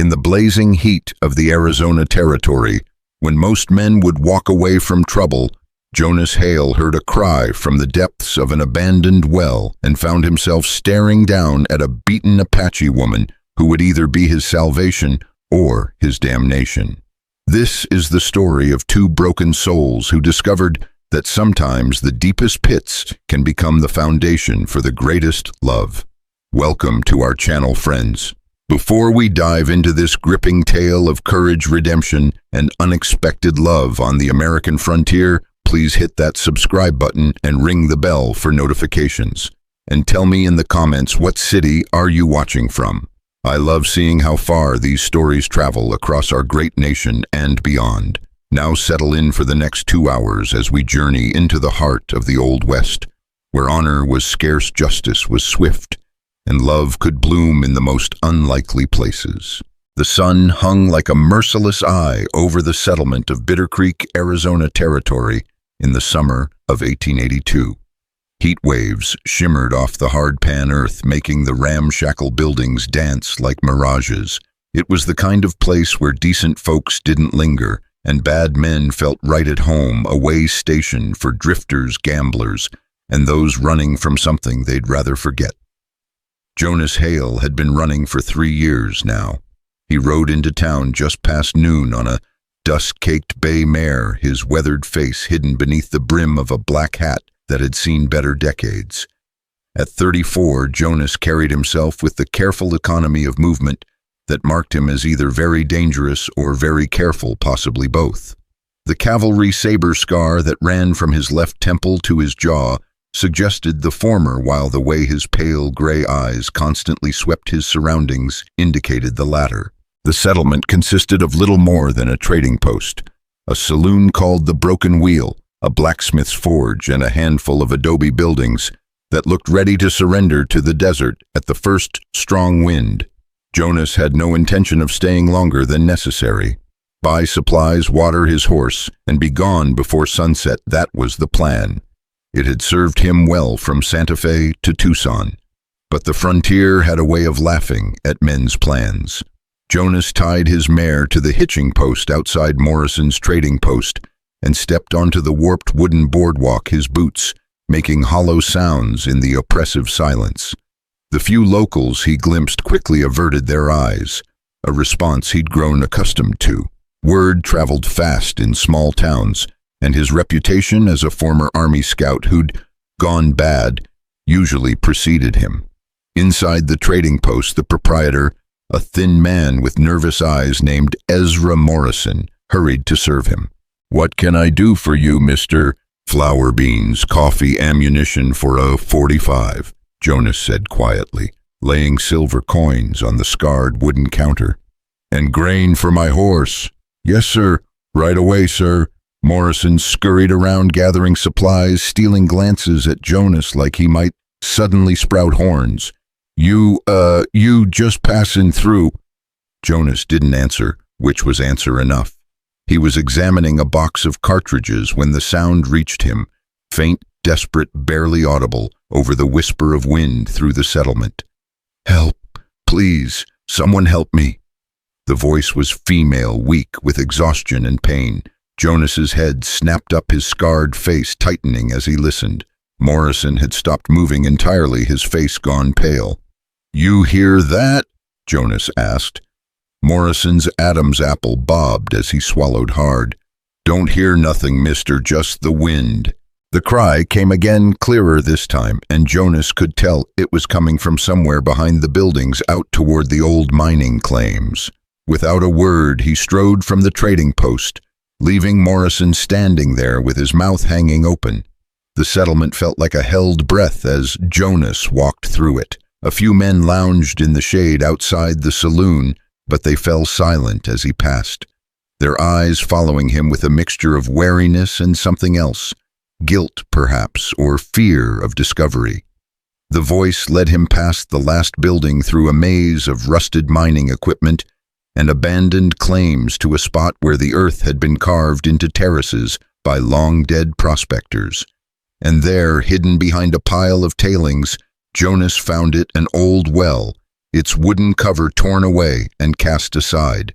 In the blazing heat of the Arizona Territory, when most men would walk away from trouble, Jonas Hale heard a cry from the depths of an abandoned well and found himself staring down at a beaten Apache woman who would either be his salvation or his damnation. This is the story of two broken souls who discovered that sometimes the deepest pits can become the foundation for the greatest love. Welcome to our channel, friends. Before we dive into this gripping tale of courage, redemption, and unexpected love on the American frontier, please hit that subscribe button and ring the bell for notifications. And tell me in the comments, what city are you watching from? I love seeing how far these stories travel across our great nation and beyond. Now settle in for the next 2 hours as we journey into the heart of the Old West, where honor was scarce, justice was swift, and love could bloom in the most unlikely places. The sun hung like a merciless eye over the settlement of Bitter Creek, Arizona Territory in the summer of 1882. Heat waves shimmered off the hard-pan earth, making the ramshackle buildings dance like mirages. It was the kind of place where decent folks didn't linger, and bad men felt right at home, a way station for drifters, gamblers, and those running from something they'd rather forget. Jonas Hale had been running for 3 years now. He rode into town just past noon on a dust-caked bay mare, his weathered face hidden beneath the brim of a black hat that had seen better decades. At 34, Jonas carried himself with the careful economy of movement that marked him as either very dangerous or very careful, possibly both. The cavalry saber scar that ran from his left temple to his jaw suggested the former, while the way his pale gray eyes constantly swept his surroundings indicated the latter. The settlement consisted of little more than a trading post, a saloon called the Broken Wheel, a blacksmith's forge, and a handful of adobe buildings that looked ready to surrender to the desert at the first strong wind. Jonas had no intention of staying longer than necessary. Buy supplies, water his horse, and be gone before sunset. That was the plan. It had served him well from Santa Fe to Tucson. But the frontier had a way of laughing at men's plans. Jonas tied his mare to the hitching post outside Morrison's trading post and stepped onto the warped wooden boardwalk, his boots making hollow sounds in the oppressive silence. The few locals he glimpsed quickly averted their eyes, a response he'd grown accustomed to. Word traveled fast in small towns, and his reputation as a former Army scout who'd gone bad usually preceded him. Inside the trading post, the proprietor, a thin man with nervous eyes named Ezra Morrison, hurried to serve him. "What can I do for you, Mr. Flour beans, coffee, ammunition for a .45, Jonas said quietly, laying silver coins on the scarred wooden counter. "And grain for my horse." "Yes, sir. Right away, sir." Morrison scurried around gathering supplies, stealing glances at Jonas like he might suddenly sprout horns. You just passing through." Jonas didn't answer, which was answer enough. He was examining a box of cartridges when the sound reached him, faint, desperate, barely audible, over the whisper of wind through the settlement. "Help, please, someone help me." The voice was female, weak with exhaustion and pain. Jonas's head snapped up, his scarred face tightening as he listened. Morrison had stopped moving entirely, his face gone pale. "You hear that?" Jonas asked. Morrison's Adam's apple bobbed as he swallowed hard. "Don't hear nothing, mister, just the wind." The cry came again, clearer this time, and Jonas could tell it was coming from somewhere behind the buildings out toward the old mining claims. Without a word, he strode from the trading post, leaving Morrison standing there with his mouth hanging open. The settlement felt like a held breath as Jonas walked through it. A few men lounged in the shade outside the saloon, but they fell silent as he passed, their eyes following him with a mixture of wariness and something else, guilt perhaps, or fear of discovery. The voice led him past the last building, through a maze of rusted mining equipment and abandoned claims, to a spot where the earth had been carved into terraces by long-dead prospectors. And there, hidden behind a pile of tailings, Jonas found it, an old well, its wooden cover torn away and cast aside.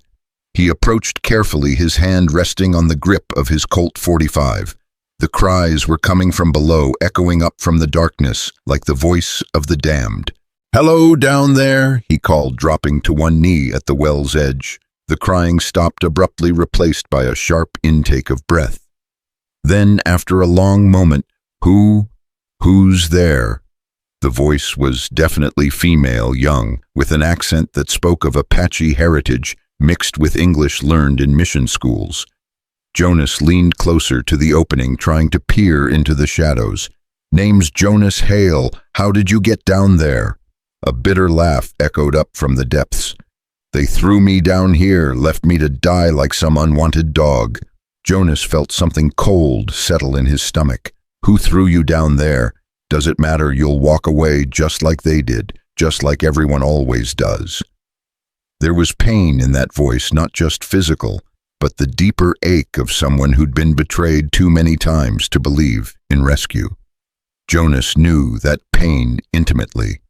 He approached carefully, his hand resting on the grip of his Colt 45. The cries were coming from below, echoing up from the darkness like the voice of the damned. "Hello, down there," he called, dropping to one knee at the well's edge. The crying stopped abruptly, replaced by a sharp intake of breath. Then, after a long moment, "Who's there?" The voice was definitely female, young, with an accent that spoke of Apache heritage mixed with English learned in mission schools. Jonas leaned closer to the opening, trying to peer into the shadows. "Name's Jonas Hale. How did you get down there?" A bitter laugh echoed up from the depths. "They threw me down here, left me to die like some unwanted dog." Jonas felt something cold settle in his stomach. "Who threw you down there? Does it matter? You'll walk away just like they did, just like everyone always does." There was pain in that voice, not just physical, but the deeper ache of someone who'd been betrayed too many times to believe in rescue. Jonas knew that pain intimately.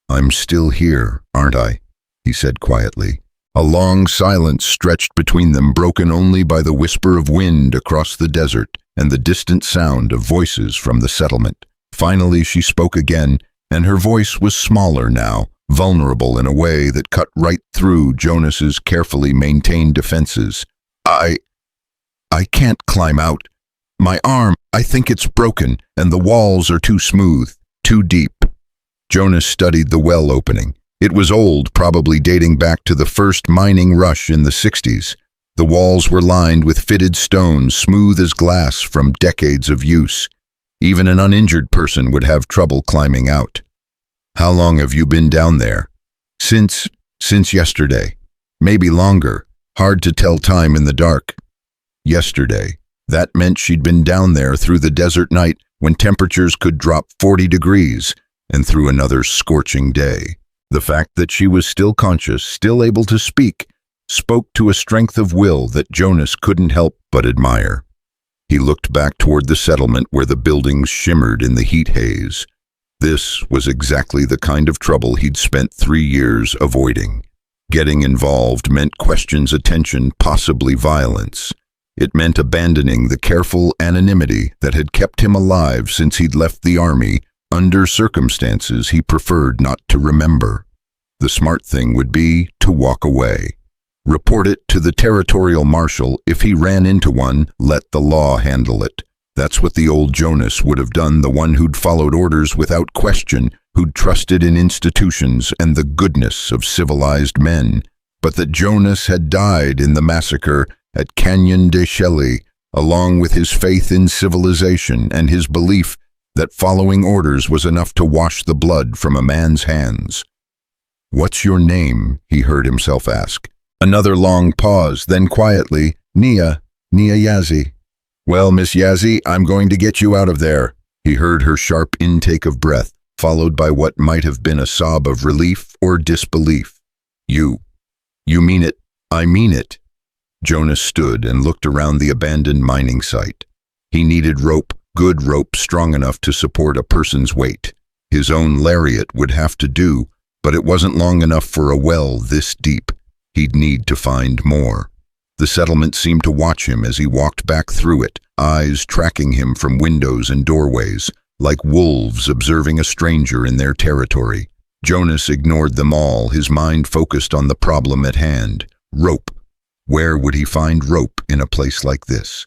"I'm still here, aren't I?" he said quietly. A long silence stretched between them, broken only by the whisper of wind across the desert and the distant sound of voices from the settlement. Finally she spoke again, and her voice was smaller now, vulnerable in a way that cut right through Jonas's carefully maintained defenses. I can't climb out. My arm, I think it's broken, and the walls are too smooth, too deep." Jonas studied the well opening. It was old, probably dating back to the first mining rush in the 60s. The walls were lined with fitted stones, smooth as glass from decades of use. Even an uninjured person would have trouble climbing out. "How long have you been down there?" Since yesterday. Maybe longer. Hard to tell time in the dark." Yesterday. That meant she'd been down there through the desert night when temperatures could drop 40 degrees, and through another scorching day. The fact that she was still conscious, still able to speak, spoke to a strength of will that Jonas couldn't help but admire. He looked back toward the settlement where the buildings shimmered in the heat haze. This was exactly the kind of trouble he'd spent 3 years avoiding. Getting involved meant questions, attention, possibly violence. It meant abandoning the careful anonymity that had kept him alive since he'd left the army under circumstances he preferred not to remember. The smart thing would be to walk away. Report it to the territorial marshal. If he ran into one, let the law handle it. That's what the old Jonas would have done, the one who'd followed orders without question, who'd trusted in institutions and the goodness of civilized men. But that Jonas had died in the massacre at Canyon de Chelly, along with his faith in civilization and his belief that following orders was enough to wash the blood from a man's hands. "What's your name?" he heard himself ask. Another long pause, then quietly, Nia Yazzie." "Well, Miss Yazzie, I'm going to get you out of there." He heard her sharp intake of breath, followed by what might have been a sob of relief or disbelief. You mean it?" "I mean it." Jonas stood and looked around the abandoned mining site. He needed rope, good rope strong enough to support a person's weight. His own lariat would have to do, but it wasn't long enough for a well this deep. He'd need to find more. The settlement seemed to watch him as he walked back through it, eyes tracking him from windows and doorways, like wolves observing a stranger in their territory. Jonas ignored them all, his mind focused on the problem at hand. Rope. Where would he find rope in a place like this?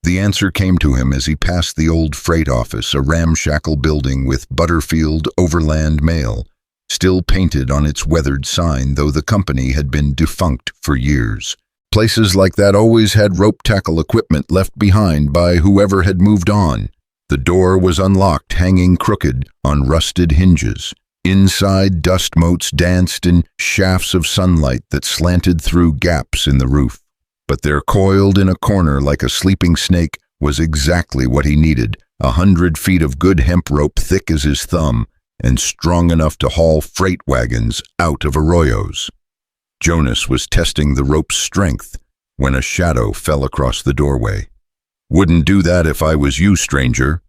The answer came to him as he passed the old freight office, a ramshackle building with Butterfield Overland Mail, still painted on its weathered sign, though the company had been defunct for years. Places like that always had rope tackle equipment left behind by whoever had moved on. The door was unlocked, hanging crooked on rusted hinges. Inside, dust motes danced in shafts of sunlight that slanted through gaps in the roof. But there, coiled in a corner like a sleeping snake, was exactly what he needed, 100 feet of good hemp rope thick as his thumb and strong enough to haul freight wagons out of arroyos. Jonas was testing the rope's strength when a shadow fell across the doorway. "Wouldn't do that if I was you, stranger."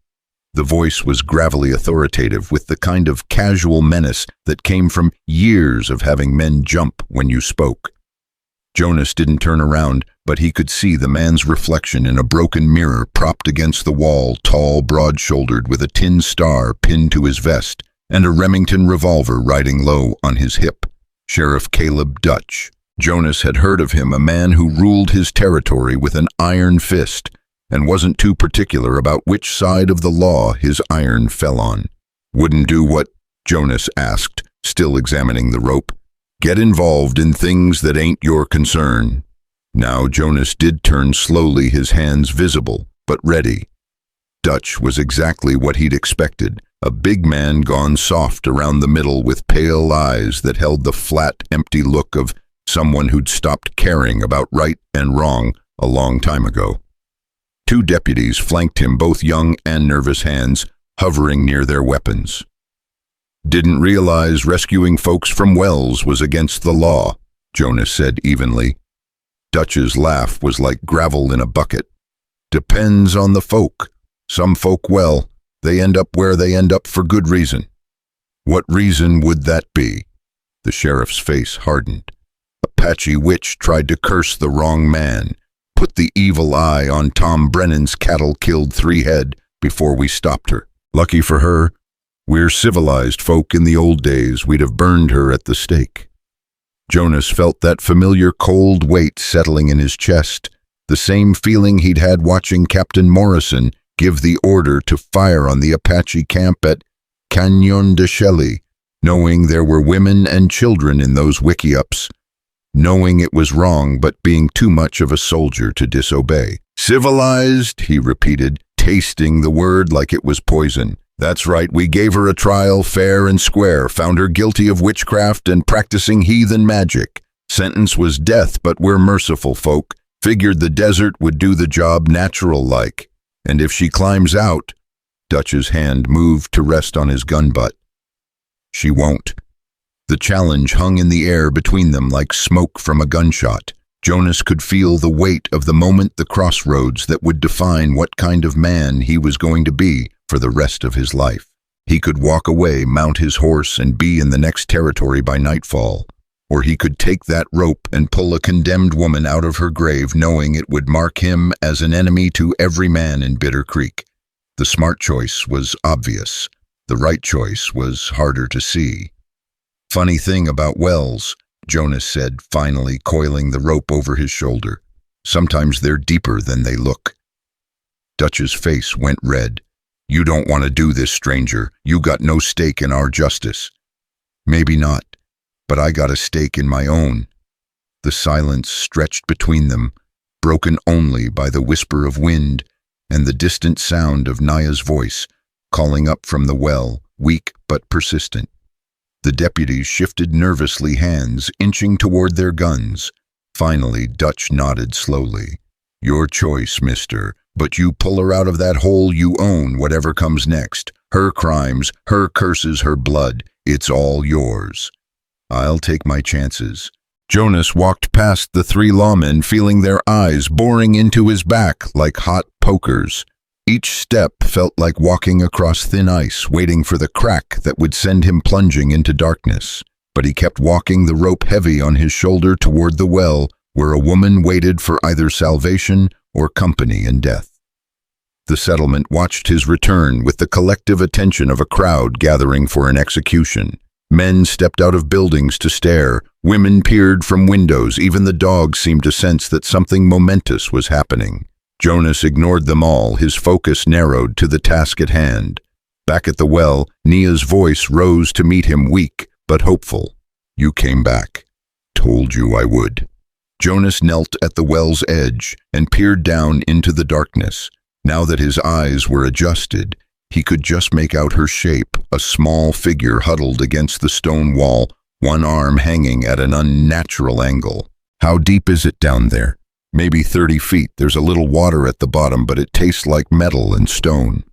The voice was gravelly authoritative, with the kind of casual menace that came from years of having men jump when you spoke. Jonas didn't turn around, but he could see the man's reflection in a broken mirror propped against the wall, tall, broad-shouldered, with a tin star pinned to his vest, and a Remington revolver riding low on his hip. Sheriff Caleb Dutch. Jonas had heard of him, a man who ruled his territory with an iron fist, and wasn't too particular about which side of the law his iron fell on. Wouldn't do what? Jonas asked, still examining the rope. Get involved in things that ain't your concern. Now Jonas did turn slowly, his hands visible, but ready. Dutch was exactly what he'd expected, a big man gone soft around the middle with pale eyes that held the flat, empty look of someone who'd stopped caring about right and wrong a long time ago. Two deputies flanked him, both young and nervous, hands hovering near their weapons. Didn't realize rescuing folks from wells was against the law, Jonas said evenly. Dutch's laugh was like gravel in a bucket. Depends on the folk. Some folk, well, they end up where they end up for good reason. What reason would that be? The sheriff's face hardened. Apache witch tried to curse the wrong man. Put the evil eye on Tom Brennan's cattle, killed 3 head before we stopped her. Lucky for her, we're civilized folk. In the old days, we'd have burned her at the stake. Jonas felt that familiar cold weight settling in his chest, the same feeling he'd had watching Captain Morrison give the order to fire on the Apache camp at Canyon de Shelly, knowing there were women and children in those wiki-ups, knowing it was wrong but being too much of a soldier to disobey. Civilized, he repeated, tasting the word like it was poison. That's right, we gave her a trial fair and square, found her guilty of witchcraft and practicing heathen magic. Sentence was death, but we're merciful folk. Figured the desert would do the job natural-like. And if she climbs out, Dutch's hand moved to rest on his gun butt. She won't. The challenge hung in the air between them like smoke from a gunshot. Jonas could feel the weight of the moment, the crossroads that would define what kind of man he was going to be for the rest of his life. He could walk away, mount his horse, and be in the next territory by nightfall. Or he could take that rope and pull a condemned woman out of her grave, knowing it would mark him as an enemy to every man in Bitter Creek. The smart choice was obvious. The right choice was harder to see. Funny thing about wells, Jonas said, finally coiling the rope over his shoulder. Sometimes they're deeper than they look. Dutch's face went red. You don't want to do this, stranger. You got no stake in our justice. Maybe not, but I got a stake in my own. The silence stretched between them, broken only by the whisper of wind and the distant sound of Naya's voice, calling up from the well, weak but persistent. The deputies shifted nervously, hands inching toward their guns. Finally, Dutch nodded slowly. Your choice, mister, but you pull her out of that hole, you own whatever comes next. Her crimes, her curses, her blood, it's all yours. I'll take my chances. Jonas walked past the 3 lawmen, feeling their eyes boring into his back like hot pokers. Each step felt like walking across thin ice, waiting for the crack that would send him plunging into darkness. But he kept walking, the rope heavy on his shoulder, toward the well, where a woman waited for either salvation or company in death. The settlement watched his return with the collective attention of a crowd gathering for an execution. Men stepped out of buildings to stare. Women peered from windows. Even the dogs seemed to sense that something momentous was happening. Jonas ignored them all, his focus narrowed to the task at hand. Back at the well, Nia's voice rose to meet him, weak but hopeful. You came back. Told you I would. Jonas knelt at the well's edge and peered down into the darkness. Now that his eyes were adjusted, he could just make out her shape, a small figure huddled against the stone wall, one arm hanging at an unnatural angle. How deep is it down there? Maybe 30 feet. There's a little water at the bottom, but it tastes like metal and stone.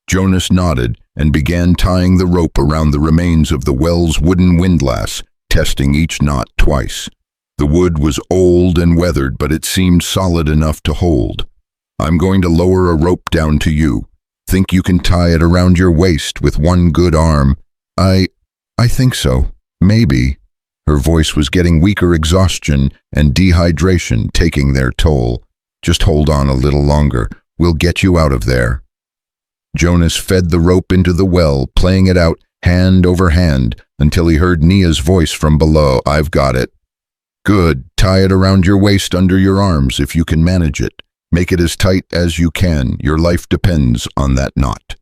Jonas nodded and began tying the rope around the remains of the well's wooden windlass, testing each knot twice. The wood was old and weathered, but it seemed solid enough to hold. I'm going to lower a rope down to you. Think you can tie it around your waist with one good arm? I think so. Maybe. Her voice was getting weaker, exhaustion and dehydration taking their toll. Just hold on a little longer. We'll get you out of there. Jonas fed the rope into the well, playing it out hand over hand until he heard Nia's voice from below. I've got it. Good. Tie it around your waist under your arms if you can manage it. Make it as tight as you can. Your life depends on that knot.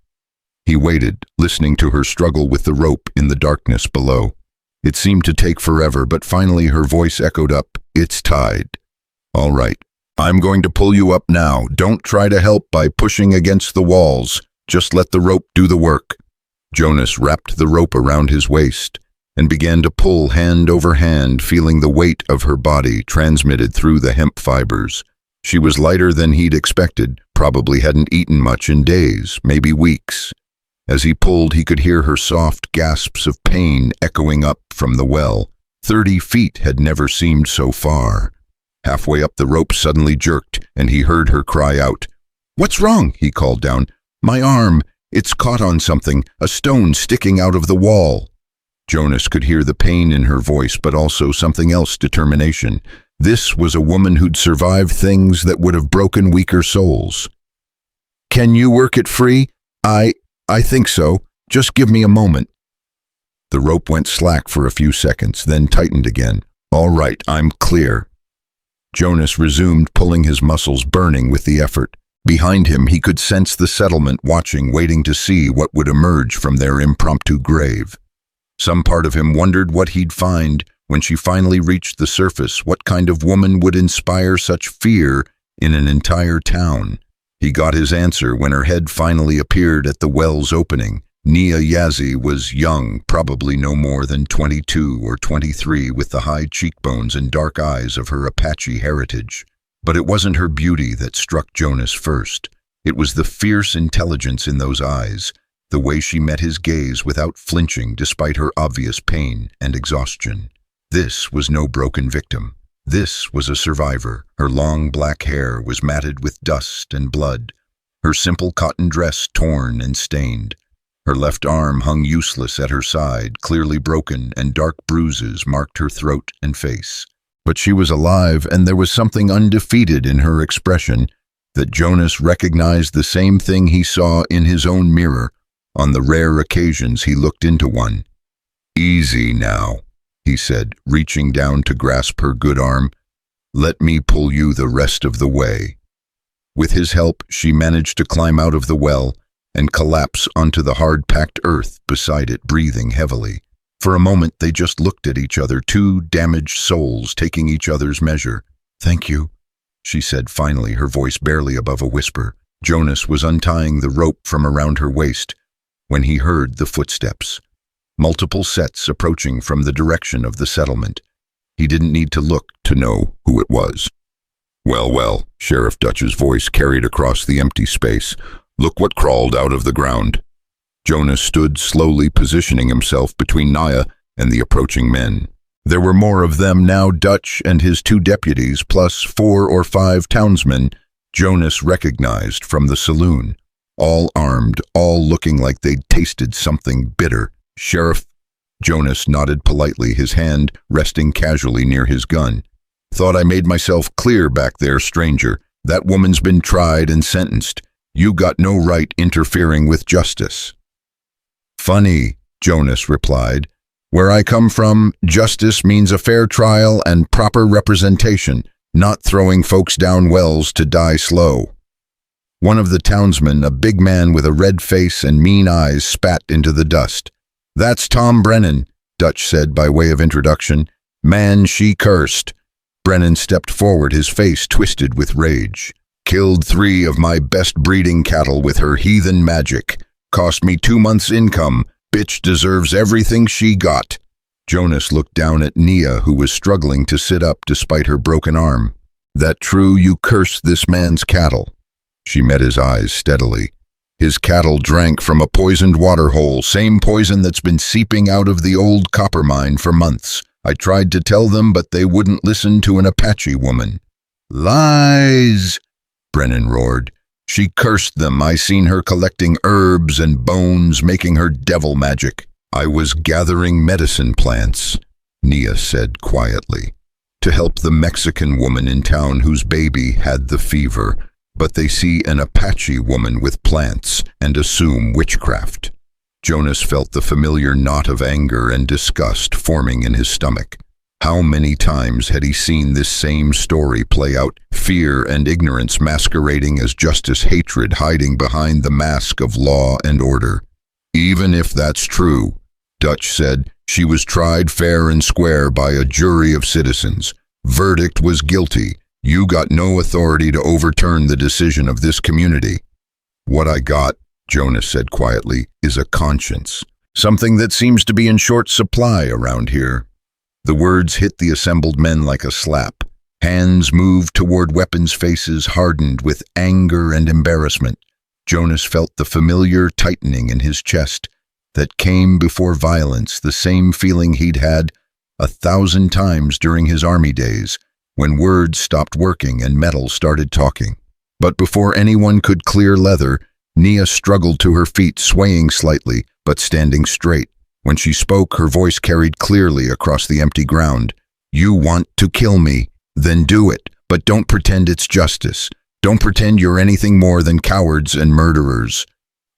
He waited, listening to her struggle with the rope in the darkness below. It seemed to take forever, but finally her voice echoed up. It's tied. All right. I'm going to pull you up now. Don't try to help by pushing against the walls. Just let the rope do the work. Jonas wrapped the rope around his waist and began to pull hand over hand, feeling the weight of her body transmitted through the hemp fibers. She was lighter than he'd expected, probably hadn't eaten much in days, maybe weeks. As he pulled, he could hear her soft gasps of pain echoing up from the well. 30 feet had never seemed so far. Halfway up, the rope suddenly jerked, and he heard her cry out. "What's wrong?" he called down. "My arm. It's caught on something, a stone sticking out of the wall." Jonas could hear the pain in her voice, but also something else, determination. This was a woman who'd survived things that would have broken weaker souls. "Can you work it free?" I think so. Just give me a moment." The rope went slack for a few seconds, then tightened again. "All right, I'm clear." Jonas resumed pulling, his muscles burning with the effort. Behind him, he could sense the settlement watching, waiting to see what would emerge from their impromptu grave. Some part of him wondered what he'd find when she finally reached the surface. What kind of woman would inspire such fear in an entire town? He got his answer when her head finally appeared at the well's opening. Nia Yazzie was young, probably no more than 22 or 23, with the high cheekbones and dark eyes of her Apache heritage. But it wasn't her beauty that struck Jonas first. It was the fierce intelligence in those eyes, the way she met his gaze without flinching despite her obvious pain and exhaustion. This was no broken victim. This was a survivor. Her long black hair was matted with dust and blood, her simple cotton dress torn and stained. Her left arm hung useless at her side, clearly broken, and dark bruises marked her throat and face. But she was alive, and there was something undefeated in her expression that Jonas recognized, the same thing he saw in his own mirror on the rare occasions he looked into one. "Easy now," he said, reaching down to grasp her good arm. "Let me pull you the rest of the way." With his help, she managed to climb out of the well and collapse onto the hard-packed earth beside it, breathing heavily. For a moment, they just looked at each other, two damaged souls taking each other's measure. "Thank you," she said finally, her voice barely above a whisper. Jonas was untying the rope from around her waist when he heard the footsteps. Multiple sets approaching from the direction of the settlement. He didn't need to look to know who it was. "Well, well," Sheriff Dutch's voice carried across the empty space. "Look what crawled out of the ground." Jonas stood slowly, positioning himself between Nia and the approaching men. There were more of them now, Dutch and his 2 deputies, plus 4 or 5 townsmen Jonas recognized from the saloon. All armed, all looking like they'd tasted something bitter. "Sheriff," Jonas nodded politely, his hand resting casually near his gun. "Thought I made myself clear back there, stranger. That woman's been tried and sentenced. You got no right interfering with justice." "Funny," Jonas replied. "Where I come from, justice means a fair trial and proper representation, not throwing folks down wells to die slow." One of the townsmen, a big man with a red face and mean eyes, spat into the dust. "That's Tom Brennan," Dutch said by way of introduction. "Man, she cursed." Brennan stepped forward, his face twisted with rage. "Killed 3 of my best breeding cattle with her heathen magic. Cost me 2 months' income. Bitch deserves everything she got." Jonas looked down at Nia, who was struggling to sit up despite her broken arm. "That true, you cursed this man's cattle?" She met his eyes steadily. "His cattle drank from a poisoned water hole, same poison that's been seeping out of the old copper mine for months. I tried to tell them, but they wouldn't listen to an Apache woman." "Lies!" Brennan roared. She cursed them. I seen her collecting herbs and bones, making her devil magic. I was gathering medicine plants, Nia said quietly, to help the Mexican woman in town whose baby had the fever, but they see an Apache woman with plants and assume witchcraft. Jonas felt the familiar knot of anger and disgust forming in his stomach. How many times had he seen this same story play out, fear and ignorance masquerading as justice, hatred hiding behind the mask of law and order? Even if that's true, Dutch said, she was tried fair and square by a jury of citizens. Verdict was guilty. You got no authority to overturn the decision of this community. What I got, Jonas said quietly, is a conscience. Something that seems to be in short supply around here. The words hit the assembled men like a slap. Hands moved toward weapons, faces hardened with anger and embarrassment. Jonas felt the familiar tightening in his chest that came before violence, the same feeling he'd had 1,000 times during his army days, when words stopped working and metal started talking. But before anyone could clear leather, Nia struggled to her feet, swaying slightly, but standing straight. When she spoke, her voice carried clearly across the empty ground. You want to kill me? Then do it, but don't pretend it's justice. Don't pretend you're anything more than cowards and murderers.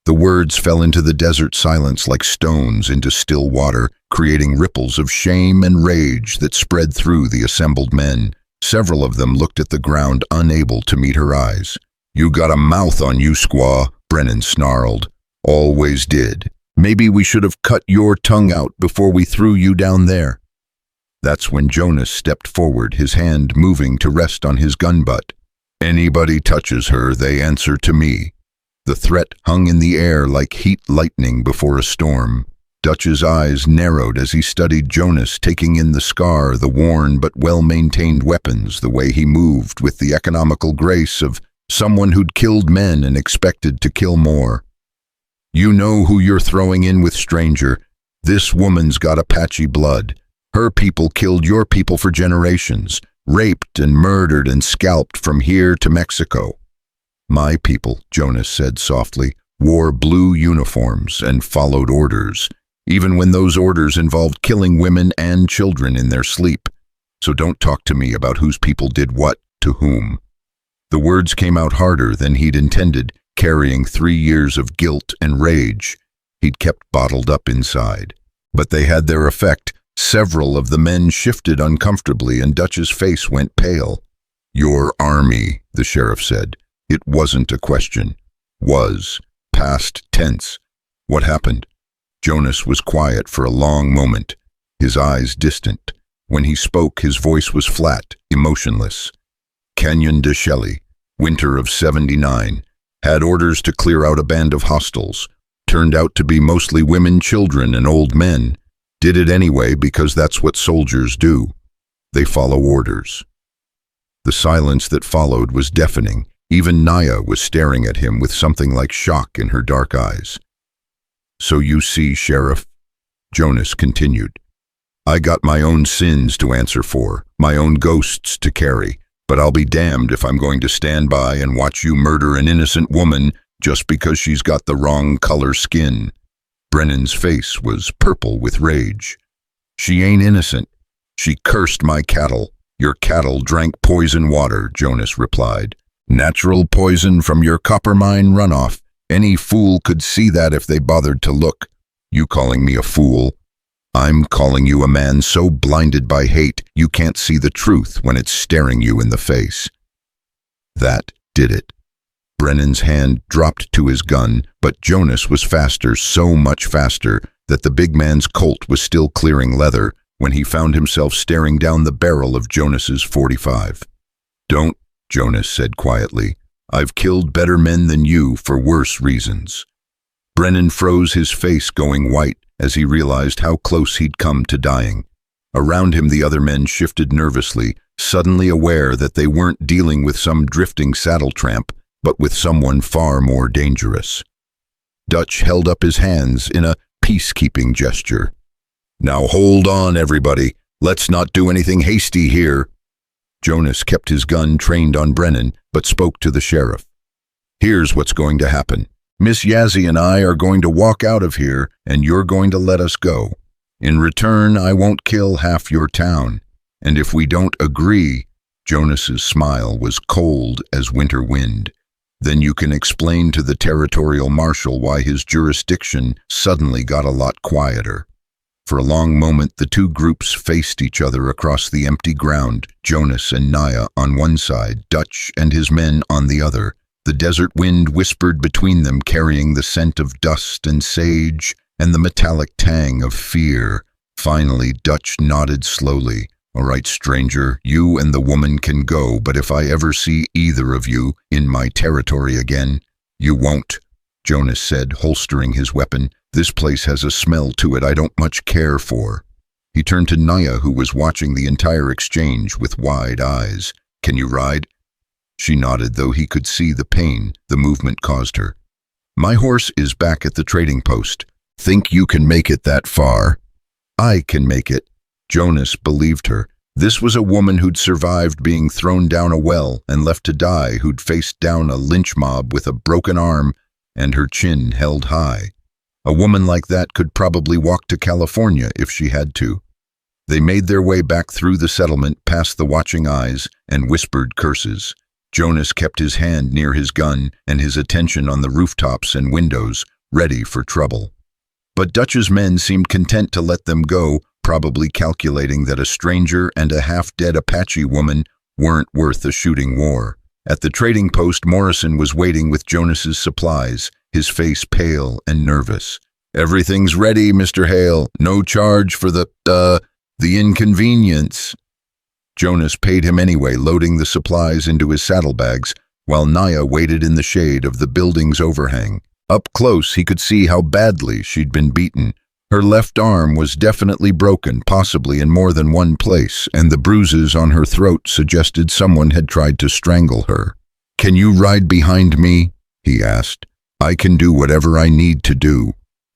The words fell into the desert silence like stones into still water, creating ripples of shame and rage that spread through the assembled men. Several of them looked at the ground, unable to meet her eyes. You got a mouth on you, squaw, Brennan snarled. Always did. Maybe we should have cut your tongue out before we threw you down there. That's when Jonas stepped forward, his hand moving to rest on his gun butt. Anybody touches her, they answer to me. The threat hung in the air like heat lightning before a storm. Dutch's eyes narrowed as he studied Jonas, taking in the scar, the worn but well-maintained weapons, the way he moved with the economical grace of someone who'd killed men and expected to kill more. You know who you're throwing in with, stranger. This woman's got Apache blood. Her people killed your people for generations, raped and murdered and scalped from here to Mexico. My people, Jonas said softly, wore blue uniforms and followed orders, even when those orders involved killing women and children in their sleep. So don't talk to me about whose people did what to whom. The words came out harder than he'd intended, carrying 3 years of guilt and rage he'd kept bottled up inside. But they had their effect. Several of the men shifted uncomfortably and Dutch's face went pale. Your army, the sheriff said. It wasn't a question. Was. Past tense. What happened? Jonas was quiet for a long moment, his eyes distant. When he spoke, his voice was flat, emotionless. Canyon de Shelley, winter of 79, had orders to clear out a band of hostiles. Turned out to be mostly women, children, and old men. Did it anyway because that's what soldiers do. They follow orders. The silence that followed was deafening. Even Nia was staring at him with something like shock in her dark eyes. So you see, Sheriff, Jonas continued, I got my own sins to answer for, my own ghosts to carry, but I'll be damned if I'm going to stand by and watch you murder an innocent woman just because she's got the wrong color skin. Brennan's face was purple with rage. She ain't innocent. She cursed my cattle. Your cattle drank poison water, Jonas replied. Natural poison from your copper mine runoff. Any fool could see that if they bothered to look. You calling me a fool? I'm calling you a man so blinded by hate you can't see the truth when it's staring you in the face. That did it. Brennan's hand dropped to his gun, but Jonas was faster, so much faster, that the big man's Colt was still clearing leather when he found himself staring down the barrel of Jonas's .45. Don't, Jonas said quietly. I've killed better men than you for worse reasons. Brennan froze, his face going white as he realized how close he'd come to dying. Around him the other men shifted nervously, suddenly aware that they weren't dealing with some drifting saddle tramp, but with someone far more dangerous. Dutch held up his hands in a peacekeeping gesture. Now hold on, everybody. Let's not do anything hasty here. Jonas kept his gun trained on Brennan, but spoke to the sheriff. Here's what's going to happen. Miss Yazzie and I are going to walk out of here, and you're going to let us go. In return, I won't kill half your town. And if we don't agree," Jonas's smile was cold as winter wind, "then you can explain to the territorial marshal why his jurisdiction suddenly got a lot quieter." For a long moment, the two groups faced each other across the empty ground, Jonas and Naya on one side, Dutch and his men on the other. The desert wind whispered between them, carrying the scent of dust and sage and the metallic tang of fear. Finally, Dutch nodded slowly. "All right, stranger, you and the woman can go, but if I ever see either of you in my territory again—" "You won't," Jonas said, holstering his weapon. "This place has a smell to it I don't much care for." He turned to Naya, who was watching the entire exchange with wide eyes. "Can you ride?" She nodded, though he could see the pain the movement caused her. "My horse is back at the trading post. Think you can make it that far?" "I can make it." Jonas believed her. This was a woman who'd survived being thrown down a well and left to die, who'd faced down a lynch mob with a broken arm and her chin held high. A woman like that could probably walk to California if she had to. They made their way back through the settlement, past the watching eyes, and whispered curses. Jonas kept his hand near his gun and his attention on the rooftops and windows, ready for trouble. But Dutch's men seemed content to let them go, probably calculating that a stranger and a half-dead Apache woman weren't worth a shooting war. At the trading post, Morrison was waiting with Jonas's supplies, his face pale and nervous. "Everything's ready, Mr. Hale. No charge for the inconvenience." Jonas paid him anyway, loading the supplies into his saddlebags, while Naya waited in the shade of the building's overhang. Up close, he could see how badly she'd been beaten. Her left arm was definitely broken, possibly in more than one place, and the bruises on her throat suggested someone had tried to strangle her. "Can you ride behind me?" he asked. "I can do whatever I need to do."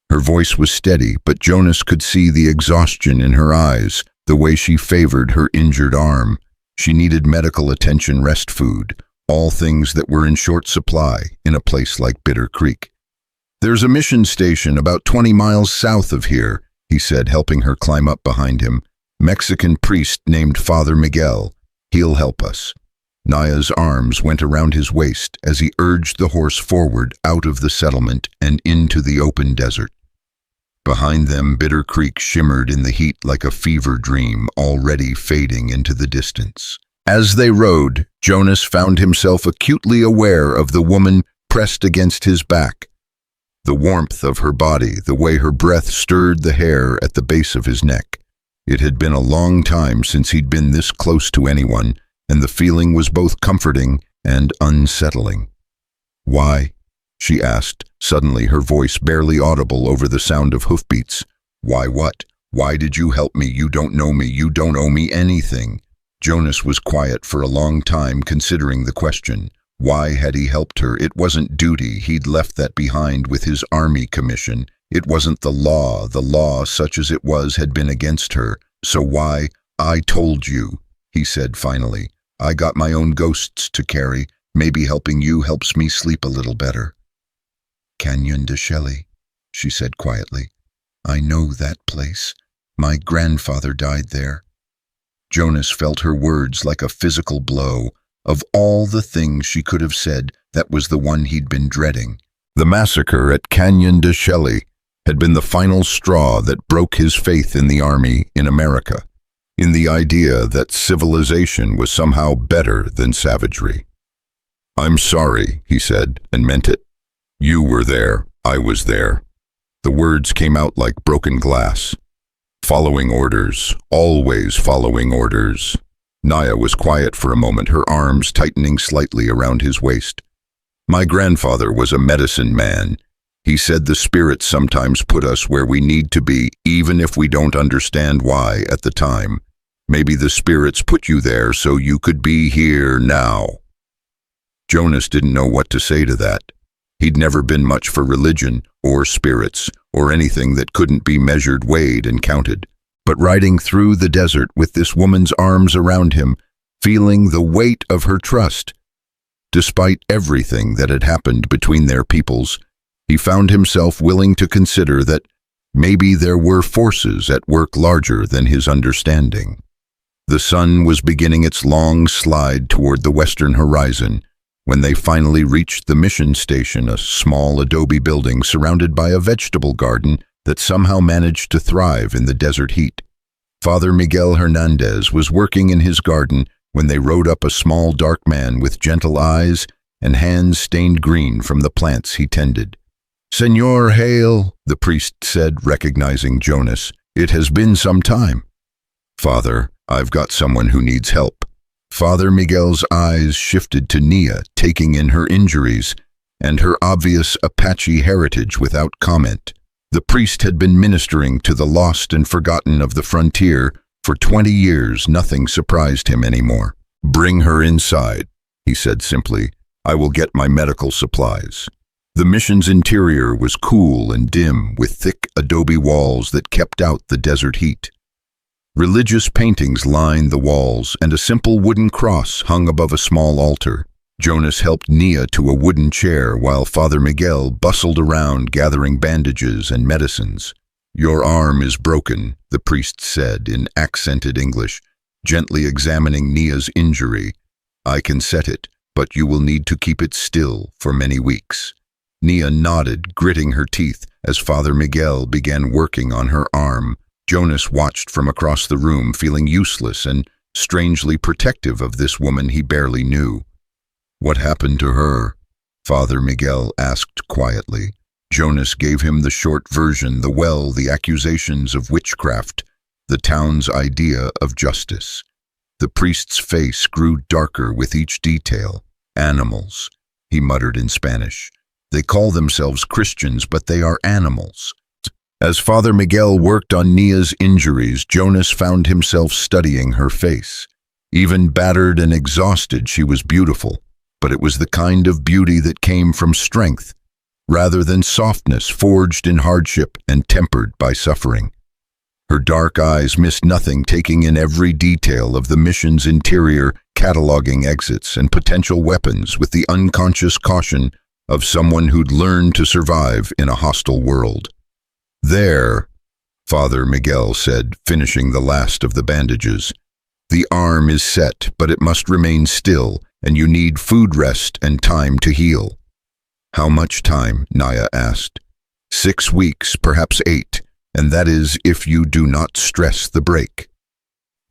Her voice was steady, but Jonas could see the exhaustion in her eyes, the way she favored her injured arm. She needed medical attention, rest, food, all things that were in short supply in a place like Bitter Creek. "There's a mission station about 20 miles south of here," he said, helping her climb up behind him. "Mexican priest named Father Miguel. He'll help us." Naya's arms went around his waist as he urged the horse forward out of the settlement and into the open desert. Behind them, Bitter Creek shimmered in the heat like a fever dream, already fading into the distance. As they rode, Jonas found himself acutely aware of the woman pressed against his back. The warmth of her body, the way her breath stirred the hair at the base of his neck. It had been a long time since he'd been this close to anyone, and the feeling was both comforting and unsettling. "Why?" she asked, suddenly her voice barely audible over the sound of hoofbeats. "Why what? Why did you help me? You don't know me. You don't owe me anything." Jonas was quiet for a long time, considering the question. Why had he helped her? It wasn't duty. He'd left that behind with his army commission. It wasn't the law. The law, such as it was, had been against her. So why? "I told you," he said finally. "I got my own ghosts to carry. Maybe helping you helps me sleep a little better." "Canyon de Chelly," she said quietly. "I know that place. My grandfather died there." Jonas felt her words like a physical blow. Of all the things she could have said, that was the one he'd been dreading. The massacre at Canyon de Chelly had been the final straw that broke his faith in the army in America, in the idea that civilization was somehow better than savagery. "I'm sorry," he said, and meant it. "You were there. I was there." The words came out like broken glass. Following orders, always following orders. Naya was quiet for a moment, her arms tightening slightly around his waist. "My grandfather was a medicine man. He said the spirits sometimes put us where we need to be, even if we don't understand why at the time. Maybe the spirits put you there so you could be here now." Jonas didn't know what to say to that. He'd never been much for religion, or spirits, or anything that couldn't be measured, weighed, and counted. But riding through the desert with this woman's arms around him, feeling the weight of her trust, Despite everything that had happened between their peoples, he found himself willing to consider that maybe there were forces at work larger than his understanding. The sun was beginning its long slide toward the western horizon when they finally reached the mission station, a small adobe building surrounded by a vegetable garden that somehow managed to thrive in the desert heat. Father Miguel Hernandez was working in his garden when they rode up a small dark man with gentle eyes and hands stained green from the plants he tended. "Señor Hale," the priest said, recognizing Jonas, "it has been some time." "Father, I've got someone who needs help." Father Miguel's eyes shifted to Nia, taking in her injuries and her obvious Apache heritage without comment. The priest had been ministering to the lost and forgotten of the frontier for 20 years. Nothing surprised him anymore. "Bring her inside," he said simply. "I will get my medical supplies." The mission's interior was cool and dim, with thick adobe walls that kept out the desert heat. Religious paintings lined the walls, and a simple wooden cross hung above a small altar. Jonas helped Nia to a wooden chair while Father Miguel bustled around gathering bandages and medicines. "Your arm is broken," the priest said in accented English, gently examining Nia's injury. "I can set it, but you will need to keep it still for many weeks." Nia nodded, gritting her teeth, as Father Miguel began working on her arm. Jonas watched from across the room, feeling useless and strangely protective of this woman he barely knew. "What happened to her?" Father Miguel asked quietly. Jonas gave him the short version, the accusations of witchcraft, the town's idea of justice. The priest's face grew darker with each detail. "Animals," he muttered in Spanish. "They call themselves Christians, but they are animals." As Father Miguel worked on Nia's injuries, Jonas found himself studying her face. Even battered and exhausted, she was beautiful, but it was the kind of beauty that came from strength, rather than softness forged in hardship and tempered by suffering. Her dark eyes missed nothing, taking in every detail of the mission's interior, cataloging exits and potential weapons with the unconscious caution of someone who'd learned to survive in a hostile world. "There," Father Miguel said, finishing the last of the bandages. "The arm is set, but it must remain still, and you need food, rest, and time to heal." "How much time?" Nia asked. 6 weeks, perhaps 8, and that is if you do not stress the break."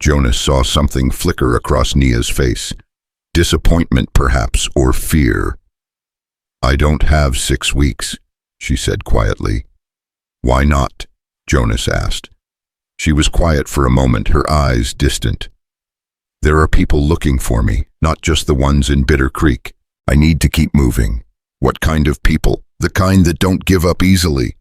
Jonas saw something flicker across Nia's face. Disappointment, perhaps, or fear. "I don't have 6 weeks," she said quietly. "Why not?" Jonas asked. She was quiet for a moment, her eyes distant. "There are people looking for me, not just the ones in Bitter Creek. I need to keep moving." "What kind of people?" "The kind that don't give up easily."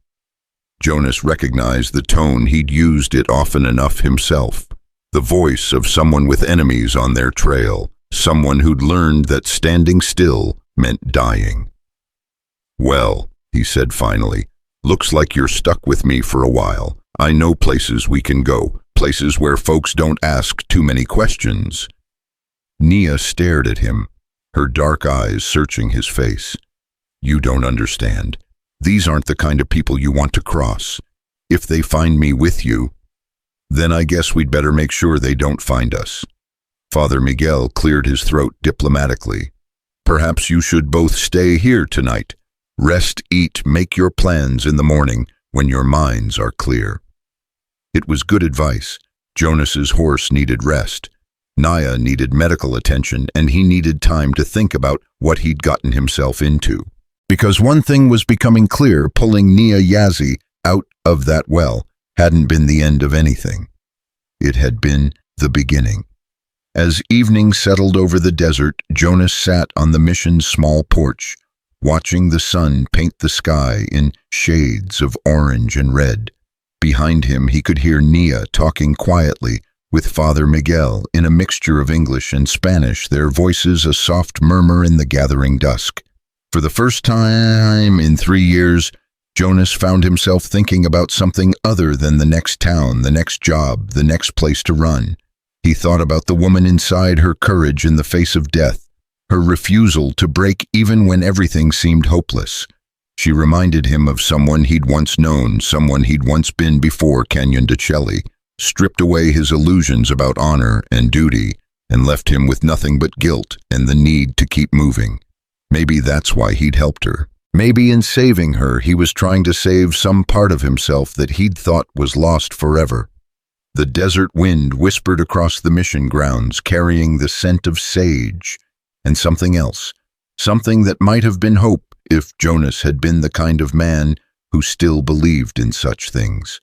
Jonas recognized the tone. He'd used it often enough himself. The voice of someone with enemies on their trail, someone who'd learned that standing still meant dying. "Well," he said finally, "looks like you're stuck with me for a while. I know places we can go, places where folks don't ask too many questions." Nia stared at him, her dark eyes searching his face. "You don't understand. These aren't the kind of people you want to cross. If they find me with you, then I guess we'd better make sure they don't find us." Father Miguel cleared his throat diplomatically. "Perhaps you should both stay here tonight. Rest, eat, make your plans in the morning when your minds are clear." It was good advice. Jonas's horse needed rest. Nia needed medical attention, and he needed time to think about what he'd gotten himself into. Because one thing was becoming clear, pulling Nia Yazzie out of that well hadn't been the end of anything. It had been the beginning. As evening settled over the desert, Jonas sat on the mission's small porch, watching the sun paint the sky in shades of orange and red. Behind him, he could hear Nia talking quietly with Father Miguel in a mixture of English and Spanish, their voices a soft murmur in the gathering dusk. For the first time in 3 years, Jonas found himself thinking about something other than the next town, the next job, the next place to run. He thought about the woman inside, her courage in the face of death, her refusal to break even when everything seemed hopeless. She reminded him of someone he'd once known, someone he'd once been before Canyon de Celli, stripped away his illusions about honor and duty, and left him with nothing but guilt and the need to keep moving. Maybe that's why he'd helped her. Maybe in saving her, he was trying to save some part of himself that he'd thought was lost forever. The desert wind whispered across the mission grounds, carrying the scent of sage and something else, something that might have been hope if Jonas had been the kind of man who still believed in such things.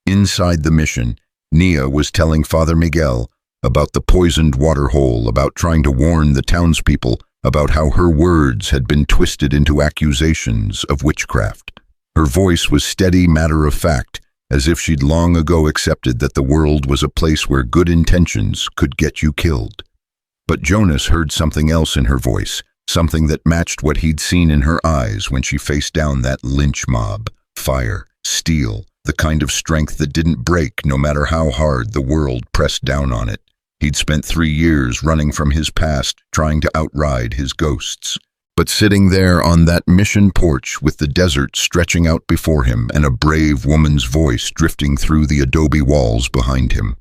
Inside the mission, Nia was telling Father Miguel about the poisoned water hole, about trying to warn the townspeople, about how her words had been twisted into accusations of witchcraft. Her voice was steady, matter-of-fact, as if she'd long ago accepted that the world was a place where good intentions could get you killed. But Jonas heard something else in her voice, something that matched what he'd seen in her eyes when she faced down that lynch mob. Fire, steel, the kind of strength that didn't break no matter how hard the world pressed down on it. He'd spent 3 years running from his past, trying to outride his ghosts. But sitting there on that mission porch with the desert stretching out before him and a brave woman's voice drifting through the adobe walls behind him,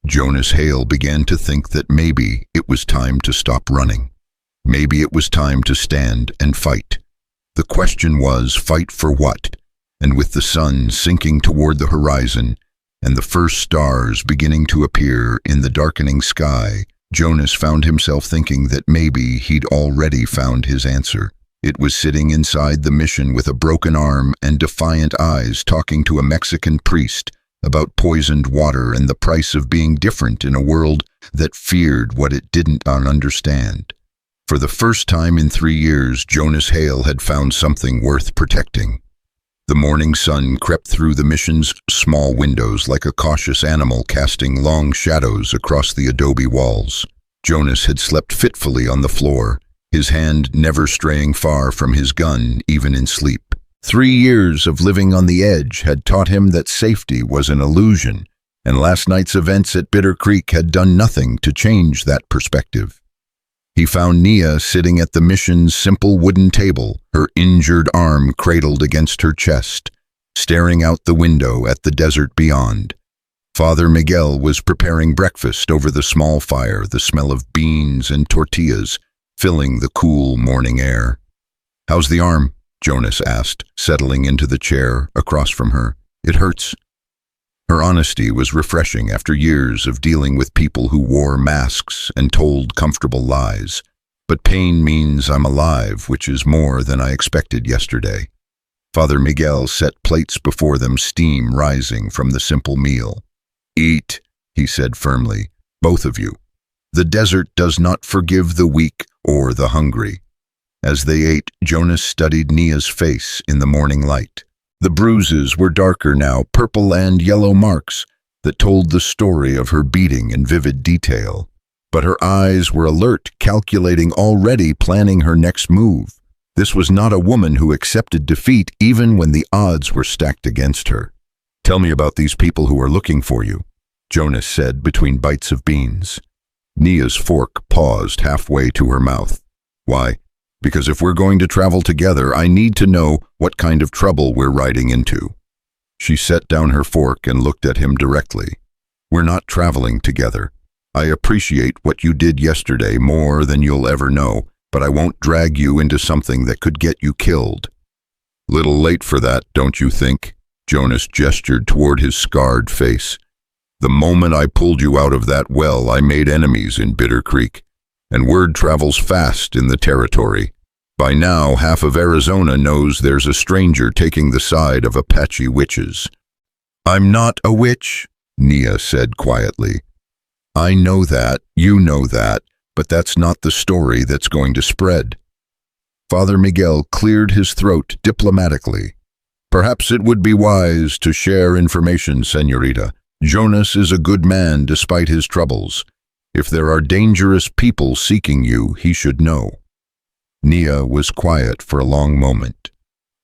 Jonas Hale began to think that maybe it was time to stop running. Maybe it was time to stand and fight. The question was, fight for what? And with the sun sinking toward the horizon and the first stars beginning to appear in the darkening sky, Jonas found himself thinking that maybe he'd already found his answer. It was sitting inside the mission with a broken arm and defiant eyes, talking to a Mexican priest about poisoned water and the price of being different in a world that feared what it didn't understand. For the first time in 3 years, Jonas Hale had found something worth protecting. The morning sun crept through the mission's small windows like a cautious animal, casting long shadows across the adobe walls. Jonas had slept fitfully on the floor, his hand never straying far from his gun, even in sleep. 3 years of living on the edge had taught him that safety was an illusion, and last night's events at Bitter Creek had done nothing to change that perspective. He found Nia sitting at the mission's simple wooden table, her injured arm cradled against her chest, staring out the window at the desert beyond. Father Miguel was preparing breakfast over the small fire, the smell of beans and tortillas filling the cool morning air. "How's the arm?" Jonas asked, settling into the chair across from her. "It hurts." Her honesty was refreshing after years of dealing with people who wore masks and told comfortable lies. "But pain means I'm alive, which is more than I expected yesterday." Father Miguel set plates before them, steam rising from the simple meal. "Eat," he said firmly, "both of you. The desert does not forgive the weak or the hungry." As they ate, Jonas studied Nia's face in the morning light. The bruises were darker now, purple and yellow marks that told the story of her beating in vivid detail. But her eyes were alert, calculating, already planning her next move. This was not a woman who accepted defeat even when the odds were stacked against her. "Tell me about these people who are looking for you," Jonas said between bites of beans. Nia's fork paused halfway to her mouth. "Why? Because if we're going to travel together, I need to know what kind of trouble we're riding into." She set down her fork and looked at him directly. "We're not traveling together. I appreciate what you did yesterday more than you'll ever know, but I won't drag you into something that could get you killed." "Little late for that, don't you think?" Jonas gestured toward his scarred face. "The moment I pulled you out of that well, I made enemies in Bitter Creek. And word travels fast in the territory. By now, half of Arizona knows there's a stranger taking the side of Apache witches." "I'm not a witch," Nia said quietly. "I know that, you know that, but that's not the story that's going to spread." Father Miguel cleared his throat diplomatically. "Perhaps it would be wise to share information, señorita. Jonas is a good man despite his troubles. If there are dangerous people seeking you, he should know." Nia was quiet for a long moment,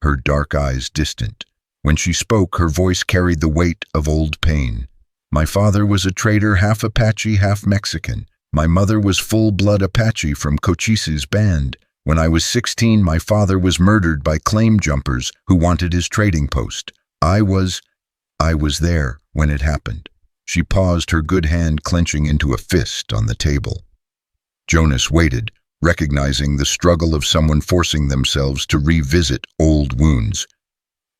her dark eyes distant. When she spoke, her voice carried the weight of old pain. "My father was a trader, half Apache, half Mexican. My mother was full-blood Apache from Cochise's band. When I was 16, my father was murdered by claim jumpers who wanted his trading post. I was there when it happened." She paused, her good hand clenching into a fist on the table. Jonas waited, recognizing the struggle of someone forcing themselves to revisit old wounds.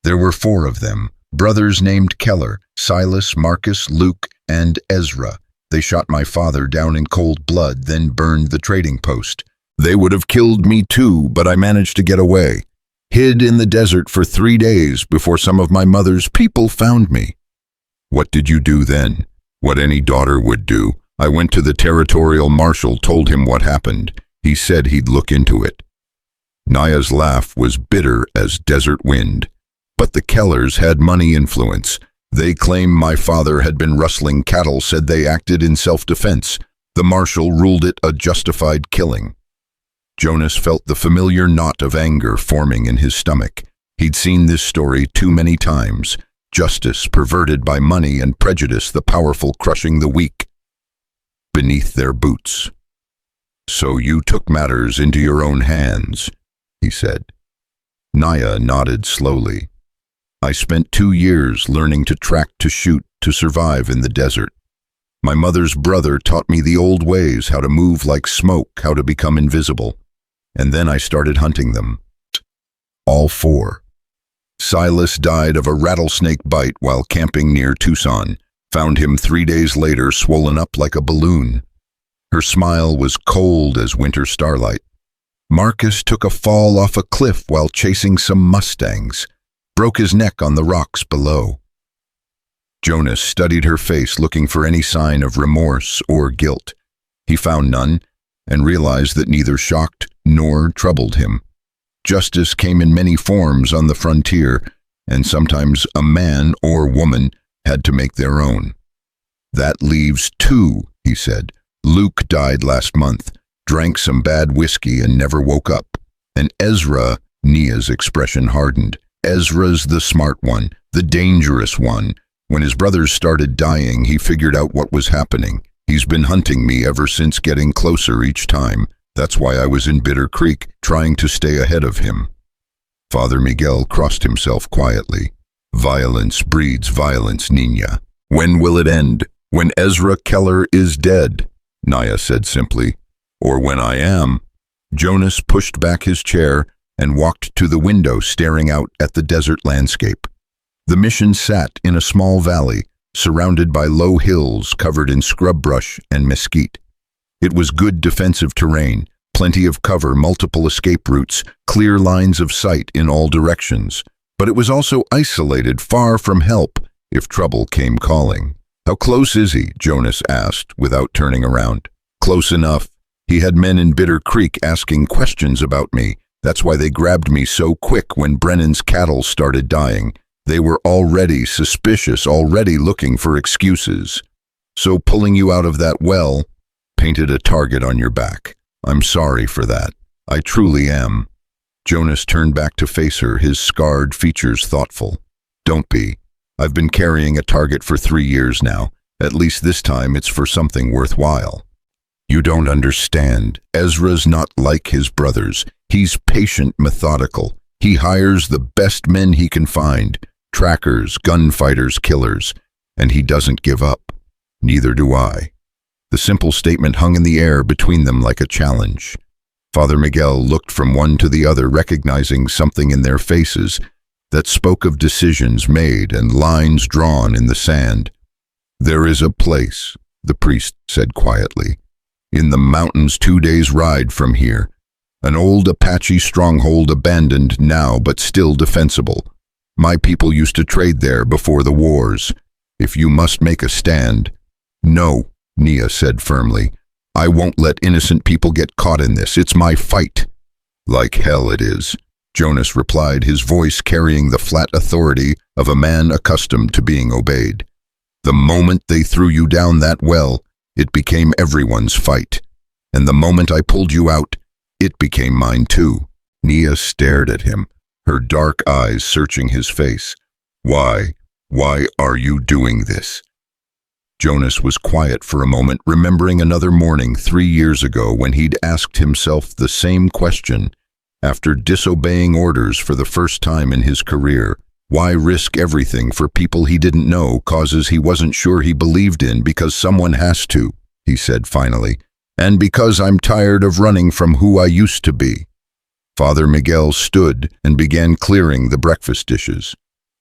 There were 4 of them, brothers named Keller, Silas, Marcus, Luke, and Ezra. They shot my father down in cold blood, then burned the trading post. They would have killed me too, but I managed to get away. Hid in the desert for 3 days before some of my mother's people found me. What did you do then? What any daughter would do. I went to the territorial marshal, told him what happened. He said he'd look into it. Naya's laugh was bitter as desert wind. But the Kellers had money influence. They claimed my father had been rustling cattle, said they acted in self-defense. The marshal ruled it a justified killing. Jonas felt the familiar knot of anger forming in his stomach. He'd seen this story too many times. Justice perverted by money and prejudice, the powerful crushing the weak beneath their boots. "So you took matters into your own hands," he said. Naya nodded slowly. "I spent 2 years learning to track, to shoot, to survive in the desert. My mother's brother taught me the old ways, how to move like smoke, how to become invisible. And then I started hunting them. All 4. Silas died of a rattlesnake bite while camping near Tucson. Found him 3 days later, swollen up like a balloon. Her smile was cold as winter starlight. Marcus took a fall off a cliff while chasing some mustangs. Broke his neck on the rocks below." Jonas studied her face, looking for any sign of remorse or guilt. He found none, and realized that neither shocked nor troubled him. Justice came in many forms on the frontier, and sometimes a man or woman had to make their own. "That leaves 2, he said. "Luke died last month, drank some bad whiskey and never woke up. And Ezra," Nia's expression hardened, "Ezra's the smart one, the dangerous one. When his brothers started dying, he figured out what was happening. He's been hunting me ever since, getting closer each time. That's why I was in Bitter Creek, trying to stay ahead of him." Father Miguel crossed himself quietly. "Violence breeds violence, Nina. When will it end? When Ezra Keller is dead," Naya said simply. "Or when I am." Jonas pushed back his chair and walked to the window, staring out at the desert landscape. The mission sat in a small valley, surrounded by low hills covered in scrub brush and mesquite. It was good defensive terrain, plenty of cover, multiple escape routes, clear lines of sight in all directions. But it was also isolated, far from help if trouble came calling. "How close is he?" Jonas asked, without turning around. "Close enough. He had men in Bitter Creek asking questions about me. That's why they grabbed me so quick when Brennan's cattle started dying. They were already suspicious, already looking for excuses. So pulling you out of that well painted a target on your back. I'm sorry for that. I truly am." Jonas turned back to face her, his scarred features thoughtful. "Don't be. I've been carrying a target for 3 years now. At least this time it's for something worthwhile. You don't understand. Ezra's not like his brothers. He's patient, methodical. He hires the best men he can find. Trackers, gunfighters, killers. And he doesn't give up. Neither do I." The simple statement hung in the air between them like a challenge. Father Miguel looked from one to the other, recognizing something in their faces that spoke of decisions made and lines drawn in the sand. "There is a place," the priest said quietly, "in the mountains 2 days' ride from here. An old Apache stronghold, abandoned now but still defensible. My people used to trade there before the wars. If you must make a stand—" "No," Nia said firmly. "I won't let innocent people get caught in this. It's my fight." "Like hell it is," Jonas replied, his voice carrying the flat authority of a man accustomed to being obeyed. "The moment they threw you down that well, it became everyone's fight. And the moment I pulled you out, it became mine too." Nia stared at him, her dark eyes searching his face. Why are you doing this?" Jonas was quiet for a moment, remembering another morning 3 years ago when he'd asked himself the same question after disobeying orders for the first time in his career. Why risk everything for people he didn't know, causes he wasn't sure he believed in, because someone has to, he said finally, and because I'm tired of running from who I used to be. Father Miguel stood and began clearing the breakfast dishes.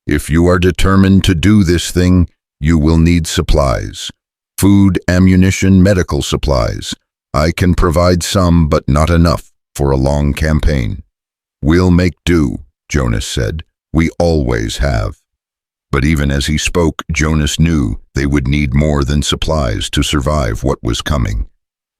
If you are determined to do this thing, you will need supplies. Food, ammunition, medical supplies. I can provide some, but not enough for a long campaign. We'll make do, Jonas said. We always have. But even as he spoke, Jonas knew they would need more than supplies to survive what was coming.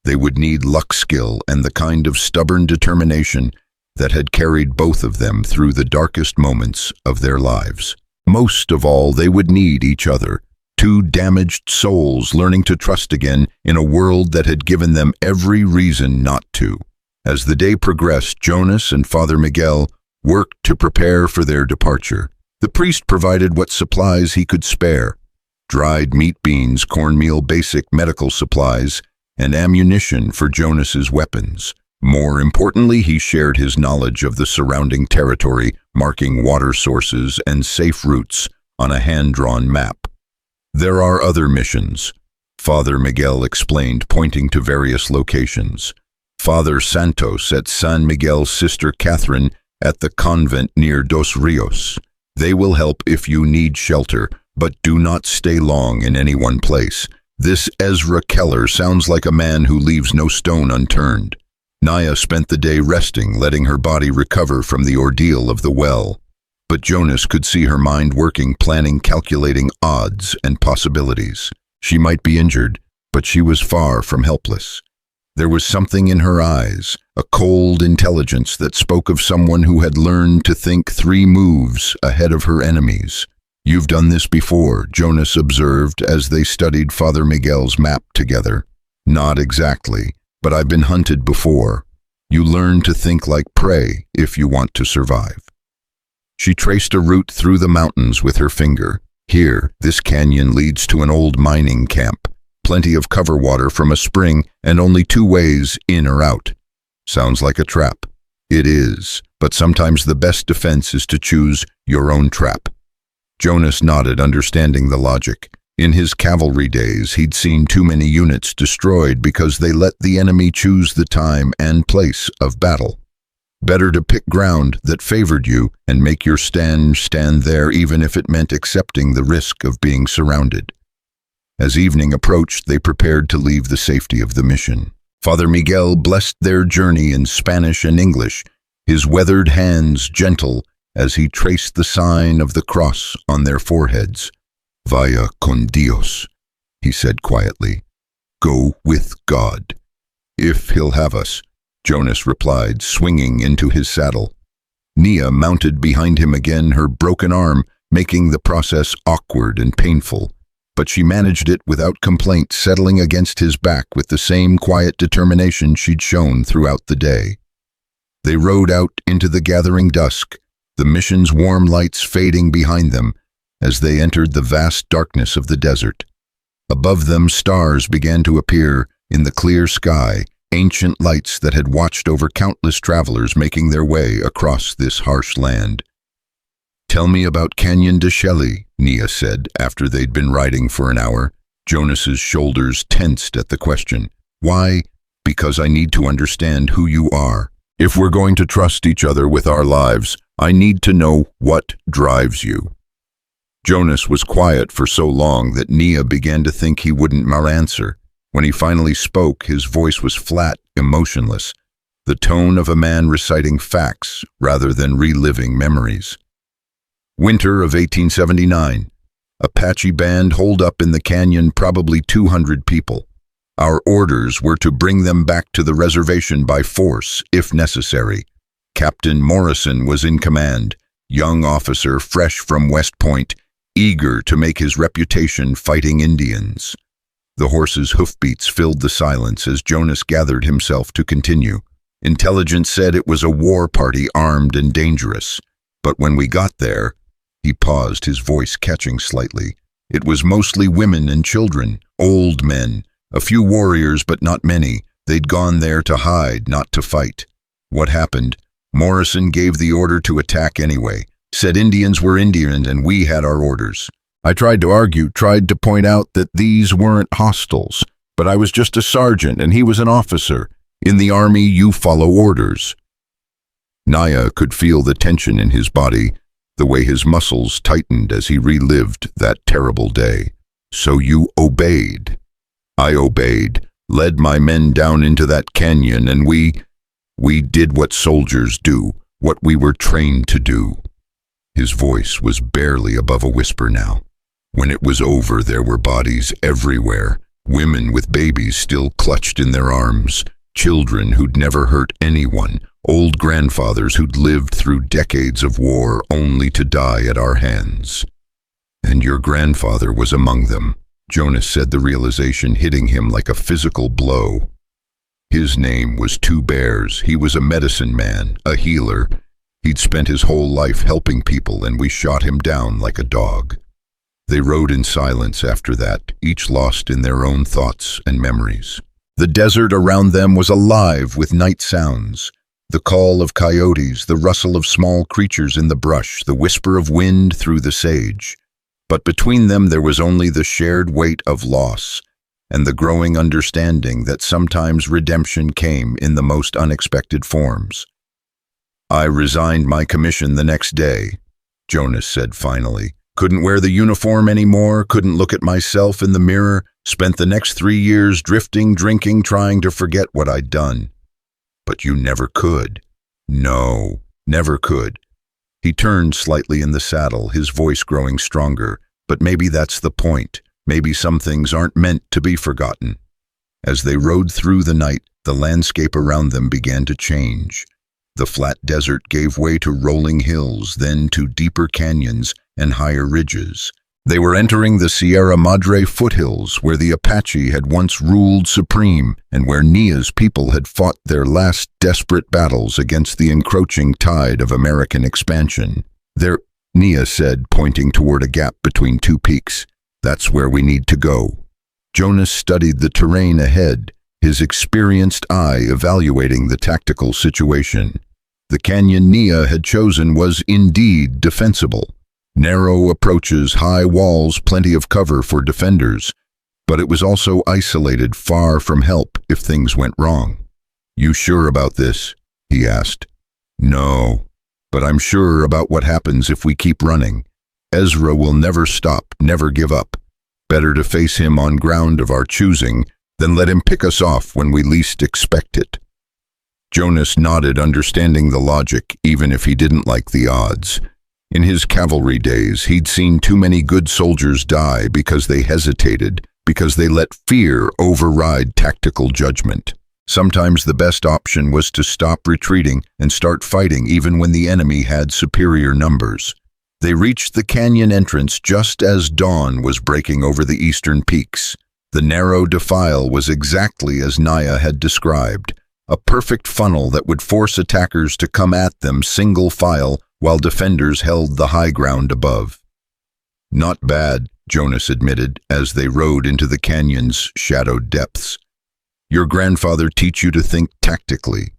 They would need luck, skill, and the kind of stubborn determination that had carried both of them through the darkest moments of their lives. Most of all, they would need each other. Two damaged souls learning to trust again in a world that had given them every reason not to. As the day progressed, Jonas and Father Miguel worked to prepare for their departure. The priest provided what supplies he could spare: dried meat, beans, cornmeal, basic medical supplies, and ammunition for Jonas's weapons. More importantly, he shared his knowledge of the surrounding territory, marking water sources and safe routes on a hand-drawn map. There are other missions, Father Miguel explained, pointing to various locations. Father Santos at San Miguel's sister Catherine at the convent near Dos Rios. They will help if you need shelter, but do not stay long in any one place. This Ezra Keller sounds like a man who leaves no stone unturned. Naya spent the day resting, letting her body recover from the ordeal of the well. But Jonas could see her mind working, planning, calculating odds and possibilities. She might be injured, but she was far from helpless. There was something in her eyes, a cold intelligence that spoke of someone who had learned to think 3 moves ahead of her enemies. You've done this before, Jonas observed as they studied Father Miguel's map together. Not exactly, but I've been hunted before. You learn to think like prey if you want to survive. She traced a route through the mountains with her finger. Here, this canyon leads to an old mining camp. Plenty of cover water from a spring and only 2 ways in or out. Sounds like a trap. It is, but sometimes the best defense is to choose your own trap. Jonas nodded, understanding the logic. In his cavalry days, he'd seen too many units destroyed because they let the enemy choose the time and place of battle. Better to pick ground that favored you and make your stand there, even if it meant accepting the risk of being surrounded. As evening approached, they prepared to leave the safety of the mission. Father Miguel blessed their journey in Spanish and English, his weathered hands gentle as he traced the sign of the cross on their foreheads. Vaya con Dios, he said quietly. Go with God. If he'll have us, Jonas replied, swinging into his saddle. Nia mounted behind him again, her broken arm making the process awkward and painful. But she managed it without complaint, settling against his back with the same quiet determination she'd shown throughout the day. They rode out into the gathering dusk, the mission's warm lights fading behind them as they entered the vast darkness of the desert. Above them, stars began to appear in the clear sky, ancient lights that had watched over countless travelers making their way across this harsh land. Tell me about Canyon de Shelly, Nia said after they'd been riding for an hour. Jonas's shoulders tensed at the question. Why? Because I need to understand who you are. If we're going to trust each other with our lives, I need to know what drives you. Jonas was quiet for so long that Nia began to think he wouldn't answer. When he finally spoke, his voice was flat, emotionless, the tone of a man reciting facts rather than reliving memories. Winter of 1879. Apache band holed up in the canyon, probably 200 people. Our orders were to bring them back to the reservation by force, if necessary. Captain Morrison was in command, young officer fresh from West Point, eager to make his reputation fighting Indians. The horses' hoofbeats filled the silence as Jonas gathered himself to continue. Intelligence said it was a war party, armed and dangerous. But when we got there, he paused, his voice catching slightly. It was mostly women and children, old men, a few warriors but not many. They'd gone there to hide, not to fight. What happened? Morrison gave the order to attack anyway, said Indians were Indians and we had our orders. I tried to argue, tried to point out that these weren't hostiles, but I was just a sergeant and he was an officer. In the army, you follow orders. Naya could feel the tension in his body, the way his muscles tightened as he relived that terrible day. So you obeyed. I obeyed, led my men down into that canyon, and we did what soldiers do, what we were trained to do. His voice was barely above a whisper now. When it was over, there were bodies everywhere, women with babies still clutched in their arms, children who'd never hurt anyone, old grandfathers who'd lived through decades of war only to die at our hands. And your grandfather was among them, Jonas said, the realization hitting him like a physical blow. His name was Two Bears. He was a medicine man, a healer. He'd spent his whole life helping people, and we shot him down like a dog. They rode in silence after that, each lost in their own thoughts and memories. The desert around them was alive with night sounds. The call of coyotes, the rustle of small creatures in the brush, the whisper of wind through the sage. But between them there was only the shared weight of loss, and the growing understanding that sometimes redemption came in the most unexpected forms. I resigned my commission the next day, Jonas said finally. Couldn't wear the uniform anymore, couldn't look at myself in the mirror, spent the next 3 years drifting, drinking, trying to forget what I'd done. But you never could. No, never could. He turned slightly in the saddle, his voice growing stronger. But maybe that's the point. Maybe some things aren't meant to be forgotten. As they rode through the night, the landscape around them began to change. The flat desert gave way to rolling hills, then to deeper canyons and higher ridges. They were entering the Sierra Madre foothills, where the Apache had once ruled supreme and where Nia's people had fought their last desperate battles against the encroaching tide of American expansion. There, Nia said, pointing toward a gap between two peaks. That's where we need to go. Jonas studied the terrain ahead, his experienced eye evaluating the tactical situation. The canyon Nia had chosen was indeed defensible. Narrow approaches, high walls, plenty of cover for defenders. But it was also isolated, far from help if things went wrong. You sure about this? He asked. No, but I'm sure about what happens if we keep running. Ezra will never stop, never give up. Better to face him on ground of our choosing than let him pick us off when we least expect it. Jonas nodded, understanding the logic, even if he didn't like the odds. In his cavalry days, he'd seen too many good soldiers die because they hesitated, because they let fear override tactical judgment. Sometimes the best option was to stop retreating and start fighting even when the enemy had superior numbers. They reached the canyon entrance just as dawn was breaking over the eastern peaks. The narrow defile was exactly as Naya had described, a perfect funnel that would force attackers to come at them single file while defenders held the high ground above. Not bad, Jonas admitted, as they rode into the canyon's shadowed depths. Your grandfather teach you to think tactically.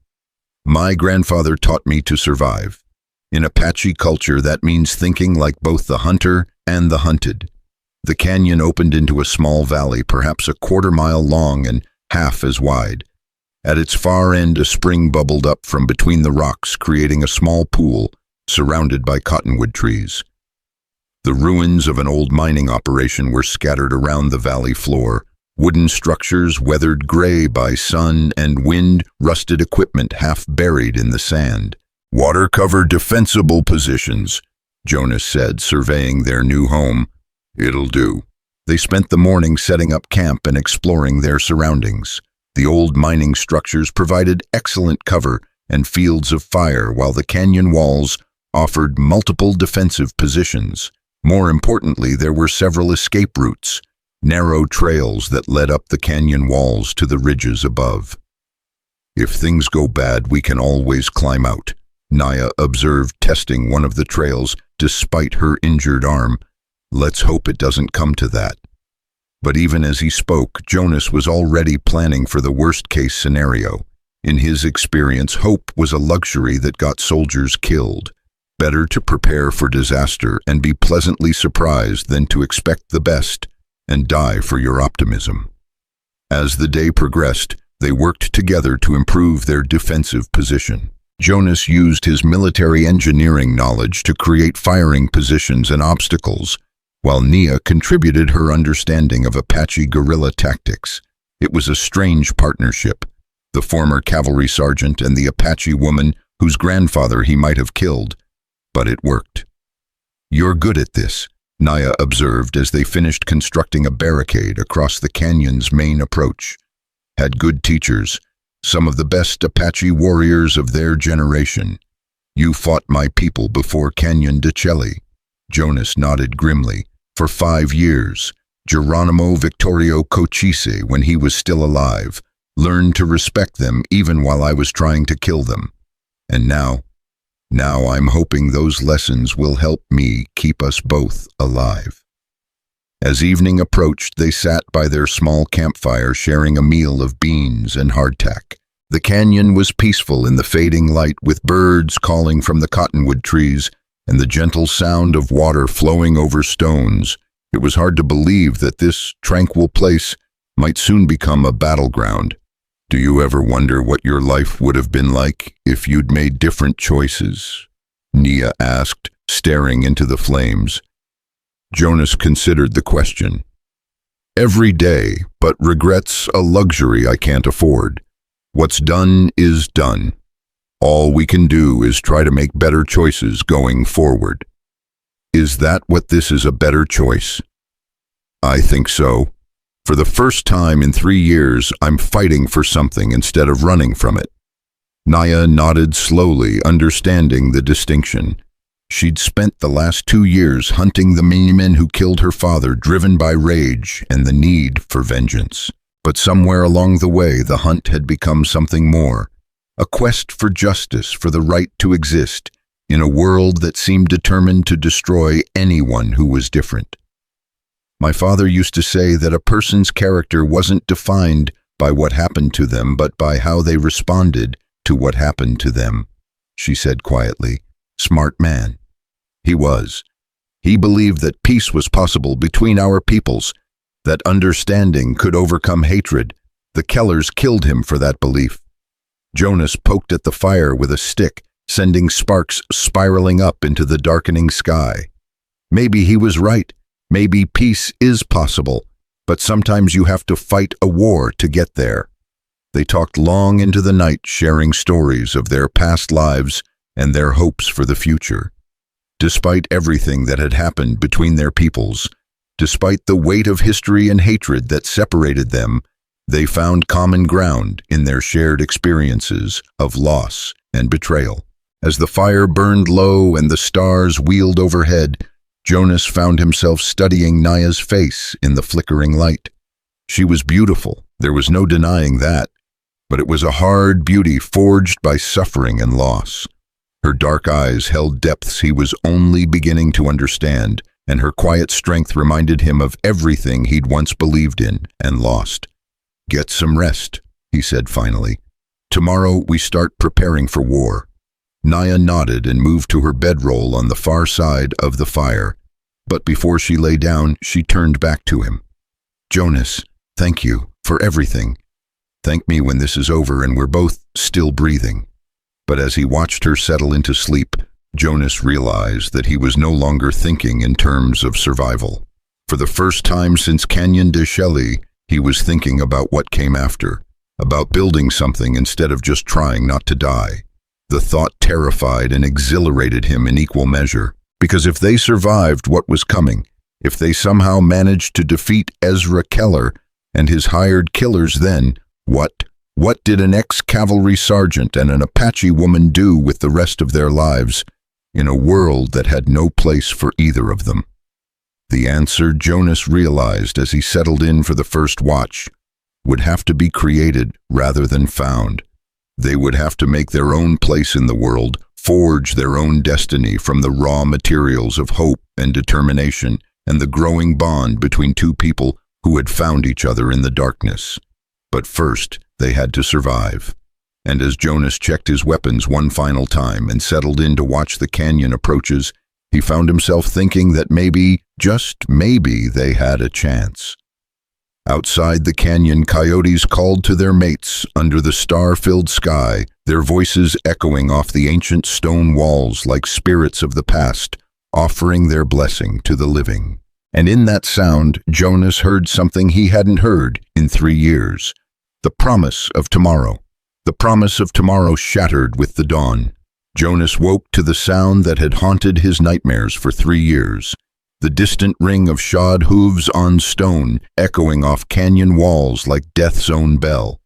My grandfather taught me to survive. In Apache culture, that means thinking like both the hunter and the hunted. The canyon opened into a small valley, perhaps a quarter-mile long and half as wide. At its far end, a spring bubbled up from between the rocks, creating a small pool surrounded by cottonwood trees. The ruins of an old mining operation were scattered around the valley floor, wooden structures weathered gray by sun and wind, rusted equipment half buried in the sand. Water-covered defensible positions, Jonas said, surveying their new home. It'll do. They spent the morning setting up camp and exploring their surroundings. The old mining structures provided excellent cover and fields of fire, while the canyon walls offered multiple defensive positions. More importantly, there were several escape routes, narrow trails that led up the canyon walls to the ridges above. If things go bad, we can always climb out, Naya observed, testing one of the trails despite her injured arm. Let's hope it doesn't come to that. But even as he spoke, Jonas was already planning for the worst-case scenario. In his experience, hope was a luxury that got soldiers killed. Better to prepare for disaster and be pleasantly surprised than to expect the best and die for your optimism. As the day progressed, they worked together to improve their defensive position. Jonas used his military engineering knowledge to create firing positions and obstacles, while Nia contributed her understanding of Apache guerrilla tactics. It was a strange partnership, the former cavalry sergeant and the Apache woman whose grandfather he might have killed, but it worked. "You're good at this," Nia observed as they finished constructing a barricade across the canyon's main approach. "Had good teachers, some of the best Apache warriors of their generation. You fought my people before Canyon de Chelly." Jonas nodded grimly. "For 5 years, Geronimo Victorio Cochise, when he was still alive, learned to respect them even while I was trying to kill them. And now I'm hoping those lessons will help me keep us both alive." As evening approached, they sat by their small campfire sharing a meal of beans and hardtack. The canyon was peaceful in the fading light, with birds calling from the cottonwood trees and the gentle sound of water flowing over stones. It was hard to believe that this tranquil place might soon become a battleground. "Do you ever wonder what your life would have been like if you'd made different choices?" Nia asked, staring into the flames. Jonas considered the question. "Every day, but regret's a luxury I can't afford. What's done is done. All we can do is try to make better choices going forward." "Is that what this is, a better choice?" "I think so. For the first time in 3 years, I'm fighting for something instead of running from it." Nia nodded slowly, understanding the distinction. She'd spent the last 2 years hunting the men who killed her father, driven by rage and the need for vengeance. But somewhere along the way, the hunt had become something more. A quest for justice, for the right to exist, in a world that seemed determined to destroy anyone who was different. "My father used to say that a person's character wasn't defined by what happened to them, but by how they responded to what happened to them," she said quietly. "Smart man. He was. He believed that peace was possible between our peoples, that understanding could overcome hatred. The Kellers killed him for that belief." Jonas poked at the fire with a stick, sending sparks spiraling up into the darkening sky. Maybe he was right. Maybe peace is possible, but sometimes you have to fight a war to get there. They talked long into the night, sharing stories of their past lives and their hopes for the future. Despite everything that had happened between their peoples, despite the weight of history and hatred that separated them, they found common ground in their shared experiences of loss and betrayal. As the fire burned low and the stars wheeled overhead, Jonas found himself studying Nia's face in the flickering light. She was beautiful, there was no denying that, but it was a hard beauty forged by suffering and loss. Her dark eyes held depths he was only beginning to understand, and her quiet strength reminded him of everything he'd once believed in and lost. "Get some rest," he said finally. "Tomorrow we start preparing for war." Nia nodded and moved to her bedroll on the far side of the fire, but before she lay down, she turned back to him. "Jonas, thank you for everything. Thank me when this is over and we're both still breathing." But as he watched her settle into sleep, Jonas realized that he was no longer thinking in terms of survival. For the first time since Canyon de Chelly, he was thinking about what came after, about building something instead of just trying not to die. The thought terrified and exhilarated him in equal measure, because if they survived what was coming, if they somehow managed to defeat Ezra Keller and his hired killers, then what did an ex-cavalry sergeant and an Apache woman do with the rest of their lives in a world that had no place for either of them? The answer, Jonas realized as he settled in for the first watch, would have to be created rather than found. They would have to make their own place in the world, forge their own destiny from the raw materials of hope and determination and the growing bond between two people who had found each other in the darkness. But first, they had to survive. And as Jonas checked his weapons one final time and settled in to watch the canyon approaches, he found himself thinking that maybe, just maybe, they had a chance. Outside the canyon, coyotes called to their mates under the star-filled sky, their voices echoing off the ancient stone walls like spirits of the past, offering their blessing to the living. And in that sound, Jonas heard something he hadn't heard in 3 years. The promise of tomorrow. The promise of tomorrow shattered with the dawn. Jonas woke to the sound that had haunted his nightmares for 3 years. The distant ring of shod hooves on stone, echoing off canyon walls like death's own bell.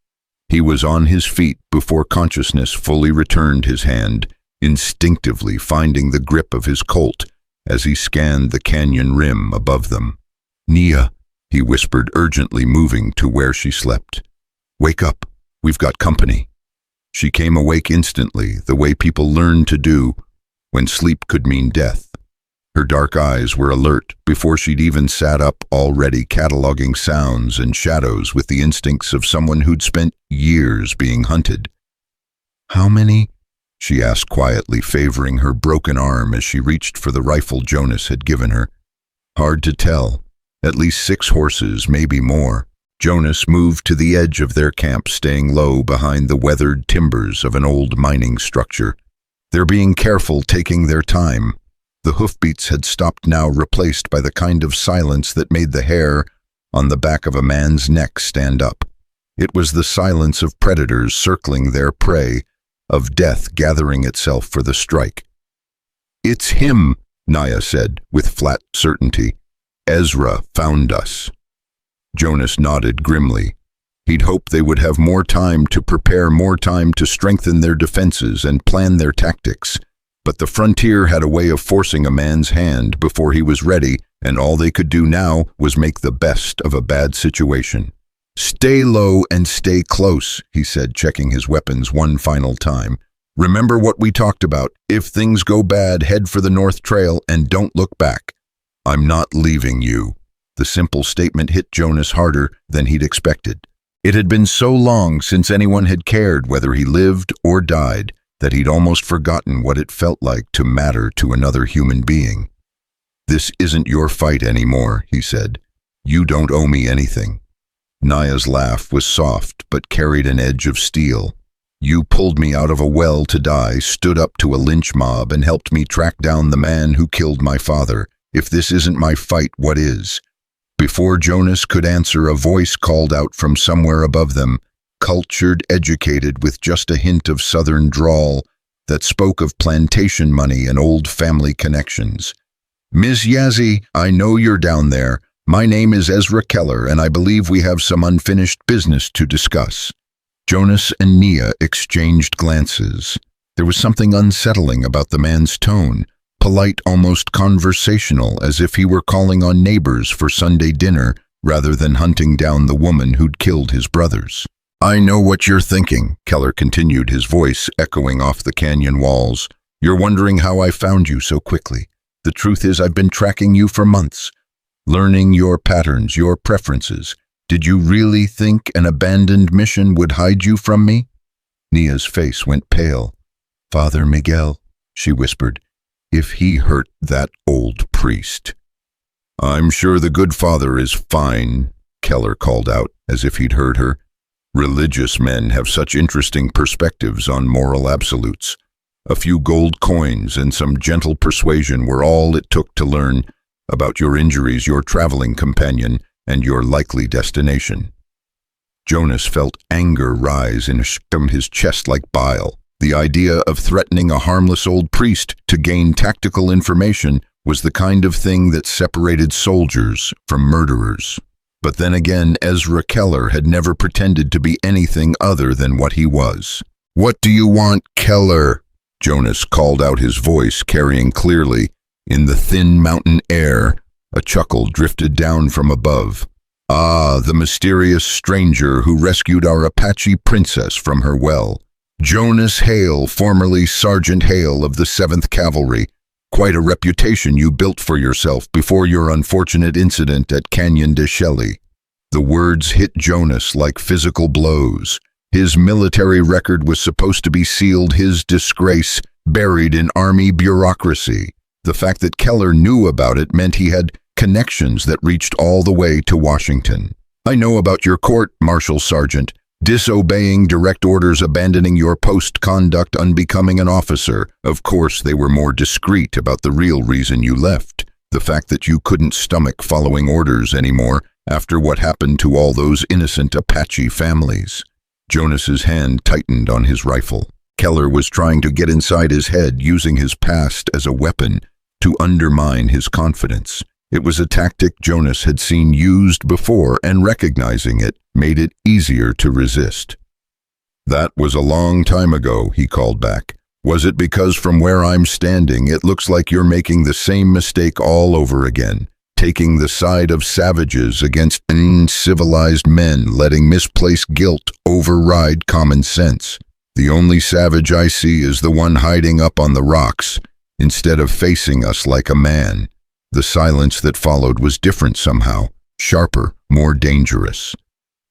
He was on his feet before consciousness fully returned his hand, instinctively finding the grip of his Colt as he scanned the canyon rim above them. "Nia," he whispered, urgently moving to where she slept. "Wake up, we've got company." She came awake instantly, the way people learn to do when sleep could mean death. Her dark eyes were alert before she'd even sat up, already cataloging sounds and shadows with the instincts of someone who'd spent years being hunted. "How many?" she asked quietly, favoring her broken arm as she reached for the rifle Jonas had given her. "Hard to tell. At least 6 horses, maybe more." Jonas moved to the edge of their camp, staying low behind the weathered timbers of an old mining structure. They're being careful, taking their time. The hoofbeats had stopped now, replaced by the kind of silence that made the hair on the back of a man's neck stand up. It was the silence of predators circling their prey, of death gathering itself for the strike. "It's him," Nia said, with flat certainty. "Ezra found us." Jonas nodded grimly. He'd hoped they would have more time to prepare, more time to strengthen their defenses and plan their tactics. But the frontier had a way of forcing a man's hand before he was ready, and all they could do now was make the best of a bad situation. "Stay low and stay close," he said, checking his weapons one final time. "Remember what we talked about. If things go bad, head for the North Trail and don't look back. I'm not leaving you." The simple statement hit Jonas harder than he'd expected. It had been so long since anyone had cared whether he lived or died that he'd almost forgotten what it felt like to matter to another human being. "This isn't your fight anymore," he said. "You don't owe me anything." Nia's laugh was soft but carried an edge of steel. "You pulled me out of a well to die, stood up to a lynch mob, and helped me track down the man who killed my father. If this isn't my fight, what is?" Before Jonas could answer, a voice called out from somewhere above them, cultured, educated, with just a hint of southern drawl that spoke of plantation money and old family connections. "Miss Yazzie, I know you're down there. My name is Ezra Keller, and I believe we have some unfinished business to discuss." Jonas and Nia exchanged glances. There was something unsettling about the man's tone, polite, almost conversational, as if he were calling on neighbors for Sunday dinner rather than hunting down the woman who'd killed his brothers. "I know what you're thinking," Keller continued, his voice echoing off the canyon walls. "You're wondering how I found you so quickly. The truth is, I've been tracking you for months, learning your patterns, your preferences. Did you really think an abandoned mission would hide you from me?" Nia's face went pale. "Father Miguel," she whispered, "if he hurt that old priest." "I'm sure the good father is fine," Keller called out, as if he'd heard her. "Religious men have such interesting perspectives on moral absolutes. A few gold coins and some gentle persuasion were all it took to learn about your injuries, your traveling companion, and your likely destination." Jonas felt anger rise in his chest like bile. The idea of threatening a harmless old priest to gain tactical information was the kind of thing that separated soldiers from murderers. But then again, Ezra Keller had never pretended to be anything other than what he was. "What do you want, Keller?" Jonas called out, his voice carrying clearly. In the thin mountain air, a chuckle drifted down from above. "Ah, the mysterious stranger who rescued our Apache princess from her well. Jonas Hale, formerly Sergeant Hale of the 7th Cavalry. Quite a reputation you built for yourself before your unfortunate incident at Canyon de Shelley." The words hit Jonas like physical blows. His military record was supposed to be sealed, his disgrace buried in army bureaucracy. The fact that Keller knew about it meant he had connections that reached all the way to Washington. "I know about your court, Marshal Sergeant. Disobeying direct orders, abandoning your post, conduct unbecoming an officer." Of course, they were more discreet about the real reason you left. The fact that you couldn't stomach following orders anymore after what happened to all those innocent Apache families. Jonas's hand tightened on his rifle. Keller was trying to get inside his head, using his past as a weapon to undermine his confidence. It was a tactic Jonas had seen used before, and recognizing it made it easier to resist. "That was a long time ago," he called back. "Was it because from where I'm standing, it looks like you're making the same mistake all over again, taking the side of savages against uncivilized men, letting misplaced guilt override common sense? The only savage I see is the one hiding up on the rocks, instead of facing us like a man." The silence that followed was different somehow, sharper, more dangerous.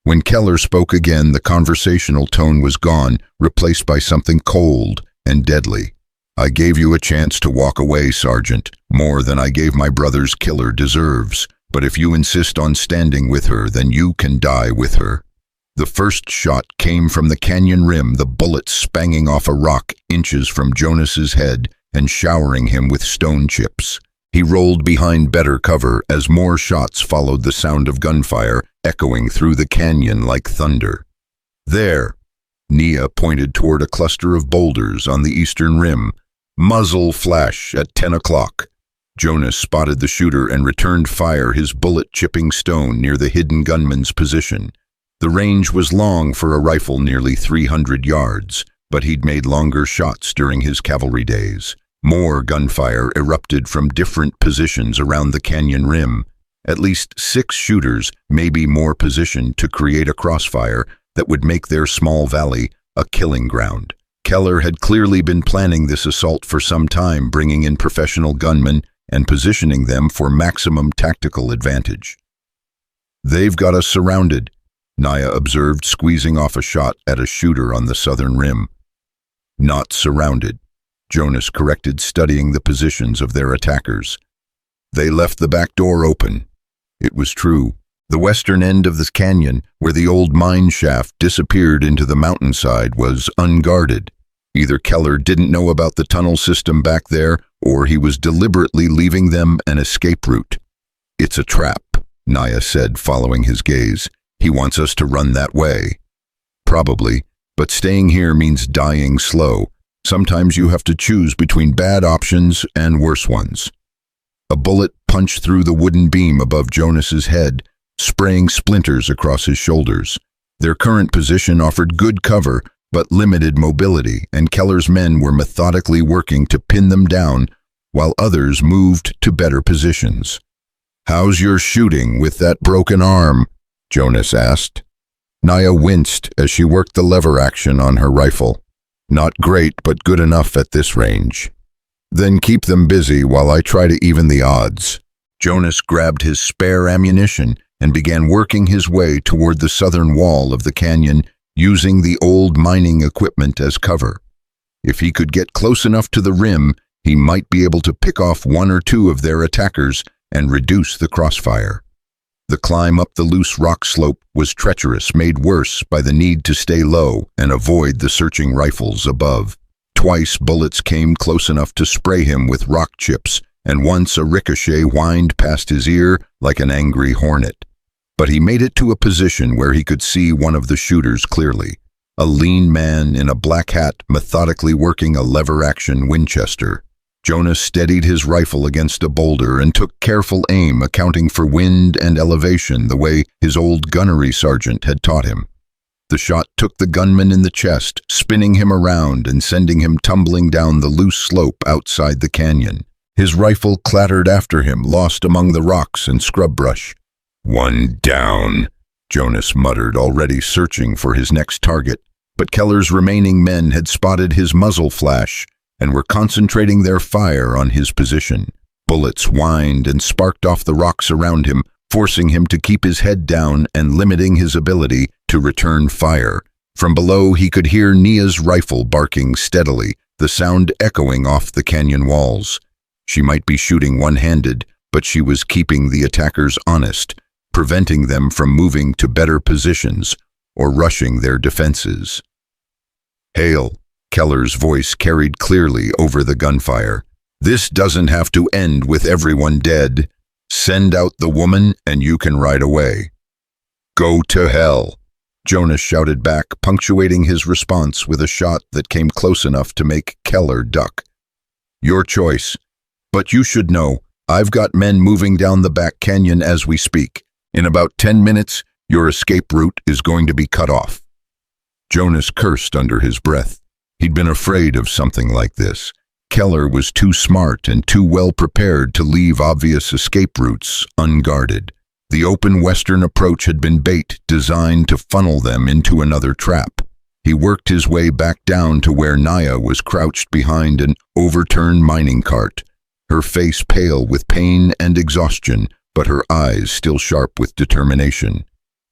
When Keller spoke again, the conversational tone was gone, replaced by something cold and deadly. "I gave you a chance to walk away, Sergeant, more than I gave my brother's killer deserves. But if you insist on standing with her, then you can die with her." The first shot came from the canyon rim, the bullet spanging off a rock inches from Jonas's head and showering him with stone chips. He rolled behind better cover as more shots followed, the sound of gunfire echoing through the canyon like thunder. "There," Nia pointed toward a cluster of boulders on the eastern rim. "Muzzle flash at 10 o'clock. Jonas spotted the shooter and returned fire, his bullet chipping stone near the hidden gunman's position. The range was long for a rifle, nearly 300 yards, but he'd made longer shots during his cavalry days. More gunfire erupted from different positions around the canyon rim. At least 6 shooters, maybe more, positioned to create a crossfire that would make their small valley a killing ground. Keller had clearly been planning this assault for some time, bringing in professional gunmen and positioning them for maximum tactical advantage. "They've got us surrounded," Nia observed, squeezing off a shot at a shooter on the southern rim. "Not surrounded," Jonas corrected, studying the positions of their attackers. "They left the back door open." It was true. The western end of this canyon, where the old mine shaft disappeared into the mountainside, was unguarded. Either Keller didn't know about the tunnel system back there, or he was deliberately leaving them an escape route. "It's a trap," Nia said, following his gaze. "He wants us to run that way." "Probably, but staying here means dying slow. Sometimes you have to choose between bad options and worse ones." A bullet punched through the wooden beam above Jonas's head, spraying splinters across his shoulders. Their current position offered good cover, but limited mobility, and Keller's men were methodically working to pin them down, while others moved to better positions. "How's your shooting with that broken arm?" Jonas asked. Nia winced as she worked the lever action on her rifle. "Not great, but good enough at this range." "Then keep them busy while I try to even the odds." Jonas grabbed his spare ammunition and began working his way toward the southern wall of the canyon, using the old mining equipment as cover. If he could get close enough to the rim, he might be able to pick off 1 or 2 of their attackers and reduce the crossfire. The climb up the loose rock slope was treacherous, made worse by the need to stay low and avoid the searching rifles above. Twice bullets came close enough to spray him with rock chips, and once a ricochet whined past his ear like an angry hornet. But he made it to a position where he could see one of the shooters clearly. A lean man in a black hat methodically working a lever-action Winchester. Jonas steadied his rifle against a boulder and took careful aim, accounting for wind and elevation the way his old gunnery sergeant had taught him. The shot took the gunman in the chest, spinning him around and sending him tumbling down the loose slope outside the canyon. His rifle clattered after him, lost among the rocks and scrub brush. "One down," Jonas muttered, already searching for his next target. But Keller's remaining men had spotted his muzzle flash and were concentrating their fire on his position. Bullets whined and sparked off the rocks around him, forcing him to keep his head down and limiting his ability to return fire. From below, he could hear Nia's rifle barking steadily, the sound echoing off the canyon walls. She might be shooting one-handed, but she was keeping the attackers honest, preventing them from moving to better positions or rushing their defenses. "Hail," Keller's voice carried clearly over the gunfire. "This doesn't have to end with everyone dead. Send out the woman and you can ride away." "Go to hell," Jonas shouted back, punctuating his response with a shot that came close enough to make Keller duck. "Your choice. But you should know, I've got men moving down the back canyon as we speak. In about 10 minutes, your escape route is going to be cut off." Jonas cursed under his breath. He'd been afraid of something like this. Keller was too smart and too well prepared to leave obvious escape routes unguarded. The open western approach had been bait designed to funnel them into another trap. He worked his way back down to where Nia was crouched behind an overturned mining cart, her face pale with pain and exhaustion, but her eyes still sharp with determination.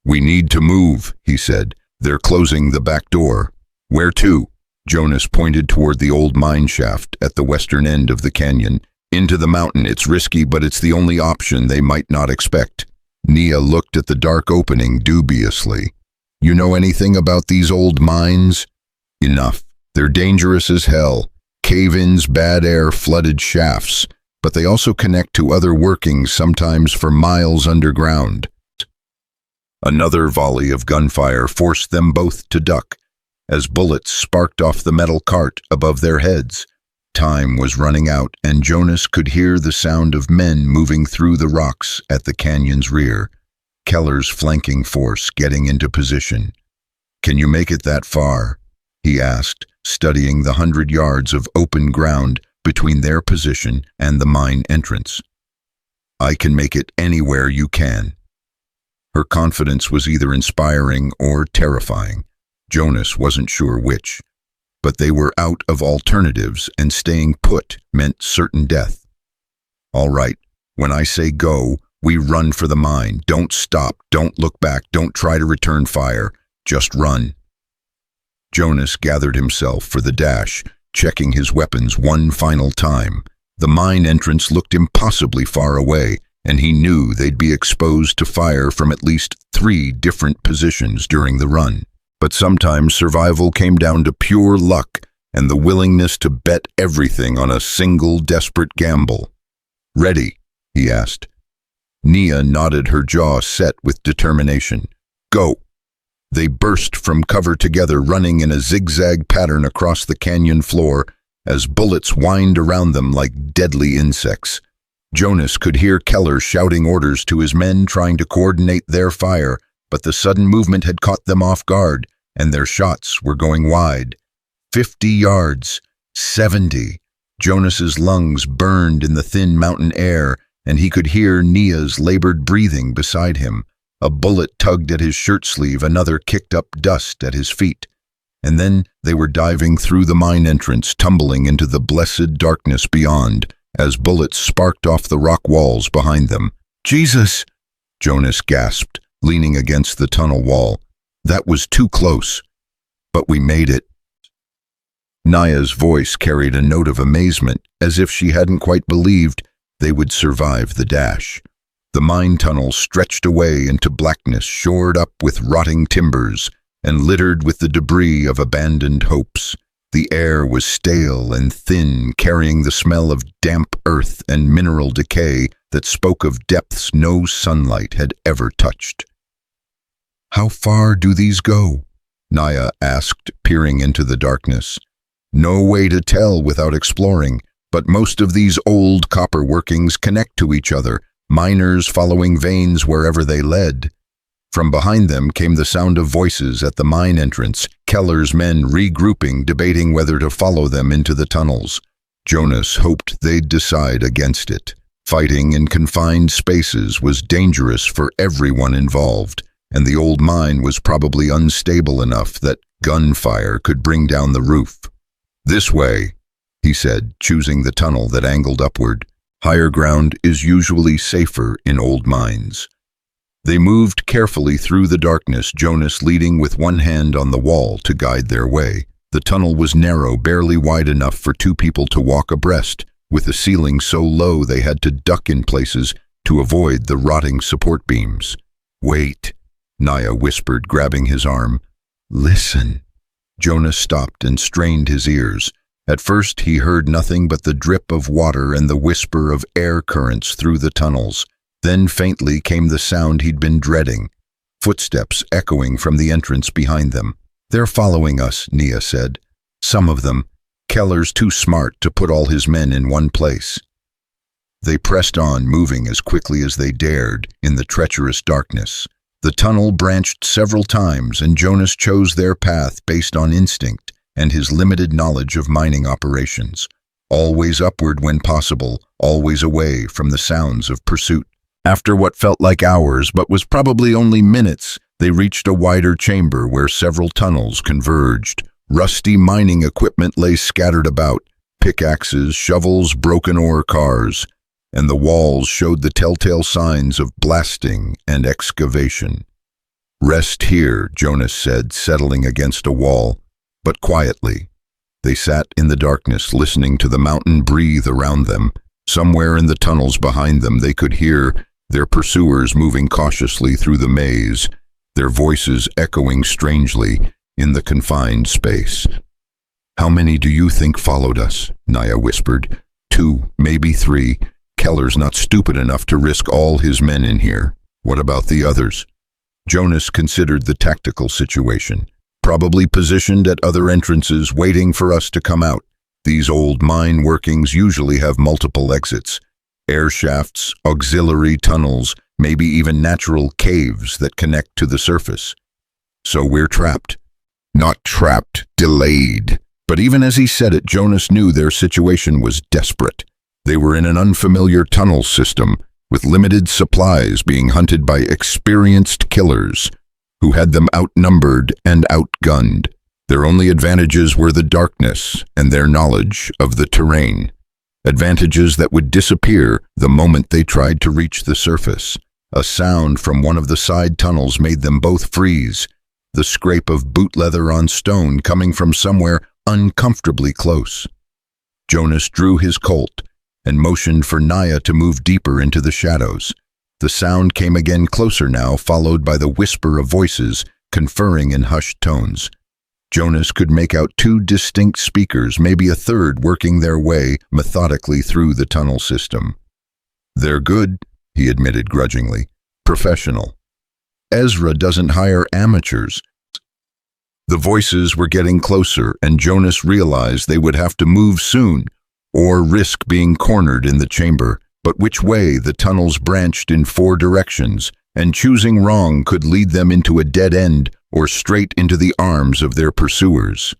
"We need to move," he said. "They're closing the back door." "Where to?" Jonas pointed toward the old mine shaft at the western end of the canyon. "Into the mountain. It's risky, but it's the only option they might not expect." Nia looked at the dark opening dubiously. "You know anything about these old mines?" "Enough. They're dangerous as hell. Cave-ins, bad air, flooded shafts. But they also connect to other workings, sometimes for miles underground." Another volley of gunfire forced them both to duck, as bullets sparked off the metal cart above their heads. Time was running out, and Jonas could hear the sound of men moving through the rocks at the canyon's rear, Keller's flanking force getting into position. "Can you make it that far?" he asked, studying the 100 yards of open ground between their position and the mine entrance. "I can make it anywhere you can." Her confidence was either inspiring or terrifying. Jonas wasn't sure which. But they were out of alternatives, and staying put meant certain death. "All right, when I say go, we run for the mine. Don't stop, don't look back, don't try to return fire. Just run." Jonas gathered himself for the dash, checking his weapons one final time. The mine entrance looked impossibly far away, and he knew they'd be exposed to fire from at least 3 different positions during the run. But sometimes survival came down to pure luck and the willingness to bet everything on a single desperate gamble. "Ready?" he asked. Nia nodded, her jaw set with determination. "Go." They burst from cover together, running in a zigzag pattern across the canyon floor as bullets whined around them like deadly insects. Jonas could hear Keller shouting orders to his men, trying to coordinate their fire, but the sudden movement had caught them off guard, and their shots were going wide. 50 yards, 70. Jonas's lungs burned in the thin mountain air, and he could hear Nia's labored breathing beside him. A bullet tugged at his shirt sleeve, another kicked up dust at his feet. And then they were diving through the mine entrance, tumbling into the blessed darkness beyond, as bullets sparked off the rock walls behind them. "Jesus!" Jonas gasped, leaning against the tunnel wall. "That was too close. But we made it." Nia's voice carried a note of amazement, as if she hadn't quite believed they would survive the dash. The mine tunnel stretched away into blackness, shored up with rotting timbers and littered with the debris of abandoned hopes. The air was stale and thin, carrying the smell of damp earth and mineral decay that spoke of depths no sunlight had ever touched. "How far do these go?" Nia asked, peering into the darkness. "No way to tell without exploring, but most of these old copper workings connect to each other, miners following veins wherever they led." From behind them came the sound of voices at the mine entrance, Keller's men regrouping, debating whether to follow them into the tunnels. Jonas hoped they'd decide against it. Fighting in confined spaces was dangerous for everyone involved, and the old mine was probably unstable enough that gunfire could bring down the roof. "This way," he said, choosing the tunnel that angled upward. Higher ground is usually safer in old mines. They moved carefully through the darkness, Jonas leading with one hand on the wall to guide their way. The tunnel was narrow, barely wide enough for two people to walk abreast, with the ceiling so low they had to duck in places to avoid the rotting support beams. "Wait," Naya whispered, grabbing his arm. "Listen." Jonas stopped and strained his ears. At first he heard nothing but the drip of water and the whisper of air currents through the tunnels. Then faintly came the sound he'd been dreading, footsteps echoing from the entrance behind them. "They're following us," Nia said. "Some of them. Keller's too smart to put all his men in one place." They pressed on, moving as quickly as they dared in the treacherous darkness. The tunnel branched several times, and Jonas chose their path based on instinct and his limited knowledge of mining operations. Always upward when possible, always away from the sounds of pursuit. After what felt like hours but was probably only minutes, they reached a wider chamber where several tunnels converged. Rusty mining equipment lay scattered about, pickaxes, shovels, broken ore cars, and the walls showed the telltale signs of blasting and excavation. "Rest here," Jonas said, settling against a wall, but quietly. They sat in the darkness, listening to the mountain breathe around them. Somewhere in the tunnels behind them they could hear their pursuers moving cautiously through the maze, their voices echoing strangely in the confined space. "How many do you think followed us?" Naya whispered. "2, maybe 3. Keller's not stupid enough to risk all his men in here. What about the others?" Jonas considered the tactical situation. "Probably positioned at other entrances, waiting for us to come out. These old mine workings usually have multiple exits. Air shafts, auxiliary tunnels, maybe even natural caves that connect to the surface. So we're trapped." Not trapped, delayed. But even as he said it, Jonas knew their situation was desperate. They were in an unfamiliar tunnel system, with limited supplies, being hunted by experienced killers who had them outnumbered and outgunned. Their only advantages were the darkness and their knowledge of the terrain. Advantages that would disappear the moment they tried to reach the surface. A sound from one of the side tunnels made them both freeze, the scrape of boot leather on stone coming from somewhere uncomfortably close. Jonas drew his Colt and motioned for Naya to move deeper into the shadows. The sound came again, closer now, followed by the whisper of voices conferring in hushed tones. Jonas could make out 2 distinct speakers, maybe a third working their way methodically through the tunnel system. "They're good," he admitted grudgingly. "Professional. Ezra doesn't hire amateurs." The voices were getting closer, and Jonas realized they would have to move soon, or risk being cornered in the chamber. But which way? The tunnels branched in 4 directions, and choosing wrong could lead them into a dead end or straight into the arms of their pursuers.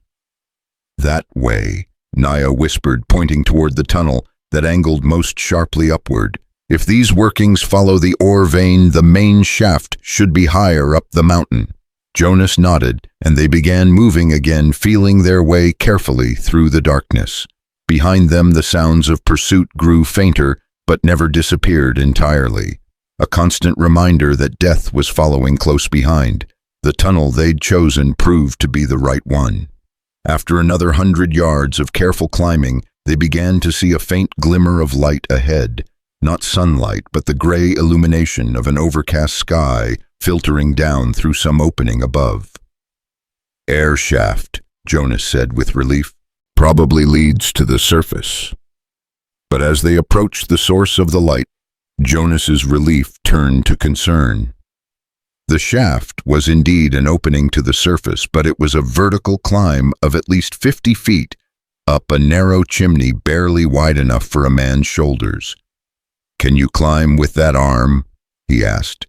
"That way," Naya whispered, pointing toward the tunnel that angled most sharply upward. "If these workings follow the ore vein, the main shaft should be higher up the mountain." Jonas nodded, and they began moving again, feeling their way carefully through the darkness. Behind them, the sounds of pursuit grew fainter, but never disappeared entirely. A constant reminder that death was following close behind. The tunnel they'd chosen proved to be the right one. After another 100 yards of careful climbing, they began to see a faint glimmer of light ahead. Not sunlight, but the gray illumination of an overcast sky filtering down through some opening above. "Air shaft," Jonas said with relief. "Probably leads to the surface." But as they approached the source of the light, Jonas's relief turned to concern. The shaft was indeed an opening to the surface, but it was a vertical climb of at least 50 feet up a narrow chimney barely wide enough for a man's shoulders. "Can you climb with that arm?" he asked.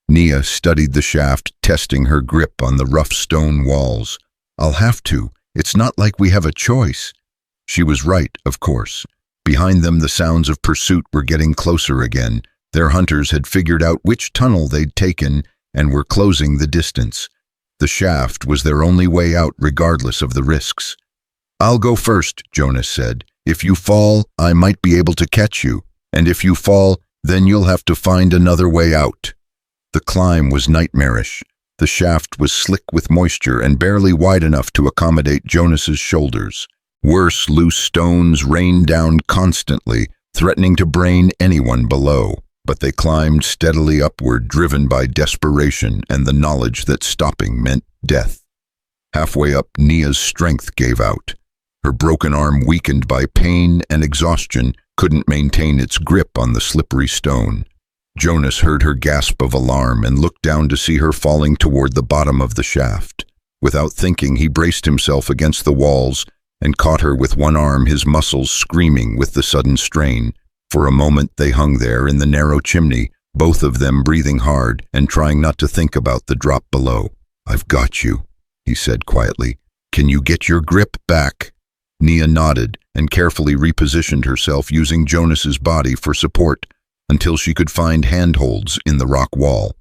Nia studied the shaft, testing her grip on the rough stone walls. "I'll have to. It's not like we have a choice." She was right, of course. Behind them, the sounds of pursuit were getting closer again. Their hunters had figured out which tunnel they'd taken and were closing the distance. The shaft was their only way out, regardless of the risks. "I'll go first," Jonas said. "If you fall, I might be able to catch you. And if you fall, then you'll have to find another way out." The climb was nightmarish. The shaft was slick with moisture and barely wide enough to accommodate Jonas's shoulders. Worse, loose stones rained down constantly, threatening to brain anyone below. But they climbed steadily upward, driven by desperation and the knowledge that stopping meant death. Halfway up, Nia's strength gave out. Her broken arm, weakened by pain and exhaustion, couldn't maintain its grip on the slippery stone. Jonas heard her gasp of alarm and looked down to see her falling toward the bottom of the shaft. Without thinking, he braced himself against the walls and caught her with one arm, his muscles screaming with the sudden strain. For a moment they hung there in the narrow chimney, both of them breathing hard and trying not to think about the drop below. "I've got you," he said quietly. "Can you get your grip back?" Nia nodded and carefully repositioned herself, using Jonas's body for support until she could find handholds in the rock wall.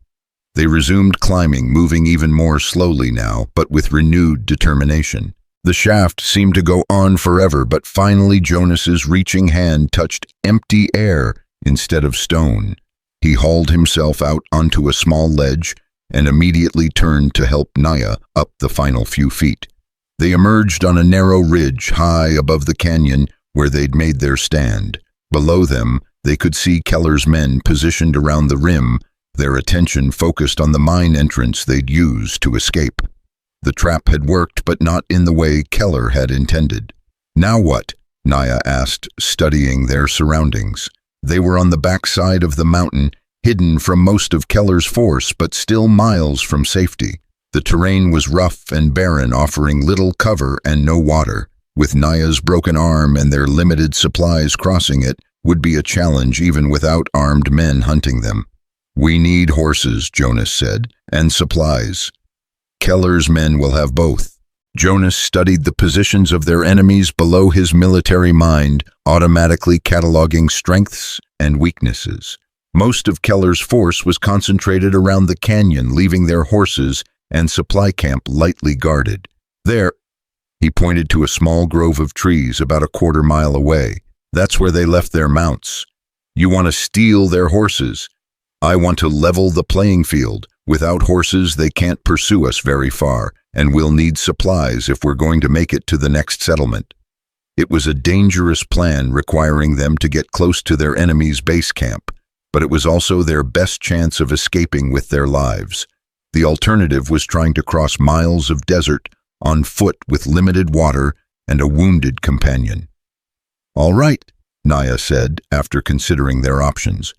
They resumed climbing, moving even more slowly now, but with renewed determination. The shaft seemed to go on forever, but finally Jonas's reaching hand touched empty air instead of stone. He hauled himself out onto a small ledge and immediately turned to help Nia up the final few feet. They emerged on a narrow ridge high above the canyon where they'd made their stand. Below them, they could see Keller's men positioned around the rim, their attention focused on the mine entrance they'd used to escape. The trap had worked, but not in the way Keller had intended. "Now what?" Nia asked, studying their surroundings. They were on the backside of the mountain, hidden from most of Keller's force, but still miles from safety. The terrain was rough and barren, offering little cover and no water. With Nia's broken arm and their limited supplies, crossing it would be a challenge even without armed men hunting them. "We need horses," Jonas said, "and supplies. Keller's men will have both." Jonas studied the positions of their enemies below his military mind, automatically cataloging strengths and weaknesses. Most of Keller's force was concentrated around the canyon, leaving their horses and supply camp lightly guarded. "There," he pointed to a small grove of trees about a quarter-mile away. "That's where they left their mounts. You want to steal their horses. I want to level the playing field. Without horses, they can't pursue us very far, and we'll need supplies if we're going to make it to the next settlement." It was a dangerous plan, requiring them to get close to their enemy's base camp, but it was also their best chance of escaping with their lives. The alternative was trying to cross miles of desert on foot with limited water and a wounded companion. "All right," Nia said after considering their options.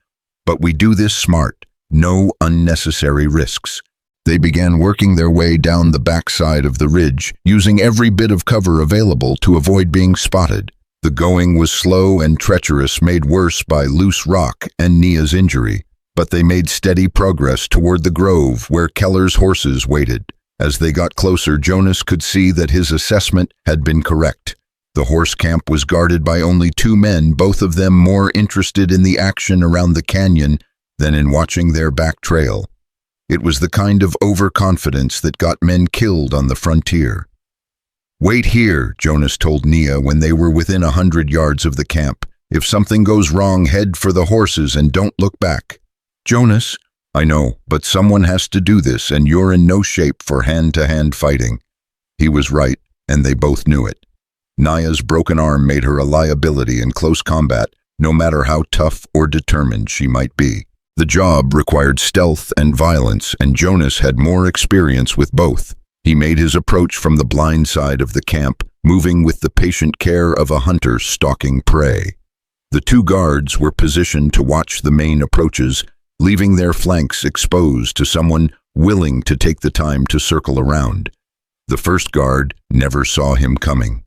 "But we do this smart. No unnecessary risks." They began working their way down the backside of the ridge, using every bit of cover available to avoid being spotted. The going was slow and treacherous, made worse by loose rock and Nia's injury, but they made steady progress toward the grove where Keller's horses waited. As they got closer, Jonas could see that his assessment had been correct. The horse camp was guarded by only 2 men, both of them more interested in the action around the canyon than in watching their back trail. It was the kind of overconfidence that got men killed on the frontier. "Wait here," Jonas told Nia when they were within 100 yards of the camp. "If something goes wrong, head for the horses and don't look back." "Jonas, I know, but someone has to do this, and you're in no shape for hand-to-hand fighting." He was right, and they both knew it. Nia's broken arm made her a liability in close combat, no matter how tough or determined she might be. The job required stealth and violence, and Jonas had more experience with both. He made his approach from the blind side of the camp, moving with the patient care of a hunter stalking prey. The 2 guards were positioned to watch the main approaches, leaving their flanks exposed to someone willing to take the time to circle around. The first guard never saw him coming.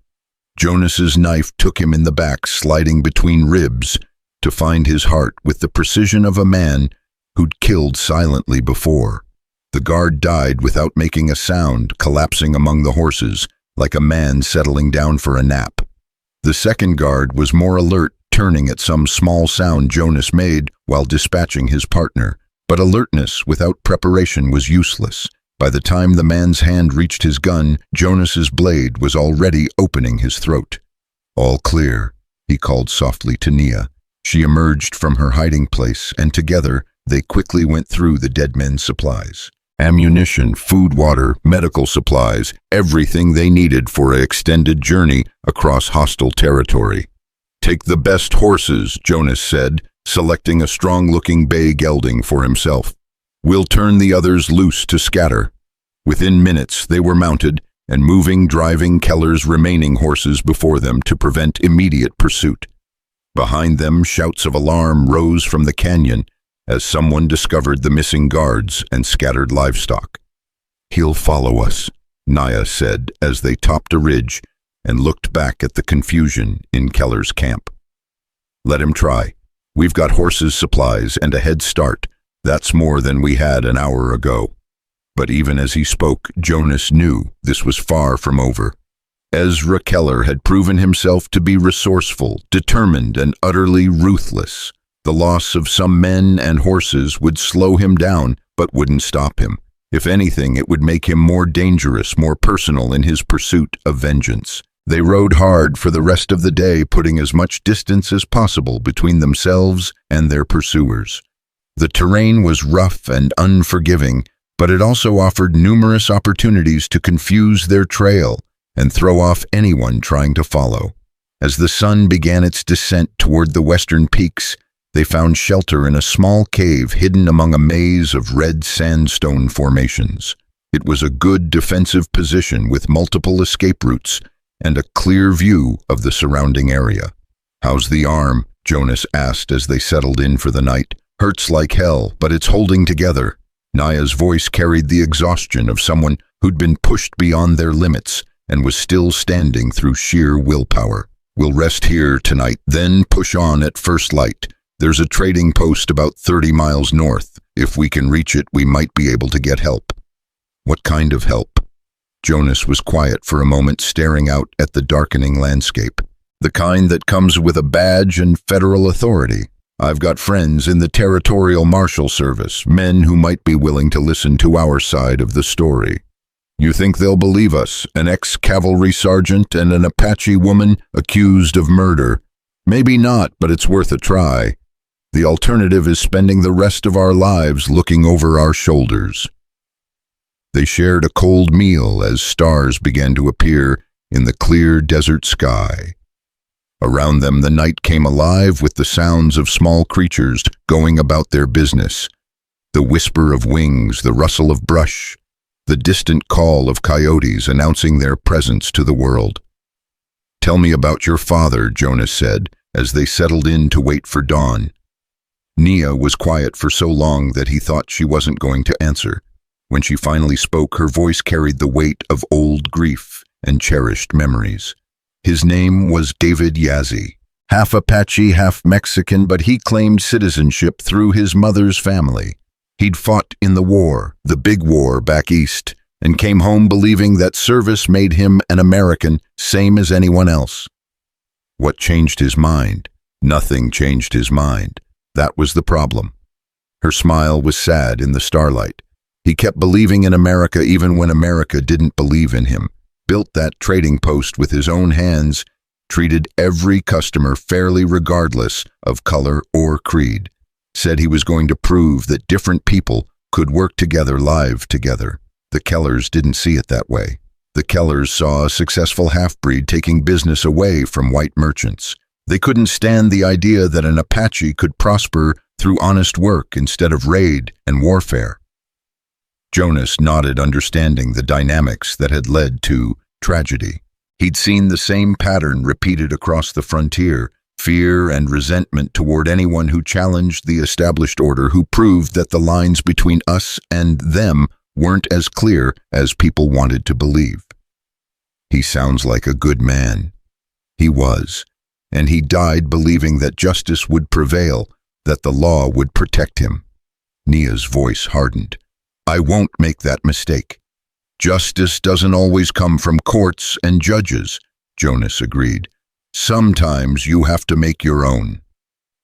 Jonas's knife took him in the back, sliding between ribs, to find his heart with the precision of a man who'd killed silently before. The guard died without making a sound, collapsing among the horses, like a man settling down for a nap. The second guard was more alert, turning at some small sound Jonas made while dispatching his partner. But alertness without preparation was useless. By the time the man's hand reached his gun, Jonas's blade was already opening his throat. "All clear," he called softly to Nia. She emerged from her hiding place, and together They quickly went through the dead men's supplies. Ammunition, food, water, medical supplies, everything they needed for an extended journey across hostile territory. "Take the best horses," Jonas said, selecting a strong-looking bay gelding for himself. "We'll turn the others loose to scatter." Within minutes, they were mounted and driving Keller's remaining horses before them to prevent immediate pursuit. Behind them, shouts of alarm rose from the canyon as someone discovered the missing guards and scattered livestock. "He'll follow us," Naya said as they topped a ridge and looked back at the confusion in Keller's camp. "Let him try. We've got horses, supplies, and a head start. That's more than we had an hour ago." But even as he spoke, Jonas knew this was far from over. Ezra Keller had proven himself to be resourceful, determined, and utterly ruthless. The loss of some men and horses would slow him down, but wouldn't stop him. If anything, it would make him more dangerous, more personal in his pursuit of vengeance. They rode hard for the rest of the day, putting as much distance as possible between themselves and their pursuers. The terrain was rough and unforgiving, but it also offered numerous opportunities to confuse their trail and throw off anyone trying to follow. As the sun began its descent toward the western peaks, they found shelter in a small cave hidden among a maze of red sandstone formations. It was a good defensive position with multiple escape routes and a clear view of the surrounding area. "How's the arm?" Jonas asked as they settled in for the night. "Hurts like hell, but it's holding together." Naya's voice carried the exhaustion of someone who'd been pushed beyond their limits and was still standing through sheer willpower. "We'll rest here tonight, then push on at first light. There's a trading post about 30 miles north. If we can reach it, we might be able to get help." "What kind of help?" Jonas was quiet for a moment, staring out at the darkening landscape. "The kind that comes with a badge and federal authority. I've got friends in the Territorial Marshal Service, men who might be willing to listen to our side of the story." "You think they'll believe us? An ex-cavalry sergeant and an Apache woman accused of murder? Maybe not, but it's worth a try. The alternative is spending the rest of our lives looking over our shoulders." They shared a cold meal as stars began to appear in the clear desert sky. Around them, the night came alive with the sounds of small creatures going about their business. The whisper of wings, the rustle of brush, the distant call of coyotes announcing their presence to the world. "Tell me about your father," Jonas said, as they settled in to wait for dawn. Nia was quiet for so long that he thought she wasn't going to answer. When she finally spoke, her voice carried the weight of old grief and cherished memories. His name was David Yazzie, half Apache, half Mexican, but he claimed citizenship through his mother's family. He'd fought in the war, the big war back east, and came home believing that service made him an American, same as anyone else. What changed his mind? Nothing changed his mind. That was the problem. Her smile was sad in the starlight. He kept believing in America even when America didn't believe in him. Built that trading post with his own hands, treated every customer fairly regardless of color or creed. Said he was going to prove that different people could work together, live together. The Kellers didn't see it that way. The Kellers saw a successful half-breed taking business away from white merchants. They couldn't stand the idea that an Apache could prosper through honest work instead of raid and warfare. Jonas nodded, understanding the dynamics that had led to tragedy. He'd seen the same pattern repeated across the frontier, fear and resentment toward anyone who challenged the established order, who proved that the lines between us and them weren't as clear as people wanted to believe. "He sounds like a good man." He was, and he died believing that justice would prevail, that the law would protect him. Nia's voice hardened. "I won't make that mistake. Justice doesn't always come from courts and judges," Jonas agreed. "Sometimes you have to make your own."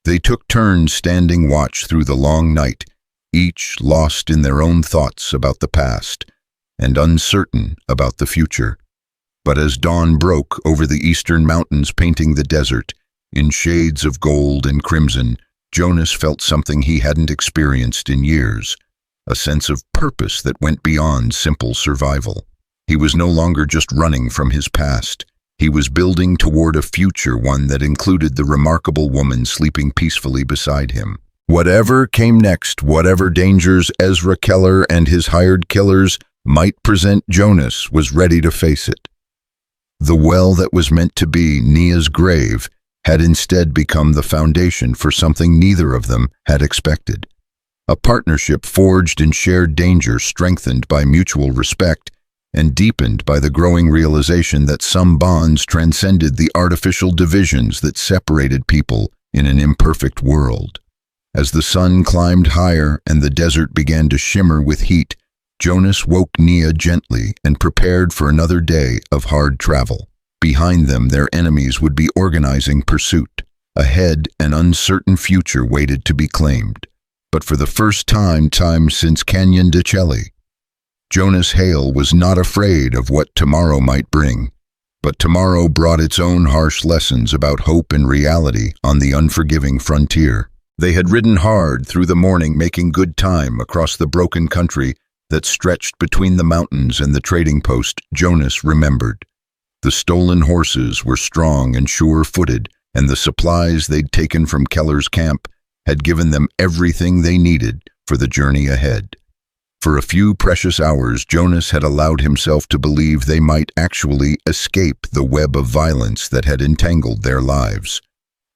They took turns standing watch through the long night, each lost in their own thoughts about the past and uncertain about the future. But as dawn broke over the eastern mountains painting the desert in shades of gold and crimson, Jonas felt something he hadn't experienced in years, a sense of purpose that went beyond simple survival. He was no longer just running from his past. He was building toward a future, one that included the remarkable woman sleeping peacefully beside him. Whatever came next, whatever dangers Ezra Keller and his hired killers might present, Jonas was ready to face it. The well that was meant to be Nia's grave had instead become the foundation for something neither of them had expected. A partnership forged in shared danger, strengthened by mutual respect, and deepened by the growing realization that some bonds transcended the artificial divisions that separated people in an imperfect world. As the sun climbed higher and the desert began to shimmer with heat, Jonas woke Nia gently and prepared for another day of hard travel. Behind them, their enemies would be organizing pursuit. Ahead, an uncertain future waited to be claimed. But for the first time since Canyon de Chelly, Jonas Hale was not afraid of what tomorrow might bring. But tomorrow brought its own harsh lessons about hope and reality on the unforgiving frontier. They had ridden hard through the morning, making good time across the broken country that stretched between the mountains and the trading post. Jonas remembered. The stolen horses were strong and sure-footed, and the supplies they'd taken from Keller's camp had given them everything they needed for the journey ahead. For a few precious hours, Jonas had allowed himself to believe they might actually escape the web of violence that had entangled their lives.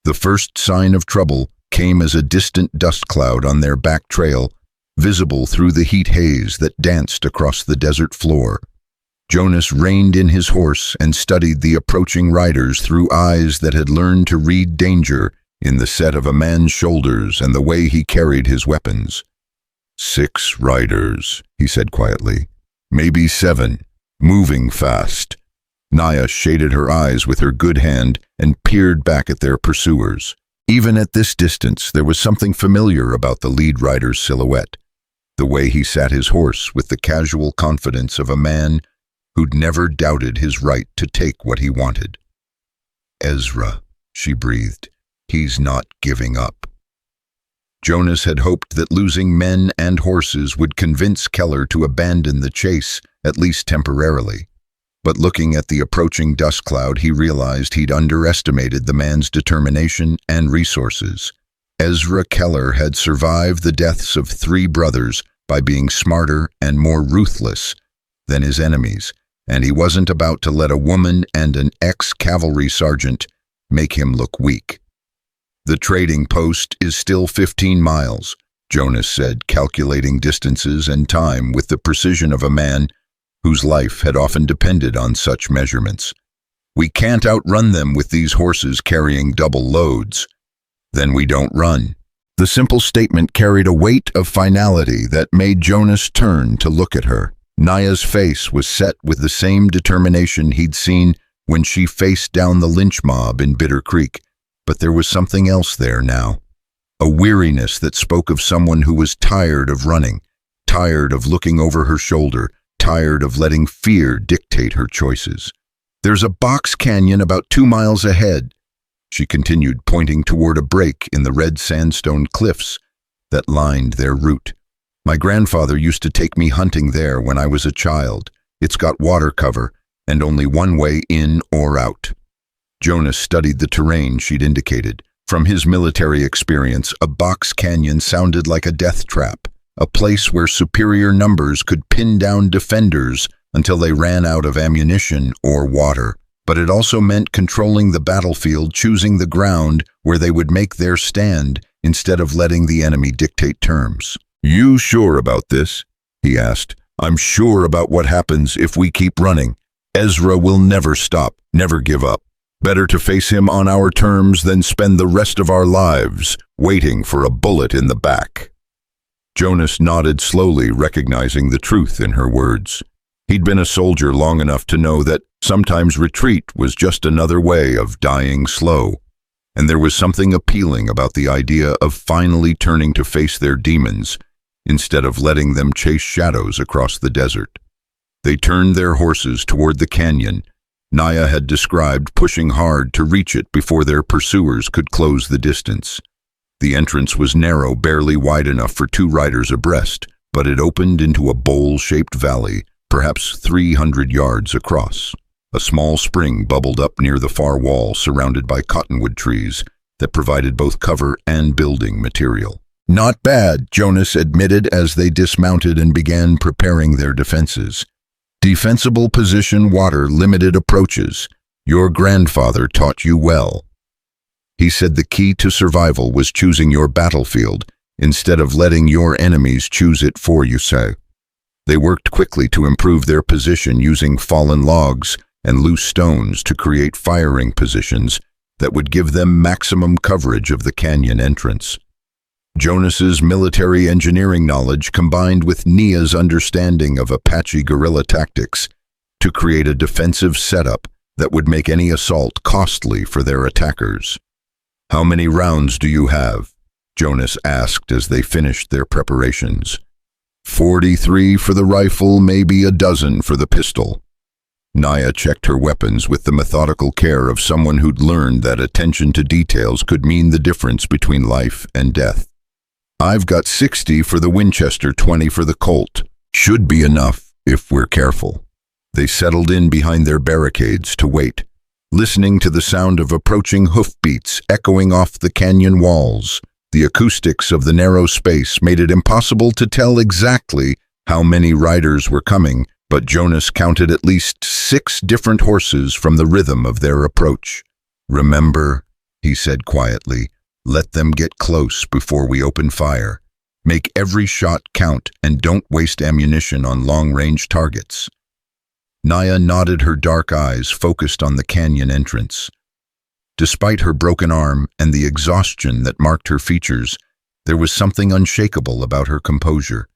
The first sign of trouble came as a distant dust cloud on their back trail, visible through the heat haze that danced across the desert floor. Jonas reined in his horse and studied the approaching riders through eyes that had learned to read danger in the set of a man's shoulders and the way he carried his weapons. 6 riders, he said quietly. Maybe 7, moving fast. Nia shaded her eyes with her good hand and peered back at their pursuers. Even at this distance, there was something familiar about the lead rider's silhouette, the way he sat his horse with the casual confidence of a man who'd never doubted his right to take what he wanted. Ezra, she breathed. He's not giving up. Jonas had hoped that losing men and horses would convince Keller to abandon the chase, at least temporarily. But looking at the approaching dust cloud, he realized he'd underestimated the man's determination and resources. Ezra Keller had survived the deaths of 3 brothers by being smarter and more ruthless than his enemies, and he wasn't about to let a woman and an ex-cavalry sergeant make him look weak. The trading post is still 15 miles, Jonas said, calculating distances and time with the precision of a man whose life had often depended on such measurements. We can't outrun them with these horses carrying double loads. Then we don't run. The simple statement carried a weight of finality that made Jonas turn to look at her. Nia's face was set with the same determination he'd seen when she faced down the lynch mob in Bitter Creek. But there was something else there now. A weariness that spoke of someone who was tired of running, tired of looking over her shoulder, tired of letting fear dictate her choices. There's a box canyon about 2 miles ahead, she continued, pointing toward a break in the red sandstone cliffs that lined their route. My grandfather used to take me hunting there when I was a child. It's got water cover and only one way in or out. Jonas studied the terrain she'd indicated. From his military experience, a box canyon sounded like a death trap, a place where superior numbers could pin down defenders until they ran out of ammunition or water. But it also meant controlling the battlefield, choosing the ground where they would make their stand instead of letting the enemy dictate terms. You sure about this? He asked. I'm sure about what happens if we keep running. Ezra will never stop, never give up. Better to face him on our terms than spend the rest of our lives waiting for a bullet in the back. Jonas nodded slowly, recognizing the truth in her words. He'd been a soldier long enough to know that sometimes retreat was just another way of dying slow, and there was something appealing about the idea of finally turning to face their demons instead of letting them chase shadows across the desert. They turned their horses toward the canyon Nia had described, pushing hard to reach it before their pursuers could close the distance. The entrance was narrow, barely wide enough for two riders abreast, but it opened into a bowl-shaped valley, perhaps 300 yards across. A small spring bubbled up near the far wall, surrounded by cottonwood trees that provided both cover and building material. "Not bad," Jonas admitted as they dismounted and began preparing their defenses. "Defensible position, water, limited approaches. Your grandfather taught you well. He said the key to survival was choosing your battlefield instead of letting your enemies choose it for you, sir." They worked quickly to improve their position using fallen logs and loose stones to create firing positions that would give them maximum coverage of the canyon entrance. Jonas's military engineering knowledge combined with Nia's understanding of Apache guerrilla tactics to create a defensive setup that would make any assault costly for their attackers. "How many rounds do you have?" Jonas asked as they finished their preparations. 43 for the rifle, maybe a dozen for the pistol." Nia checked her weapons with the methodical care of someone who'd learned that attention to details could mean the difference between life and death. "I've got 60 for the Winchester, 20 for the Colt. Should be enough if we're careful." They settled in behind their barricades to wait, listening to the sound of approaching hoofbeats echoing off the canyon walls. The acoustics of the narrow space made it impossible to tell exactly how many riders were coming, but Jonas counted at least 6 different horses from the rhythm of their approach. "Remember," he said quietly, "let them get close before we open fire. Make every shot count and don't waste ammunition on long-range targets." Nia nodded, her dark eyes focused on the canyon entrance. Despite her broken arm and the exhaustion that marked her features, there was something unshakable about her composure,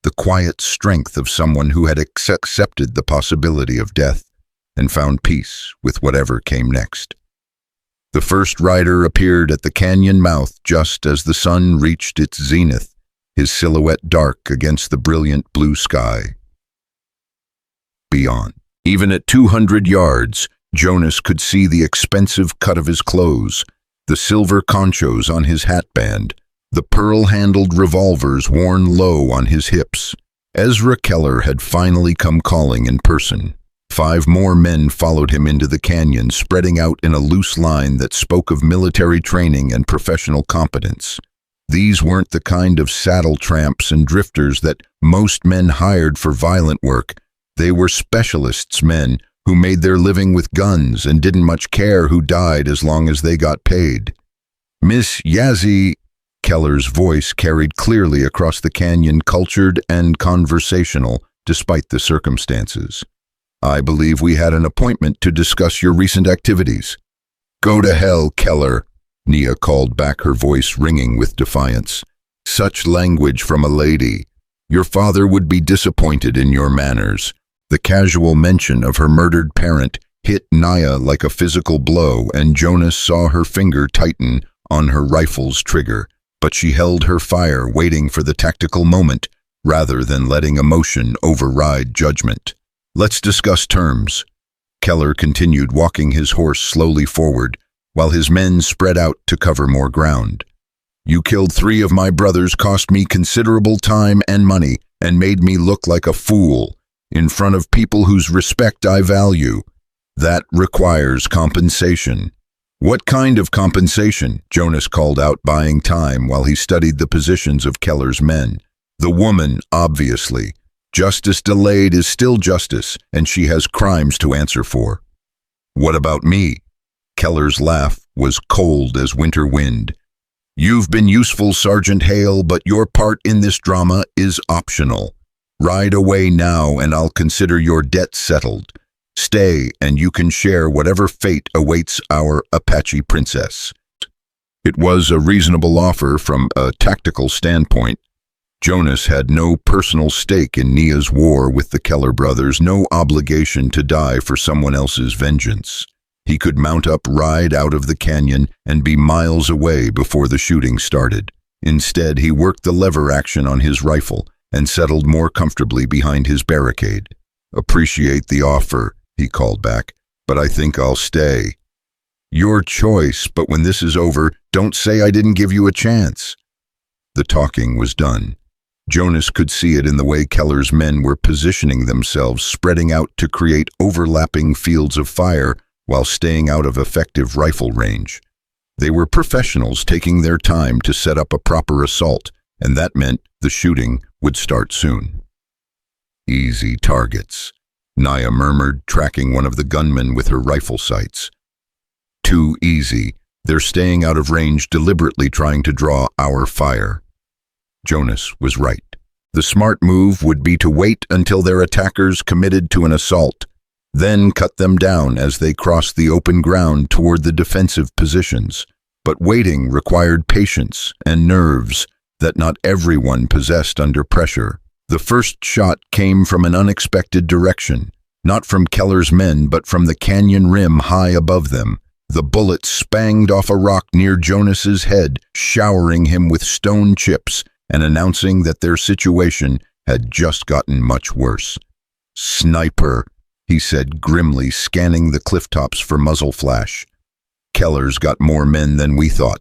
the quiet strength of someone who had accepted the possibility of death and found peace with whatever came next. The first rider appeared at the canyon mouth just as the sun reached its zenith, his silhouette dark against the brilliant blue sky. Beyond, even at 200 yards, Jonas could see the expensive cut of his clothes, the silver conchos on his hatband, the pearl-handled revolvers worn low on his hips. Ezra Keller had finally come calling in person. 5 more men followed him into the canyon, spreading out in a loose line that spoke of military training and professional competence. These weren't the kind of saddle tramps and drifters that most men hired for violent work. They were specialists, men who made their living with guns and didn't much care who died as long as they got paid. "Miss Yazzie," Keller's voice carried clearly across the canyon, cultured and conversational despite the circumstances. "I believe we had an appointment to discuss your recent activities." "Go to hell, Keller," Nia called back, her voice ringing with defiance. "Such language from a lady. Your father would be disappointed in your manners." The casual mention of her murdered parent hit Nia like a physical blow, and Jonas saw her finger tighten on her rifle's trigger. But she held her fire, waiting for the tactical moment, rather than letting emotion override judgment. "Let's discuss terms." Keller continued, walking his horse slowly forward, while his men spread out to cover more ground. "You killed 3 of my brothers, cost me considerable time and money, and made me look like a fool in front of people whose respect I value. That requires compensation." "What kind of compensation?" Jonas called out, buying time while he studied the positions of Keller's men. "The woman, obviously. Justice delayed is still justice, and she has crimes to answer for." "What about me?" Keller's laugh was cold as winter wind. "You've been useful, Sergeant Hale, but your part in this drama is optional. Ride away now and I'll consider your debt settled. Stay and you can share whatever fate awaits our Apache princess." It was a reasonable offer from a tactical standpoint. Jonas had no personal stake in Nia's war with the Keller brothers, no obligation to die for someone else's vengeance. He could mount up, ride out of the canyon, and be miles away before the shooting started. Instead, he worked the lever action on his rifle and settled more comfortably behind his barricade. "Appreciate the offer," he called back, "but I think I'll stay." Your choice, but when this is over, don't say I didn't give you a chance." The talking was done. Jonas could see it in the way Keller's men were positioning themselves, spreading out to create overlapping fields of fire while staying out of effective rifle range. They were professionals taking their time to set up a proper assault, and that meant the shooting would start soon. "Easy targets," Naya murmured, tracking one of the gunmen with her rifle sights. "Too easy. They're staying out of range, deliberately trying to draw our fire." Jonas was right. The smart move would be to wait until their attackers committed to an assault, then cut them down as they crossed the open ground toward the defensive positions. But waiting required patience and nerves that not everyone possessed under pressure. The first shot came from an unexpected direction, not from Keller's men, but from the canyon rim high above them. The bullet spanged off a rock near Jonas's head, showering him with stone chips and announcing that their situation had just gotten much worse. "Sniper," he said grimly, scanning the clifftops for muzzle flash. "Keller's got more men than we thought."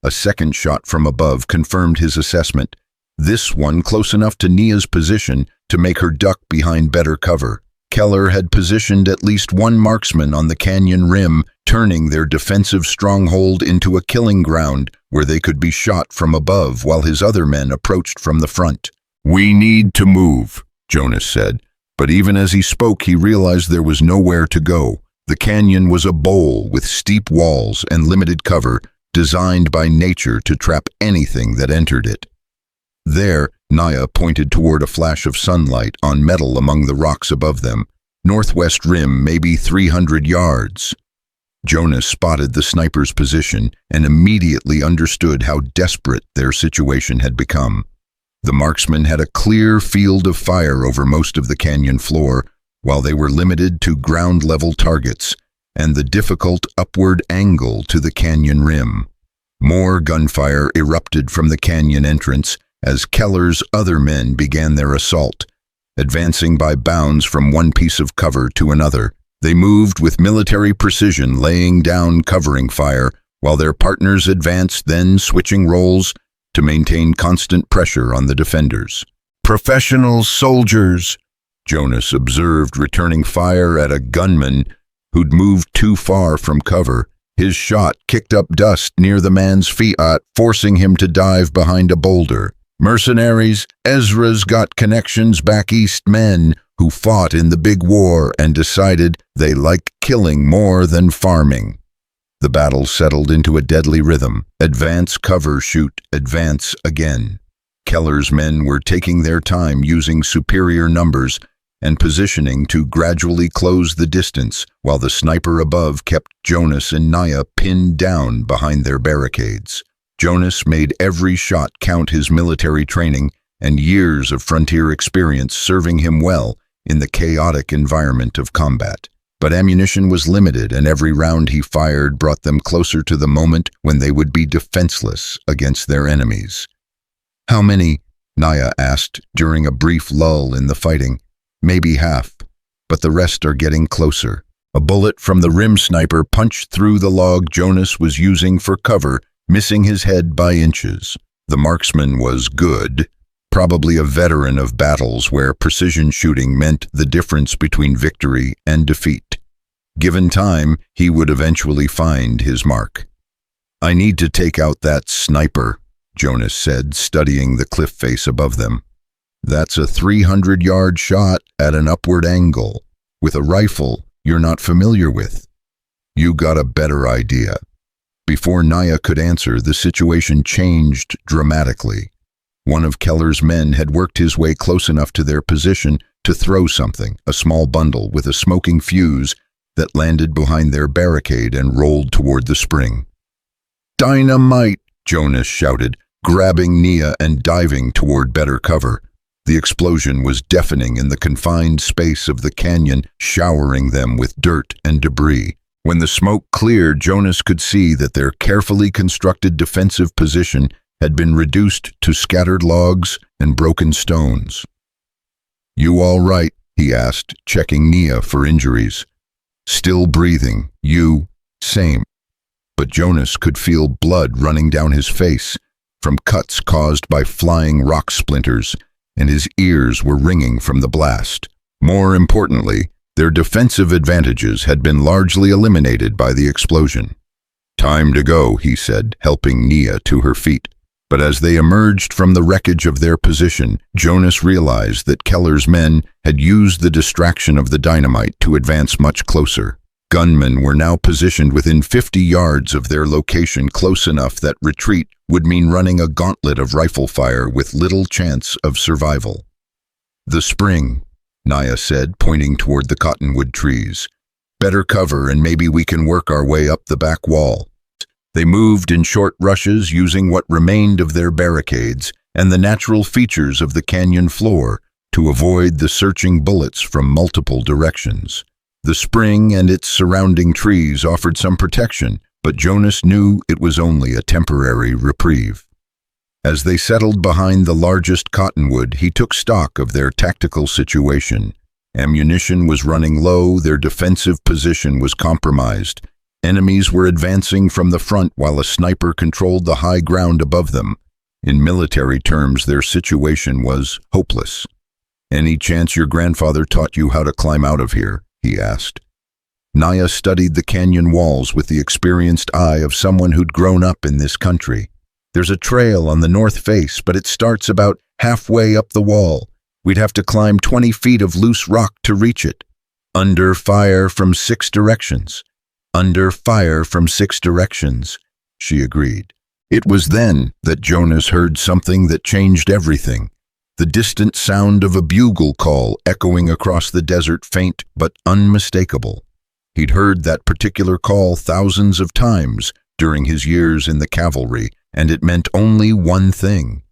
A second shot from above confirmed his assessment, this one close enough to Nia's position to make her duck behind better cover. Keller had positioned at least one marksman on the canyon rim, turning their defensive stronghold into a killing ground where they could be shot from above while his other men approached from the front. "We need to move," Jonas said, but even as he spoke he realized there was nowhere to go. The canyon was a bowl with steep walls and limited cover, designed by nature to trap anything that entered it. There, Naya pointed toward a flash of sunlight on metal among the rocks above them. "Northwest rim, maybe 300 yards. Jonas spotted the sniper's position and immediately understood how desperate their situation had become. The marksman had a clear field of fire over most of the canyon floor, while they were limited to ground-level targets and the difficult upward angle to the canyon rim. More gunfire erupted from the canyon entrance as Keller's other men began their assault, advancing by bounds from one piece of cover to another. They moved with military precision, laying down covering fire, while their partners advanced, then switching roles to maintain constant pressure on the defenders. "Professional soldiers," Jonas observed, returning fire at a gunman who'd moved too far from cover. His shot kicked up dust near the man's feet, forcing him to dive behind a boulder. "Mercenaries, Ezra's got connections back east, men who fought in the big war and decided they like killing more than farming." The battle settled into a deadly rhythm. Advance, cover, shoot, advance again. Keller's men were taking their time, using superior numbers and positioning to gradually close the distance, while the sniper above kept Jonas and Naya pinned down behind their barricades. Jonas made every shot count, his military training and years of frontier experience serving him well in the chaotic environment of combat. But ammunition was limited, and every round he fired brought them closer to the moment when they would be defenseless against their enemies. "How many?" Naya asked during a brief lull in the fighting. "Maybe half, but the rest are getting closer." A bullet from the rim sniper punched through the log Jonas was using for cover, missing his head by inches. The marksman was good, probably a veteran of battles where precision shooting meant the difference between victory and defeat. Given time, he would eventually find his mark. "I need to take out that sniper," Jonas said, studying the cliff face above them. "That's a 300-yard shot at an upward angle, with a rifle you're not familiar with. You got a better idea." Before Naya could answer, the situation changed dramatically. One of Keller's men had worked his way close enough to their position to throw something, a small bundle with a smoking fuse that landed behind their barricade and rolled toward the spring. "Dynamite!" Jonas shouted, grabbing Nia and diving toward better cover. The explosion was deafening in the confined space of the canyon, showering them with dirt and debris. When the smoke cleared, Jonas could see that their carefully constructed defensive position had been reduced to scattered logs and broken stones. "You all right?" he asked, checking Nia for injuries. "Still breathing. You?" "Same." but Jonas could feel blood running down his face from cuts caused by flying rock splinters, and his ears were ringing from the blast. More importantly, their defensive advantages had been largely eliminated by the explosion. "Time to go," he said, helping Nia to her feet. But as they emerged from the wreckage of their position, Jonas realized that Keller's men had used the distraction of the dynamite to advance much closer. Gunmen were now positioned within 50 yards of their location, close enough that retreat would mean running a gauntlet of rifle fire with little chance of survival. "The spring," Nia said, pointing toward the cottonwood trees. "Better cover and maybe we can work our way up the back wall." They moved in short rushes, using what remained of their barricades and the natural features of the canyon floor to avoid the searching bullets from multiple directions. The spring and its surrounding trees offered some protection, but Jonas knew it was only a temporary reprieve. As they settled behind the largest cottonwood, he took stock of their tactical situation. Ammunition was running low, their defensive position was compromised. Enemies were advancing from the front while a sniper controlled the high ground above them. In military terms, their situation was hopeless. "Any chance your grandfather taught you how to climb out of here?" he asked. Nia studied the canyon walls with the experienced eye of someone who'd grown up in this country. "There's a trail on the north face, but it starts about halfway up the wall. We'd have to climb 20 feet of loose rock to reach it. Under fire from 6 directions. Under fire from 6 directions, she agreed. It was then that Jonas heard something that changed everything. The distant sound of a bugle call echoing across the desert, faint but unmistakable. He'd heard that particular call thousands of times during his years in the cavalry, and it meant only one thing.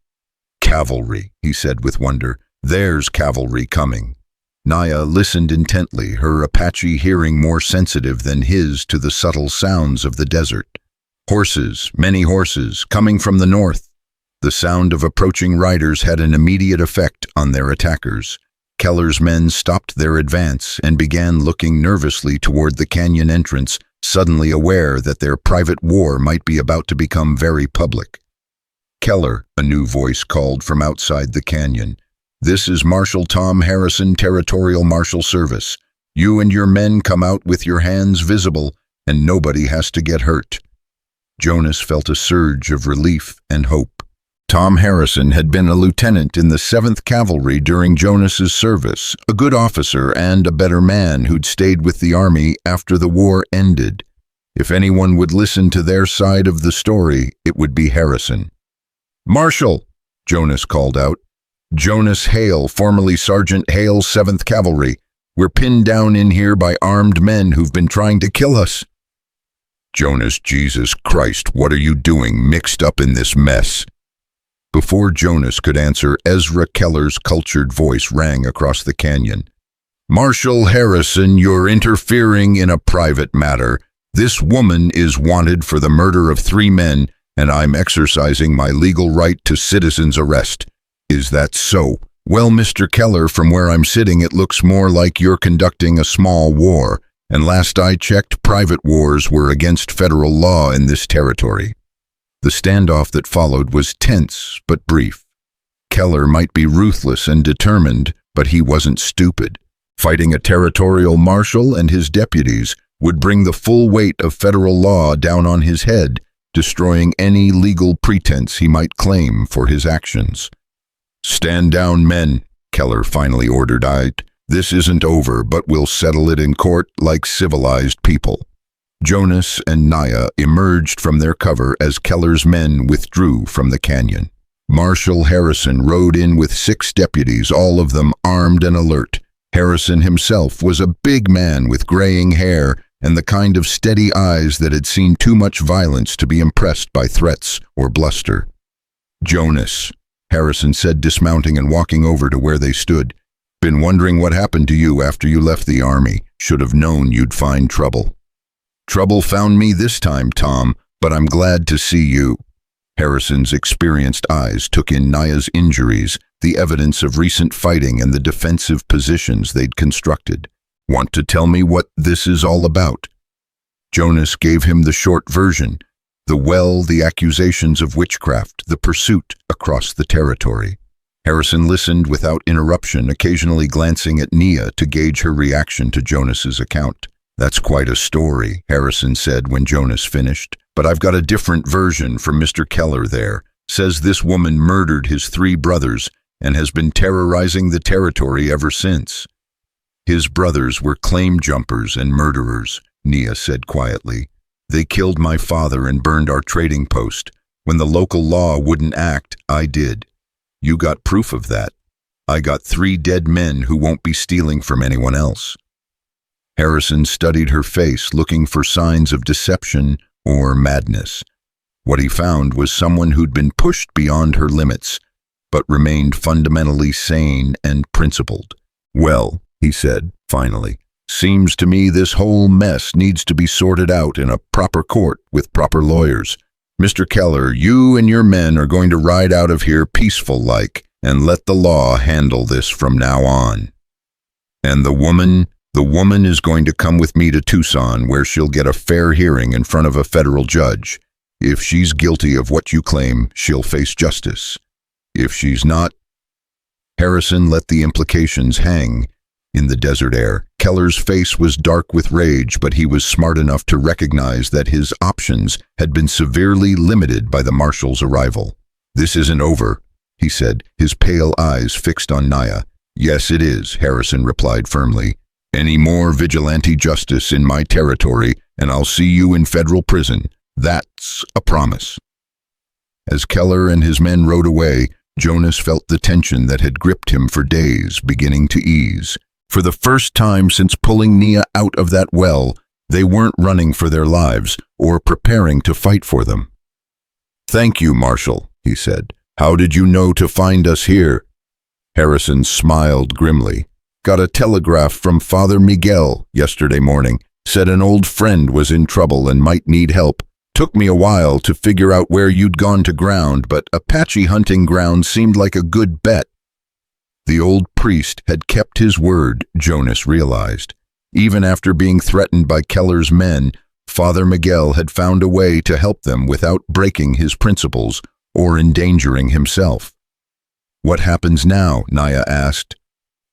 "Cavalry," he said with wonder. "There's cavalry coming." Nia listened intently, her Apache hearing more sensitive than his to the subtle sounds of the desert. Horses, many horses, coming from the north. The sound of approaching riders had an immediate effect on their attackers. Keller's men stopped their advance and began looking nervously toward the canyon entrance, suddenly aware that their private war might be about to become very public. "Keller," a new voice called from outside the canyon. "This is Marshal Tom Harrison, Territorial Marshal Service. You and your men come out with your hands visible, and nobody has to get hurt." Jonas felt a surge of relief and hope. Tom Harrison had been a lieutenant in the 7th Cavalry during Jonas's service, a good officer and a better man who'd stayed with the army after the war ended. If anyone would listen to their side of the story, it would be Harrison. "Marshal," Jonas called out. "Jonas Hale, formerly Sergeant Hale, 7th Cavalry. We're pinned down in here by armed men who've been trying to kill us." "Jonas, Jesus Christ, what are you doing mixed up in this mess?" Before Jonas could answer, Ezra Keller's cultured voice rang across the canyon. "Marshal Harrison, you're interfering in a private matter. This woman is wanted for the murder of 3 men, and I'm exercising my legal right to citizen's arrest. Is that so?" "Well, Mr. Keller, from where I'm sitting, it looks more like you're conducting a small war, and last I checked, private wars were against federal law in this territory." The standoff that followed was tense but brief. Keller might be ruthless and determined, but he wasn't stupid. Fighting a territorial marshal and his deputies would bring the full weight of federal law down on his head, destroying any legal pretense he might claim for his actions. "Stand down, men," Keller finally ordered. "This isn't over, but we'll settle it in court like civilized people." Jonas and Nia emerged from their cover as Keller's men withdrew from the canyon. Marshal Harrison rode in with 6 deputies, all of them armed and alert. Harrison himself was a big man with graying hair and the kind of steady eyes that had seen too much violence to be impressed by threats or bluster. "Jonas," Harrison said, dismounting and walking over to where they stood. "Been wondering what happened to you after you left the army. Should have known you'd find trouble." "Trouble found me this time, Tom, but I'm glad to see you." Harrison's experienced eyes took in Nia's injuries, the evidence of recent fighting and the defensive positions they'd constructed. "Want to tell me what this is all about?" Jonas gave him the short version: the well, the accusations of witchcraft, the pursuit across the territory. Harrison listened without interruption, occasionally glancing at Nia to gauge her reaction to Jonas's account. "That's quite a story," Harrison said when Jonas finished. "But I've got a different version from Mr. Keller there. Says this woman murdered his 3 brothers and has been terrorizing the territory ever since." "His brothers were claim jumpers and murderers," Nia said quietly. "They killed my father and burned our trading post. When the local law wouldn't act, I did. You got proof of that. I got 3 dead men who won't be stealing from anyone else." Harrison studied her face, looking for signs of deception or madness. What he found was someone who'd been pushed beyond her limits, but remained fundamentally sane and principled. "Well," he said, finally, "seems to me this whole mess needs to be sorted out in a proper court with proper lawyers. Mr. Keller, you and your men are going to ride out of here peaceful-like and let the law handle this from now on. And the woman is going to come with me to Tucson, where she'll get a fair hearing in front of a federal judge. If she's guilty of what you claim, she'll face justice. If she's not..." Harrison let the implications hang in the desert air. Keller's face was dark with rage, but he was smart enough to recognize that his options had been severely limited by the marshal's arrival. "This isn't over," he said, his pale eyes fixed on Nia. "Yes, it is," Harrison replied firmly. "Any more vigilante justice in my territory, and I'll see you in federal prison. That's a promise." As Keller and his men rode away, Jonas felt the tension that had gripped him for days beginning to ease. For the first time since pulling Nia out of that well, they weren't running for their lives or preparing to fight for them. "Thank you, Marshal," he said. "How did you know to find us here?" Harrison smiled grimly. "Got a telegraph from Father Miguel yesterday morning. Said an old friend was in trouble and might need help. Took me a while to figure out where you'd gone to ground, but Apache hunting ground seemed like a good bet." The old priest had kept his word, Jonas realized. Even after being threatened by Keller's men, Father Miguel had found a way to help them without breaking his principles or endangering himself. "What happens now?" Nia asked.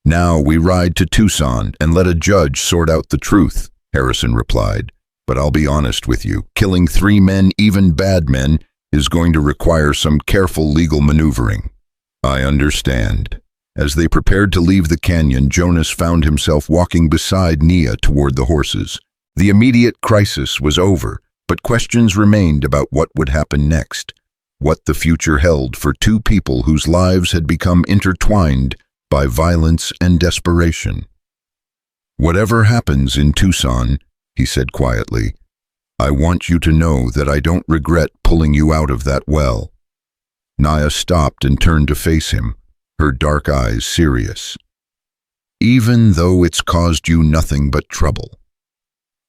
"Now we ride to Tucson and let a judge sort out the truth," Harrison replied. "But I'll be honest with you, killing 3 men, even bad men, is going to require some careful legal maneuvering." "I understand." As they prepared to leave the canyon, Jonas found himself walking beside Nia toward the horses. The immediate crisis was over, but questions remained about what would happen next, what the future held for 2 people whose lives had become intertwined by violence and desperation. "Whatever happens in Tucson," he said quietly, "I want you to know that I don't regret pulling you out of that well." Nia stopped and turned to face him, her dark eyes serious. "Even though it's caused you nothing but trouble.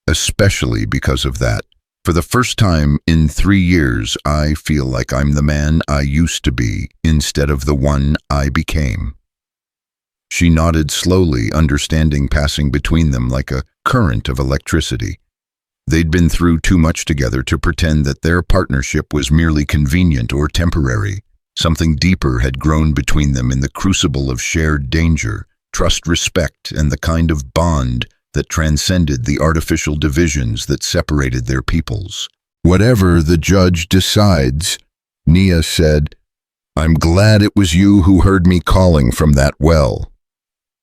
Especially because of that. For the first time in 3 years, I feel like I'm the man I used to be instead of the one I became." She nodded slowly, understanding passing between them like a current of electricity. They'd been through too much together to pretend that their partnership was merely convenient or temporary. Something deeper had grown between them in the crucible of shared danger, trust, respect, and the kind of bond that transcended the artificial divisions that separated their peoples. "Whatever the judge decides," Nia said, "I'm glad it was you who heard me calling from that well."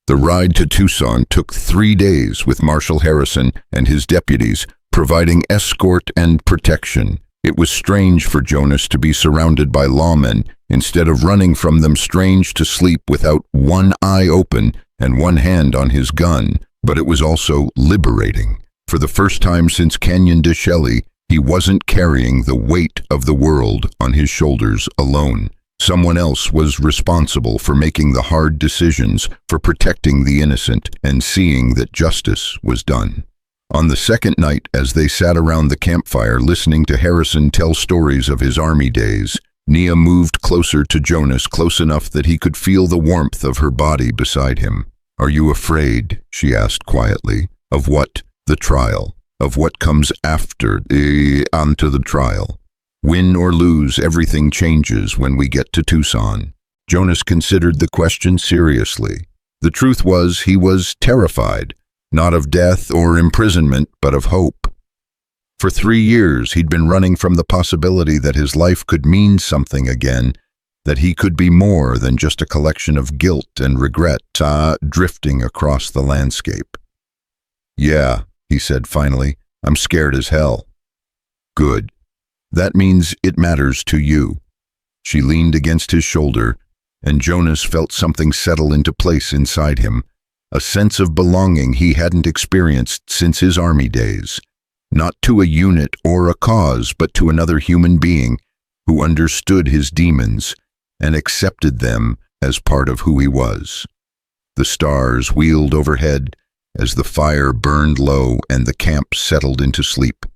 The ride to Tucson took 3 days with Marshal Harrison and his deputies, providing escort and protection. It was strange for Jonas to be surrounded by lawmen instead of running from them, strange to sleep without one eye open and one hand on his gun, but it was also liberating. For the first time since Canyon de Chelly, he wasn't carrying the weight of the world on his shoulders alone. Someone else was responsible for making the hard decisions, for protecting the innocent, and seeing that justice was done. On the second night, as they sat around the campfire listening to Harrison tell stories of his army days, Nia moved closer to Jonas, close enough that he could feel the warmth of her body beside him. "Are you afraid," she asked quietly, "of what? The trial? of what comes onto the trial. Win or lose, everything changes when we get to Tucson. Jonas considered the question seriously. The truth was, he was terrified, not of death or imprisonment, but of hope. For 3 years, he'd been running from the possibility that his life could mean something again, that he could be more than just a collection of guilt and regret drifting across the landscape. "Yeah," he said finally, "I'm scared as hell." "Good. That means it matters to you." She leaned against his shoulder, and Jonas felt something settle into place inside him, a sense of belonging he hadn't experienced since his army days. Not to a unit or a cause, but to another human being who understood his demons and accepted them as part of who he was. The stars wheeled overhead as the fire burned low and the camp settled into sleep.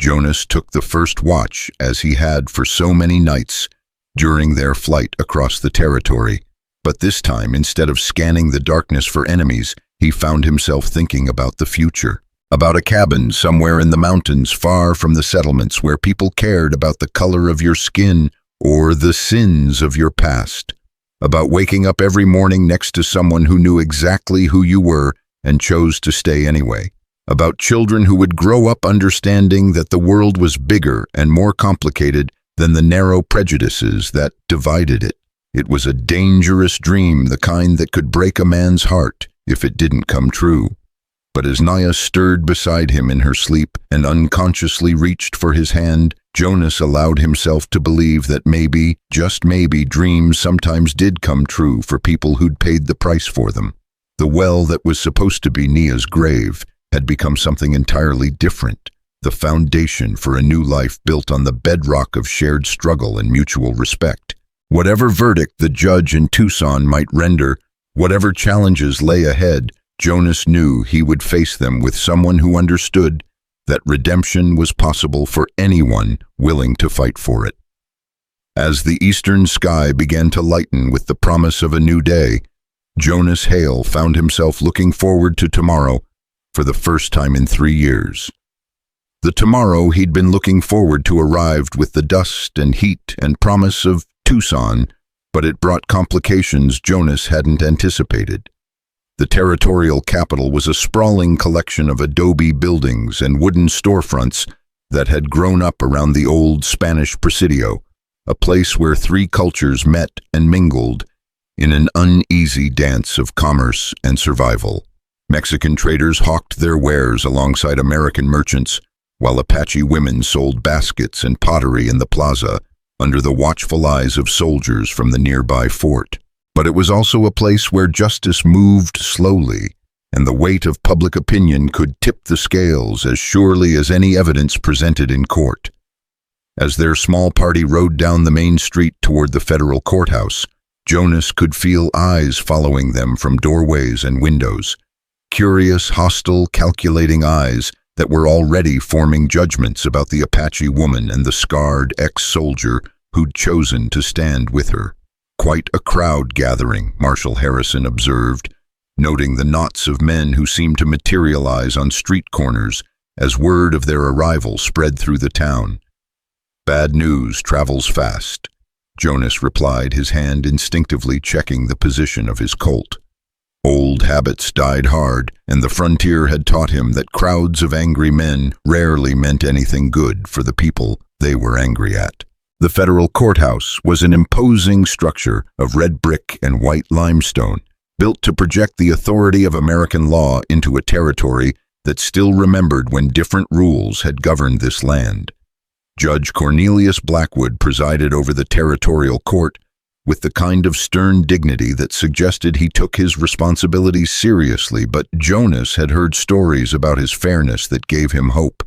Jonas took the first watch, as he had for so many nights during their flight across the territory. But this time, instead of scanning the darkness for enemies, he found himself thinking about the future. About a cabin somewhere in the mountains far from the settlements where people cared about the color of your skin or the sins of your past. About waking up every morning next to someone who knew exactly who you were and chose to stay anyway. About children who would grow up understanding that the world was bigger and more complicated than the narrow prejudices that divided it. It was a dangerous dream, the kind that could break a man's heart if it didn't come true. But as Naya stirred beside him in her sleep and unconsciously reached for his hand, Jonas allowed himself to believe that maybe, just maybe, dreams sometimes did come true for people who'd paid the price for them. The well that was supposed to be Nia's grave had become something entirely different, the foundation for a new life built on the bedrock of shared struggle and mutual respect. Whatever verdict the judge in Tucson might render, whatever challenges lay ahead, Jonas knew he would face them with someone who understood that redemption was possible for anyone willing to fight for it. As the eastern sky began to lighten with the promise of a new day, Jonas Hale found himself looking forward to tomorrow for the first time in 3 years. The tomorrow he'd been looking forward to arrived with the dust and heat and promise of Tucson, but it brought complications Jonas hadn't anticipated. The territorial capital was a sprawling collection of adobe buildings and wooden storefronts that had grown up around the old Spanish presidio, a place where 3 cultures met and mingled in an uneasy dance of commerce and survival. Mexican traders hawked their wares alongside American merchants, while Apache women sold baskets and pottery in the plaza under the watchful eyes of soldiers from the nearby fort. But it was also a place where justice moved slowly, and the weight of public opinion could tip the scales as surely as any evidence presented in court. As their small party rode down the main street toward the federal courthouse, Jonas could feel eyes following them from doorways and windows. Curious, hostile, calculating eyes that were already forming judgments about the Apache woman and the scarred ex-soldier who'd chosen to stand with her. "Quite a crowd gathering," Marshal Harrison observed, noting the knots of men who seemed to materialize on street corners as word of their arrival spread through the town. "Bad news travels fast," Jonas replied, his hand instinctively checking the position of his Colt. Old habits died hard, and the frontier had taught him that crowds of angry men rarely meant anything good for the people they were angry at. The federal courthouse was an imposing structure of red brick and white limestone, built to project the authority of American law into a territory that still remembered when different rules had governed this land. Judge Cornelius Blackwood presided over the territorial court with the kind of stern dignity that suggested he took his responsibilities seriously, but Jonas had heard stories about his fairness that gave him hope.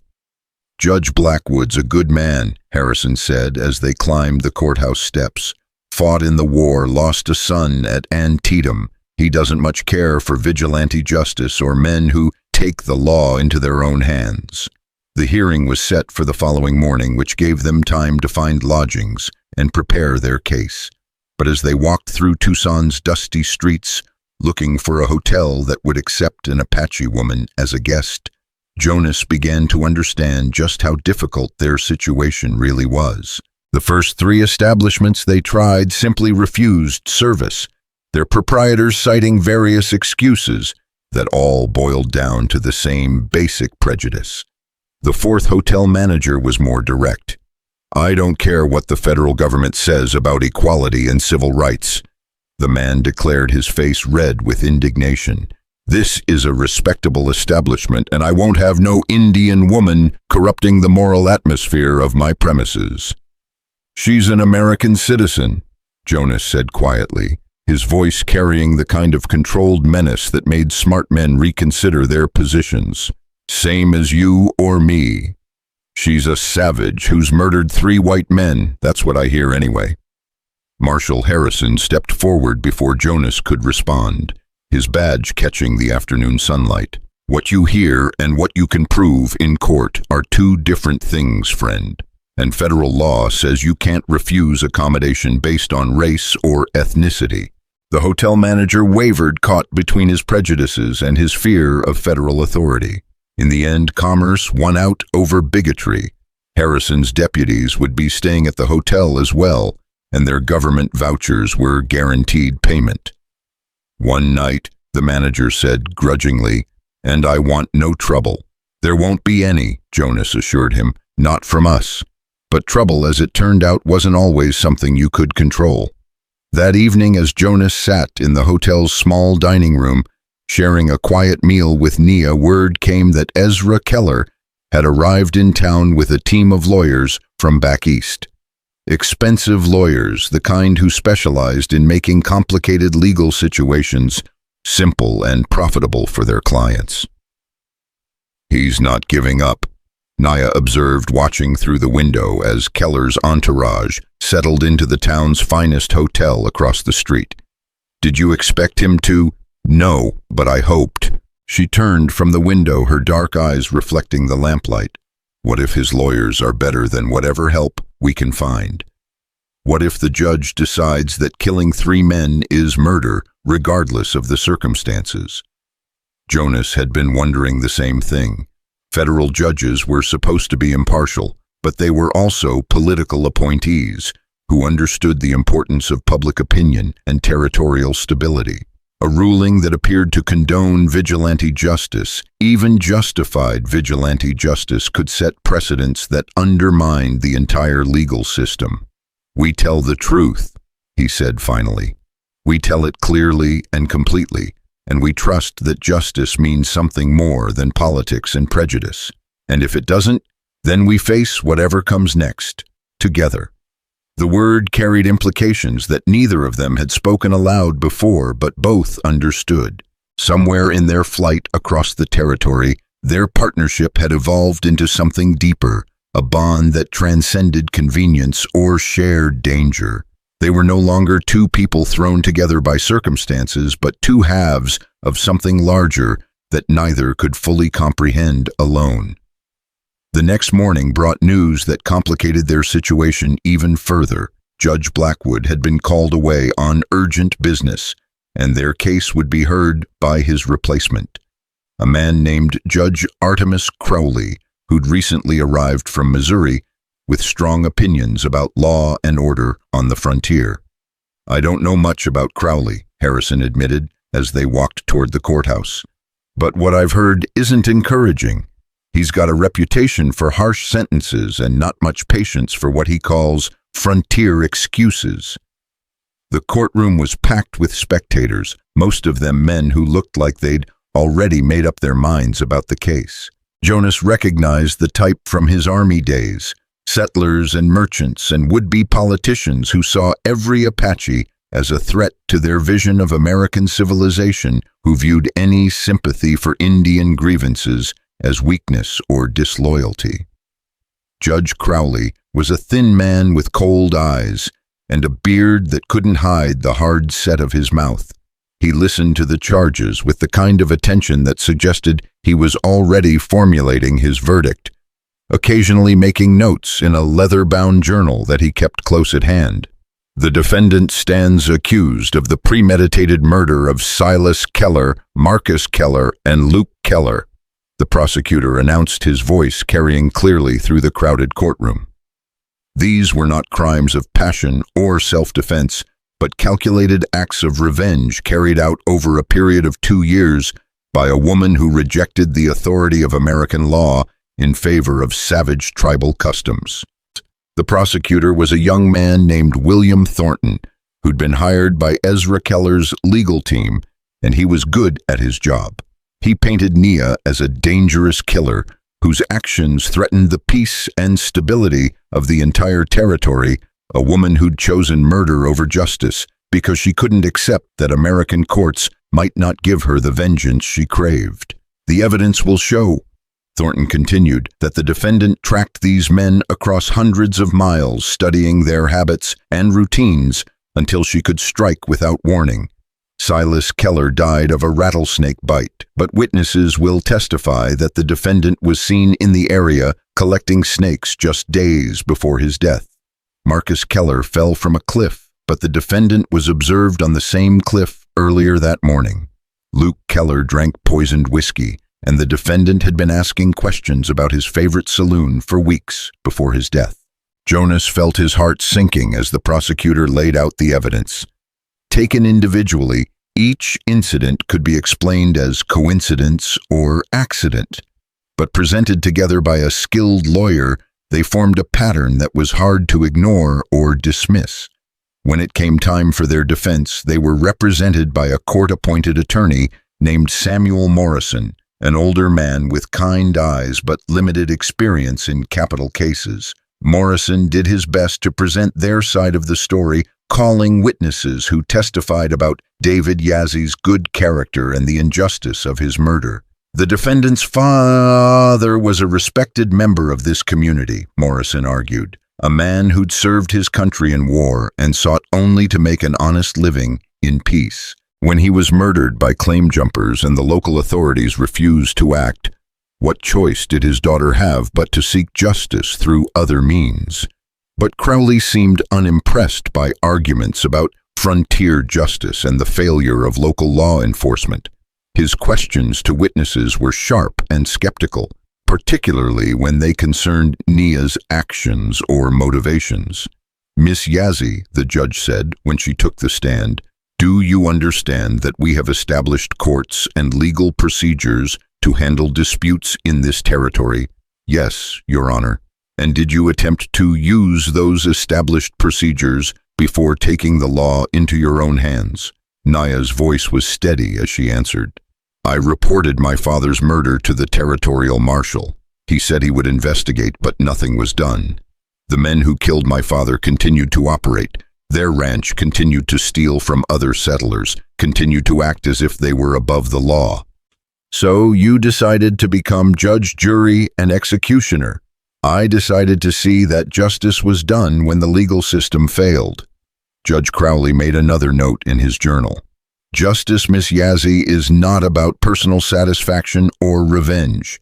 "Judge Blackwood's a good man," Harrison said as they climbed the courthouse steps. "Fought in the war, lost a son at Antietam. He doesn't much care for vigilante justice or men who take the law into their own hands." The hearing was set for the following morning, which gave them time to find lodgings and prepare their case. But as they walked through Tucson's dusty streets, looking for a hotel that would accept an Apache woman as a guest, Jonas began to understand just how difficult their situation really was. The first 3 establishments they tried simply refused service, their proprietors citing various excuses that all boiled down to the same basic prejudice. The 4th hotel manager was more direct. "I don't care what the federal government says about equality and civil rights," the man declared, his face red with indignation. "This is a respectable establishment, and I won't have no Indian woman corrupting the moral atmosphere of my premises." "She's an American citizen," Jonas said quietly, his voice carrying the kind of controlled menace that made smart men reconsider their positions. "Same as you or me. She's a savage who's murdered 3 white men, that's what I hear anyway." Marshal Harrison stepped forward before Jonas could respond, his badge catching the afternoon sunlight. "What you hear and what you can prove in court are 2 different things, friend. And federal law says you can't refuse accommodation based on race or ethnicity." The hotel manager wavered, caught between his prejudices and his fear of federal authority. In the end, commerce won out over bigotry. Harrison's deputies would be staying at the hotel as well, and their government vouchers were guaranteed payment. One night, the manager said grudgingly, "And I want no trouble." "There won't be any," Jonas assured him, "not from us." But trouble, as it turned out, wasn't always something you could control. That evening, as Jonas sat in the hotel's small dining room, sharing a quiet meal with Nia, word came that Ezra Keller had arrived in town with a team of lawyers from back east. Expensive lawyers, the kind who specialized in making complicated legal situations simple and profitable for their clients. "He's not giving up," Nia observed, watching through the window as Keller's entourage settled into the town's finest hotel across the street. "Did you expect him to?" "No, but I hoped." She turned from the window, her dark eyes reflecting the lamplight. "What if his lawyers are better than whatever help we can find? What if the judge decides that killing 3 men is murder, regardless of the circumstances?" Jonas had been wondering the same thing. Federal judges were supposed to be impartial, but they were also political appointees who understood the importance of public opinion and territorial stability. A ruling that appeared to condone vigilante justice, even justified vigilante justice, could set precedents that undermined the entire legal system. "We tell the truth," he said finally. "We tell it clearly and completely, and we trust that justice means something more than politics and prejudice. And if it doesn't, then we face whatever comes next, together." The word carried implications that neither of them had spoken aloud before, but both understood. Somewhere in their flight across the territory, their partnership had evolved into something deeper, a bond that transcended convenience or shared danger. They were no longer 2 people thrown together by circumstances, but 2 halves of something larger that neither could fully comprehend alone. The next morning brought news that complicated their situation even further. Judge Blackwood had been called away on urgent business, and their case would be heard by his replacement, a man named Judge Artemis Crowley, who'd recently arrived from Missouri with strong opinions about law and order on the frontier. "I don't know much about Crowley," Harrison admitted as they walked toward the courthouse. "But what I've heard isn't encouraging. He's got a reputation for harsh sentences and not much patience for what he calls frontier excuses." The courtroom was packed with spectators, most of them men who looked like they'd already made up their minds about the case. Jonas recognized the type from his army days, settlers and merchants and would-be politicians who saw every Apache as a threat to their vision of American civilization, who viewed any sympathy for Indian grievances as weakness or disloyalty. Judge Crowley was a thin man with cold eyes and a beard that couldn't hide the hard set of his mouth. He listened to the charges with the kind of attention that suggested he was already formulating his verdict, occasionally making notes in a leather-bound journal that he kept close at hand. "The defendant stands accused of the premeditated murder of Silas Keller, Marcus Keller, and Luke Keller." The prosecutor announced, his voice carrying clearly through the crowded courtroom. These were not crimes of passion or self-defense, but calculated acts of revenge carried out over a period of 2 years by a woman who rejected the authority of American law in favor of savage tribal customs. The prosecutor was a young man named William Thornton, who'd been hired by Ezra Keller's legal team, and he was good at his job. He painted Nia as a dangerous killer whose actions threatened the peace and stability of the entire territory, a woman who'd chosen murder over justice because she couldn't accept that American courts might not give her the vengeance she craved. The evidence will show, Thornton continued, that the defendant tracked these men across hundreds of miles, studying their habits and routines until she could strike without warning. Silas Keller died of a rattlesnake bite, but witnesses will testify that the defendant was seen in the area collecting snakes just days before his death. Marcus Keller fell from a cliff, but the defendant was observed on the same cliff earlier that morning. Luke Keller drank poisoned whiskey, and the defendant had been asking questions about his favorite saloon for weeks before his death. Jonas felt his heart sinking as the prosecutor laid out the evidence. Taken individually, each incident could be explained as coincidence or accident, but presented together by a skilled lawyer, they formed a pattern that was hard to ignore or dismiss. When it came time for their defense, they were represented by a court-appointed attorney named Samuel Morrison, an older man with kind eyes but limited experience in capital cases. Morrison did his best to present their side of the story, calling witnesses who testified about David Yazie's good character and the injustice of his murder. The defendant's father was a respected member of this community, Morrison argued, a man who'd served his country in war and sought only to make an honest living in peace. When he was murdered by claim jumpers and the local authorities refused to act, what choice did his daughter have but to seek justice through other means? But Crowley seemed unimpressed by arguments about frontier justice and the failure of local law enforcement. His questions to witnesses were sharp and skeptical, particularly when they concerned Nia's actions or motivations. "Miss Yazie," the judge said when she took the stand, "do you understand that we have established courts and legal procedures to handle disputes in this territory?" "Yes, Your Honor." "And did you attempt to use those established procedures before taking the law into your own hands?" Nia's voice was steady as she answered, "I reported my father's murder to the territorial marshal. He said he would investigate, but nothing was done. The men who killed my father continued to operate. Their ranch continued to steal from other settlers, continued to act as if they were above the law. So you decided to become judge, jury, and executioner. I decided to see that justice was done when the legal system failed." Judge Crowley made another note in his journal. "Justice, Miss Yazie, is not about personal satisfaction or revenge.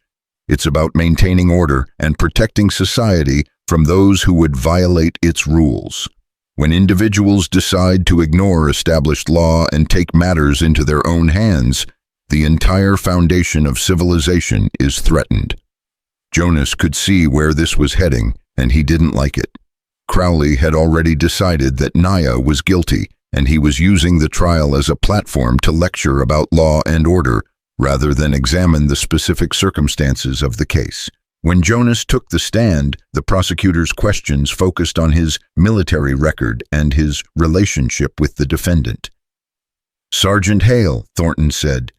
It's about maintaining order and protecting society from those who would violate its rules. When individuals decide to ignore established law and take matters into their own hands, the entire foundation of civilization is threatened." Jonas could see where this was heading, and he didn't like it. Crowley had already decided that Nia was guilty, and he was using the trial as a platform to lecture about law and order rather than examine the specific circumstances of the case. When Jonas took the stand, the prosecutor's questions focused on his military record and his relationship with the defendant. "Sergeant Hale," Thornton said,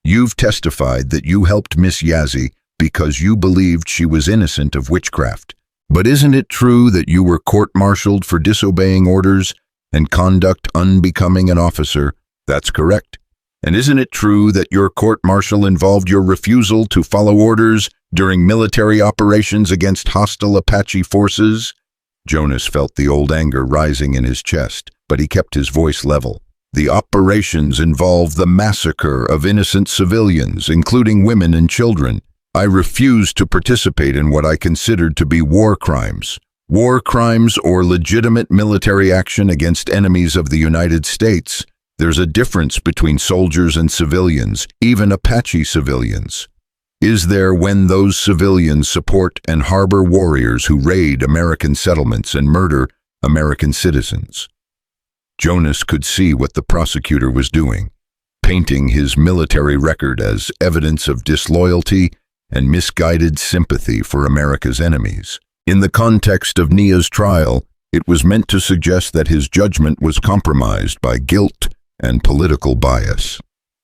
"you've testified that you helped Miss Yazie because you believed she was innocent of witchcraft. But isn't it true that you were court-martialed for disobeying orders and conduct unbecoming an officer?" "That's correct." "And isn't it true that your court-martial involved your refusal to follow orders during military operations against hostile Apache forces?" Jonas felt the old anger rising in his chest, but he kept his voice level. "The operations involved the massacre of innocent civilians, including women and children. I refused to participate in what I considered to be war crimes. War crimes or legitimate military action against enemies of the United States. There's a difference between soldiers and civilians, even Apache civilians." is there when those civilians support and harbor warriors who raid American settlements and murder American citizens? Jonas could see what the prosecutor was doing, painting his military record as evidence of disloyalty and misguided sympathy for America's enemies. In the context of Nia's trial, it was meant to suggest that his judgment was compromised by guilt and political bias.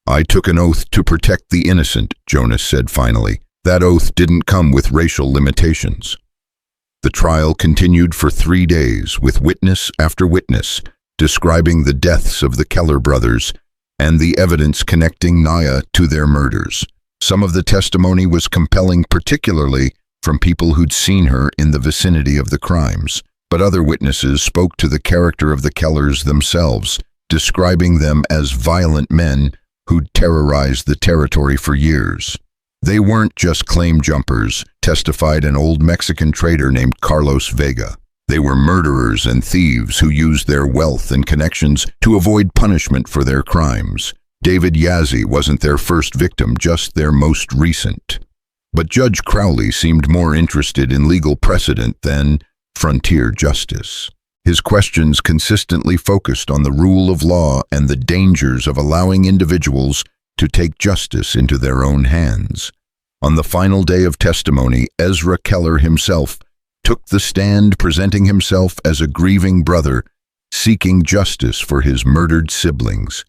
"I took an oath to protect the innocent," Jonas said finally. "That oath didn't come with racial limitations." The trial continued for 3 days, with witness after witness describing the deaths of the Keller brothers and the evidence connecting Nia to their murders. Some of the testimony was compelling, particularly from people who'd seen her in the vicinity of the crimes, but other witnesses spoke to the character of the Kellers themselves, describing them as violent men who'd terrorized the territory for years. "They weren't just claim jumpers," testified an old Mexican trader named Carlos Vega. "They were murderers and thieves who used their wealth and connections to avoid punishment for their crimes. David Yazzie wasn't their first victim, just their most recent." But Judge Crowley seemed more interested in legal precedent than frontier justice. His questions consistently focused on the rule of law and the dangers of allowing individuals to take justice into their own hands. On the final day of testimony, Ezra Keller himself took the stand, presenting himself as a grieving brother, seeking justice for his murdered siblings.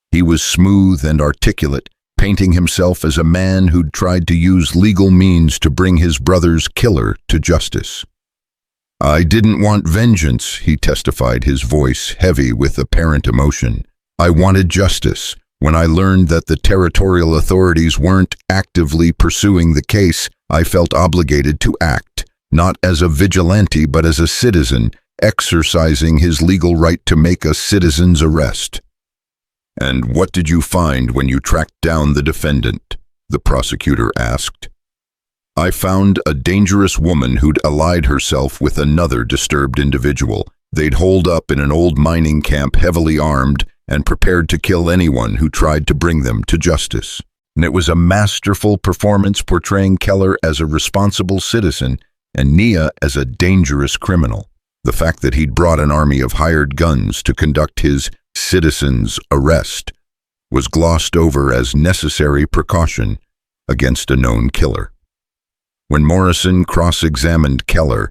He was smooth and articulate, painting himself as a man who'd tried to use legal means to bring his brother's killer to justice. "I didn't want vengeance," he testified, his voice heavy with apparent emotion. "I wanted justice. When I learned that the territorial authorities weren't actively pursuing the case, I felt obligated to act, not as a vigilante but as a citizen, exercising his legal right to make a citizen's arrest." "And what did you find when you tracked down the defendant?" the prosecutor asked. "I found a dangerous woman who'd allied herself with another disturbed individual. They'd holed up in an old mining camp, heavily armed and prepared to kill anyone who tried to bring them to justice. And it was a masterful performance portraying Keller as a responsible citizen and Nia as a dangerous criminal. The fact that he'd brought an army of hired guns to conduct his citizen's arrest was glossed over as necessary precaution against a known killer. When Morrison cross-examined Keller,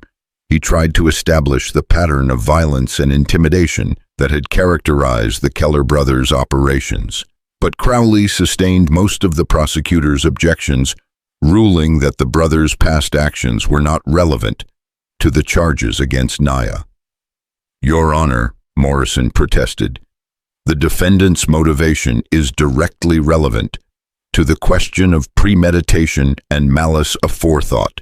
he tried to establish the pattern of violence and intimidation that had characterized the Keller brothers' operations. But Crowley sustained most of the prosecutor's objections, ruling that the brothers' past actions were not relevant to the charges against Nia. "Your Honor," Morrison protested, "the defendant's motivation is directly relevant to the question of premeditation and malice aforethought.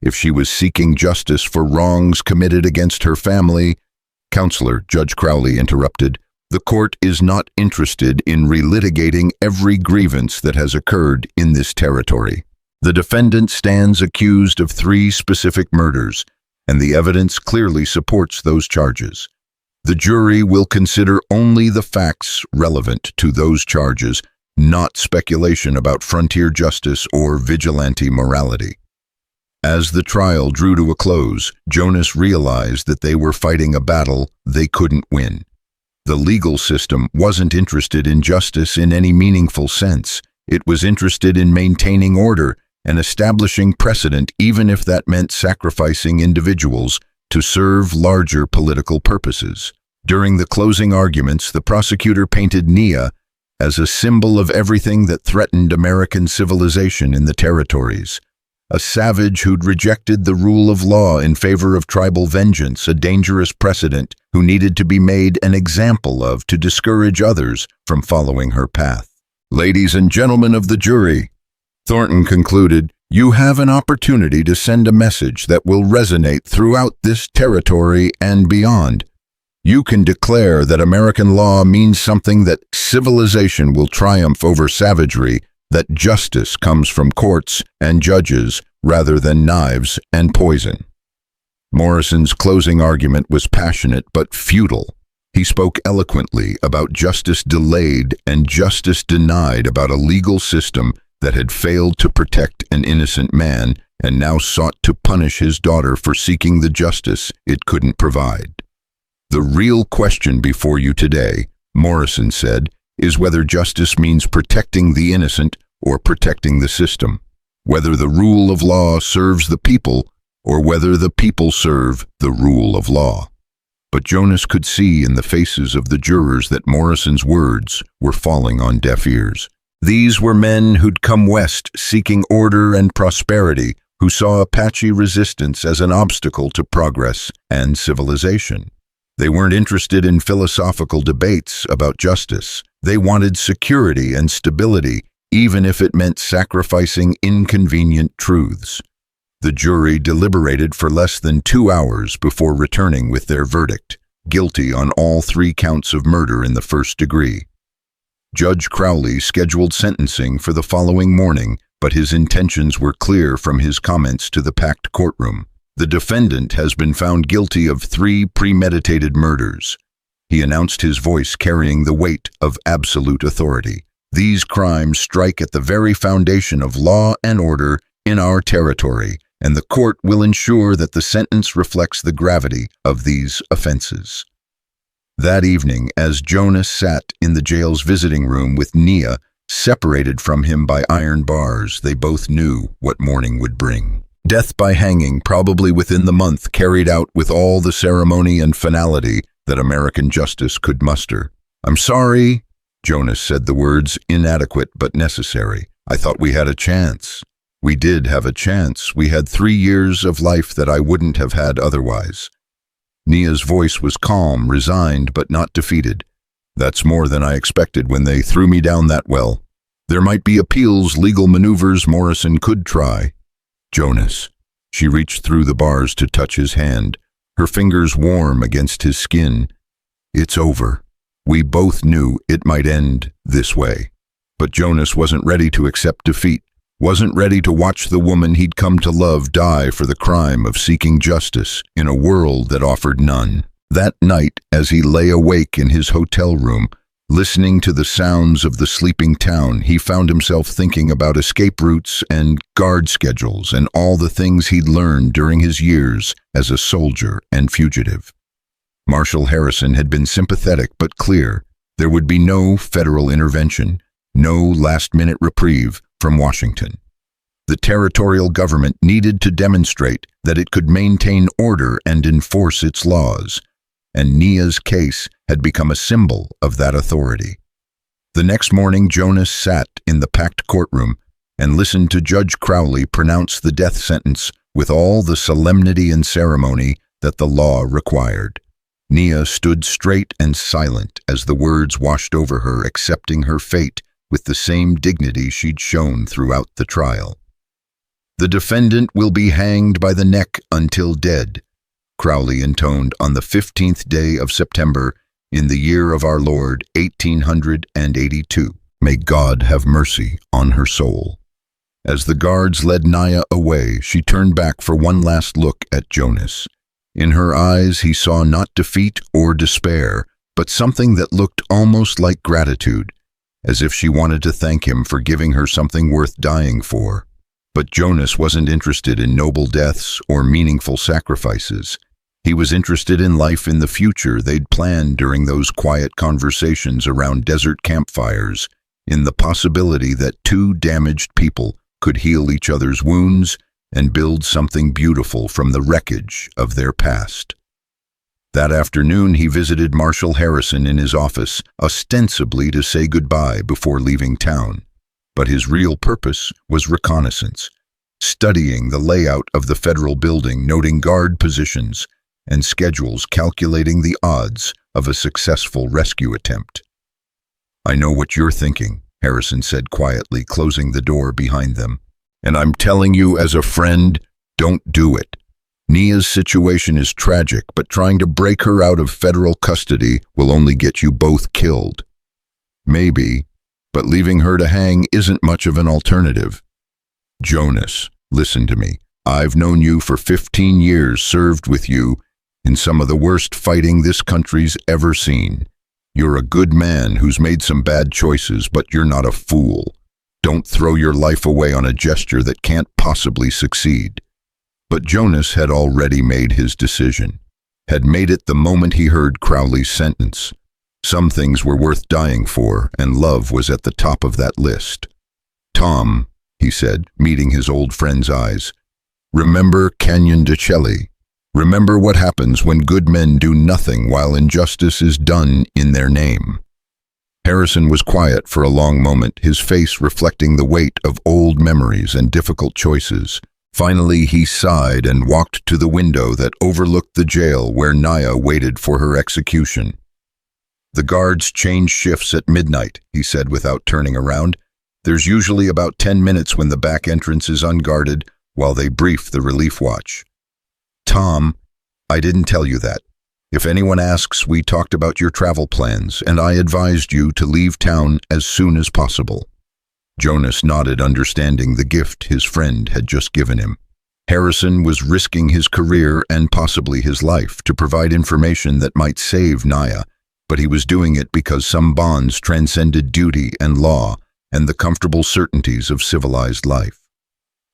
If she was seeking justice for wrongs committed against her family—" "Counselor," Judge Crowley interrupted, "the court is not interested in relitigating every grievance that has occurred in this territory. The defendant stands accused of 3 specific murders, and the evidence clearly supports those charges. The jury will consider only the facts relevant to those charges, not speculation about frontier justice or vigilante morality." As the trial drew to a close, Jonas realized that they were fighting a battle they couldn't win. The legal system wasn't interested in justice in any meaningful sense. It was interested in maintaining order and establishing precedent, even if that meant sacrificing individuals to serve larger political purposes. During the closing arguments, the prosecutor painted Nia as a symbol of everything that threatened American civilization in the territories. A savage who'd rejected the rule of law in favor of tribal vengeance, a dangerous precedent who needed to be made an example of to discourage others from following her path. "Ladies and gentlemen of the jury," Thornton concluded, "you have an opportunity to send a message that will resonate throughout this territory and beyond. You can declare that American law means something, that civilization will triumph over savagery, that justice comes from courts and judges rather than knives and poison." Morrison's closing argument was passionate but futile. He spoke eloquently about justice delayed and justice denied, about a legal system that had failed to protect an innocent man and now sought to punish his daughter for seeking the justice it couldn't provide. "The real question before you today," Morrison said, "is whether justice means protecting the innocent or protecting the system, whether the rule of law serves the people or whether the people serve the rule of law." But Jonas could see in the faces of the jurors that Morrison's words were falling on deaf ears. These were men who'd come west seeking order and prosperity, who saw Apache resistance as an obstacle to progress and civilization. They weren't interested in philosophical debates about justice. They wanted security and stability, even if it meant sacrificing inconvenient truths. The jury deliberated for less than 2 hours before returning with their verdict: guilty on all 3 counts of murder in the first degree. Judge Crowley scheduled sentencing for the following morning, but his intentions were clear from his comments to the packed courtroom. "The defendant has been found guilty of 3 premeditated murders," he announced, his voice carrying the weight of absolute authority. "These crimes strike at the very foundation of law and order in our territory, and the court will ensure that the sentence reflects the gravity of these offenses." That evening, as Jonas sat in the jail's visiting room with Nia, separated from him by iron bars, they both knew what morning would bring. Death by hanging, probably within the month, carried out with all the ceremony and finality that American justice could muster. "I'm sorry," Jonas said, the words inadequate but necessary. "I thought we had a chance." "We did have a chance. We had 3 years of life that I wouldn't have had otherwise." Nia's voice was calm, resigned, but not defeated. "That's more than I expected when they threw me down that well. There might be appeals, legal maneuvers Morrison could try." "Jonas." She reached through the bars to touch his hand, her fingers warm against his skin. "It's over. We both knew it might end this way." But Jonas wasn't ready to accept defeat, wasn't ready to watch the woman he'd come to love die for the crime of seeking justice in a world that offered none. That night, as he lay awake in his hotel room, listening to the sounds of the sleeping town, he found himself thinking about escape routes and guard schedules and all the things he'd learned during his years as a soldier and fugitive. Marshal Harrison had been sympathetic but clear. There would be no federal intervention, no last-minute reprieve from Washington. The territorial government needed to demonstrate that it could maintain order and enforce its laws, and Nia's case had become a symbol of that authority. The next morning, Jonas sat in the packed courtroom and listened to Judge Crowley pronounce the death sentence with all the solemnity and ceremony that the law required. Nia stood straight and silent as the words washed over her, accepting her fate with the same dignity she'd shown throughout the trial. "The defendant will be hanged by the neck until dead," Crowley intoned, "on the 15th day of September, in the year of our Lord, 1882. May God have mercy on her soul." As the guards led Nia away, she turned back for one last look at Jonas. In her eyes he saw not defeat or despair, but something that looked almost like gratitude, as if she wanted to thank him for giving her something worth dying for. But Jonas wasn't interested in noble deaths or meaningful sacrifices. He was interested in life in the future they'd planned during those quiet conversations around desert campfires, in the possibility that 2 damaged people could heal each other's wounds and build something beautiful from the wreckage of their past. That afternoon, he visited Marshal Harrison in his office, ostensibly to say goodbye before leaving town. But his real purpose was reconnaissance, studying the layout of the federal building, noting guard positions and schedules, calculating the odds of a successful rescue attempt. "I know what you're thinking," Harrison said quietly, closing the door behind them. "And I'm telling you as a friend, don't do it. Nia's situation is tragic, but trying to break her out of federal custody will only get you both killed. Maybe, but leaving her to hang isn't much of an alternative. Jonas, listen to me. I've known you for 15 years, served with you in some of the worst fighting this country's ever seen. You're a good man who's made some bad choices, but you're not a fool. Don't throw your life away on a gesture that can't possibly succeed. But Jonas had already made his decision. Had made it the moment he heard Crowley's sentence. Some things were worth dying for, and love was at the top of that list. "Tom," he said, meeting his old friend's eyes, "remember Canyon de Chelly. Remember what happens when good men do nothing while injustice is done in their name." Harrison was quiet for a long moment, his face reflecting the weight of old memories and difficult choices. Finally, he sighed and walked to the window that overlooked the jail where Naya waited for her execution. "The guards change shifts at midnight," he said without turning around. "There's usually about 10 minutes when the back entrance is unguarded while they brief the relief watch." "Tom, I didn't tell you that. If anyone asks, we talked about your travel plans, and I advised you to leave town as soon as possible." Jonas nodded, understanding the gift his friend had just given him. Harrison was risking his career and possibly his life to provide information that might save Naya, but he was doing it because some bonds transcended duty and law and the comfortable certainties of civilized life.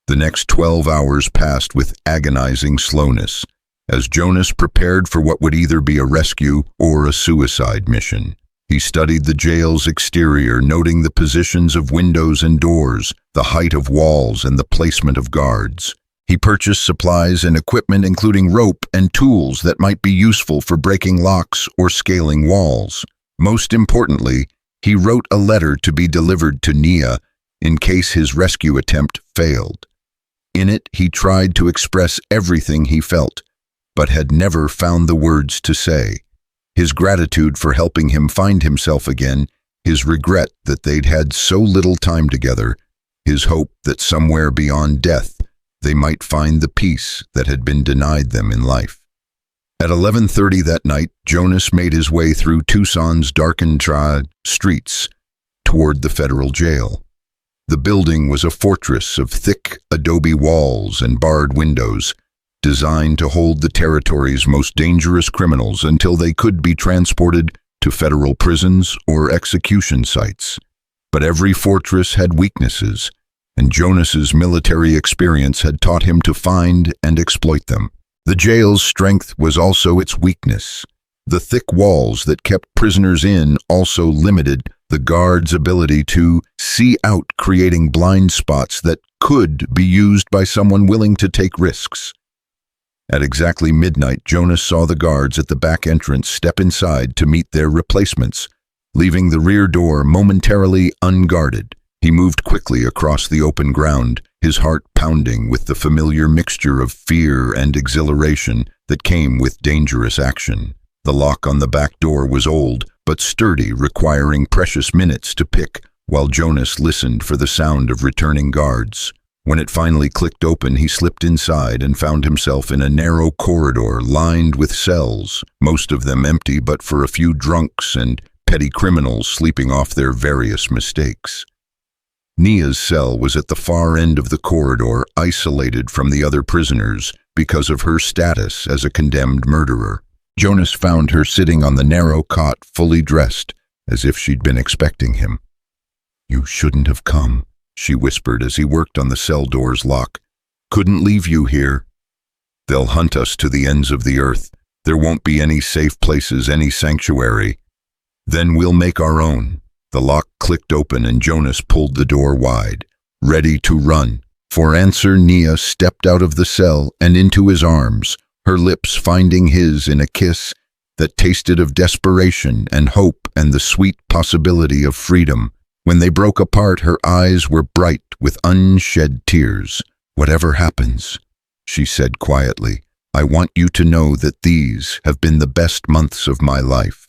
The next 12 hours passed with agonizing slowness, as Jonas prepared for what would either be a rescue or a suicide mission. He studied the jail's exterior, noting the positions of windows and doors, the height of walls, and the placement of guards. He purchased supplies and equipment including rope and tools that might be useful for breaking locks or scaling walls. Most importantly, he wrote a letter to be delivered to Nia in case his rescue attempt failed. In it, he tried to express everything he felt, but had never found the words to say. His gratitude for helping him find himself again, his regret that they'd had so little time together, his hope that somewhere beyond death they might find the peace that had been denied them in life. At 11:30 that night, Jonas made his way through Tucson's darkened streets toward the federal jail. The building was a fortress of thick adobe walls and barred windows, designed to hold the territory's most dangerous criminals until they could be transported to federal prisons or execution sites. But every fortress had weaknesses, and Jonas's military experience had taught him to find and exploit them. The jail's strength was also its weakness. The thick walls that kept prisoners in also limited the guards' ability to see out, creating blind spots that could be used by someone willing to take risks. At exactly midnight, Jonas saw the guards at the back entrance step inside to meet their replacements, leaving the rear door momentarily unguarded. He moved quickly across the open ground, his heart pounding with the familiar mixture of fear and exhilaration that came with dangerous action. The lock on the back door was old, but sturdy, requiring precious minutes to pick, while Jonas listened for the sound of returning guards. When it finally clicked open, he slipped inside and found himself in a narrow corridor lined with cells, most of them empty but for a few drunks and petty criminals sleeping off their various mistakes. Nia's cell was at the far end of the corridor, isolated from the other prisoners because of her status as a condemned murderer. Jonas found her sitting on the narrow cot, fully dressed, as if she'd been expecting him. "You shouldn't have come," she whispered as he worked on the cell door's lock. "Couldn't leave you here. They'll hunt us to the ends of the earth. There won't be any safe places, any sanctuary. Then we'll make our own." The lock clicked open and Jonas pulled the door wide, ready to run. For answer, Nia stepped out of the cell and into his arms, her lips finding his in a kiss that tasted of desperation and hope and the sweet possibility of freedom. When they broke apart, her eyes were bright with unshed tears. "Whatever happens," she said quietly, "I want you to know that these have been the best months of my life.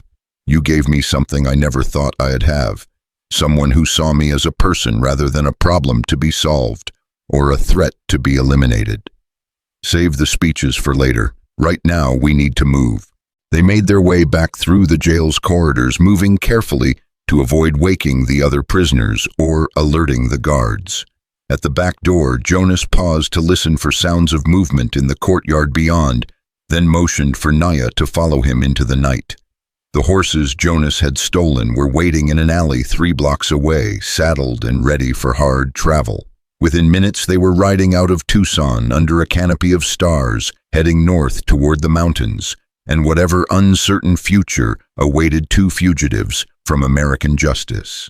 You gave me something I never thought I'd have, someone who saw me as a person rather than a problem to be solved or a threat to be eliminated. Save the speeches for later. Right now, we need to move." They made their way back through the jail's corridors, moving carefully to avoid waking the other prisoners or alerting the guards. At the back door, Jonas paused to listen for sounds of movement in the courtyard beyond, then motioned for Naya to follow him into the night. The horses Jonas had stolen were waiting in an alley 3 blocks away, saddled and ready for hard travel. Within minutes they were riding out of Tucson under a canopy of stars, heading north toward the mountains, and whatever uncertain future awaited 2 fugitives from American justice.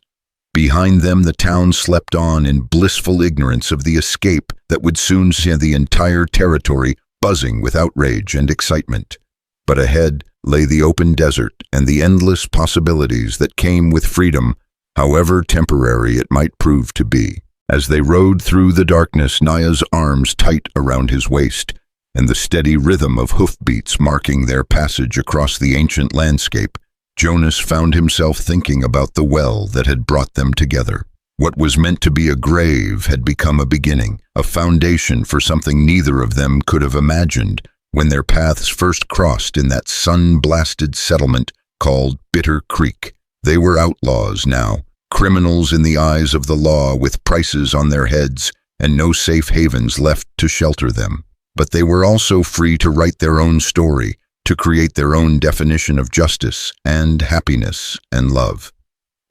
Behind them the town slept on in blissful ignorance of the escape that would soon see the entire territory buzzing with outrage and excitement. But ahead lay the open desert and the endless possibilities that came with freedom, however temporary it might prove to be. As they rode through the darkness, Naya's arms tight around his waist, and the steady rhythm of hoofbeats marking their passage across the ancient landscape, Jonas found himself thinking about the well that had brought them together. What was meant to be a grave had become a beginning, a foundation for something neither of them could have imagined when their paths first crossed in that sun-blasted settlement called Bitter Creek. They were outlaws now, criminals in the eyes of the law with prices on their heads and no safe havens left to shelter them. But they were also free to write their own story, to create their own definition of justice and happiness and love.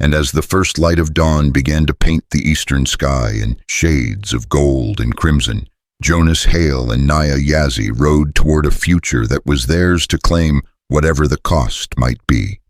And as the first light of dawn began to paint the eastern sky in shades of gold and crimson, Jonas Hale and Naya Yazzie rode toward a future that was theirs to claim whatever the cost might be.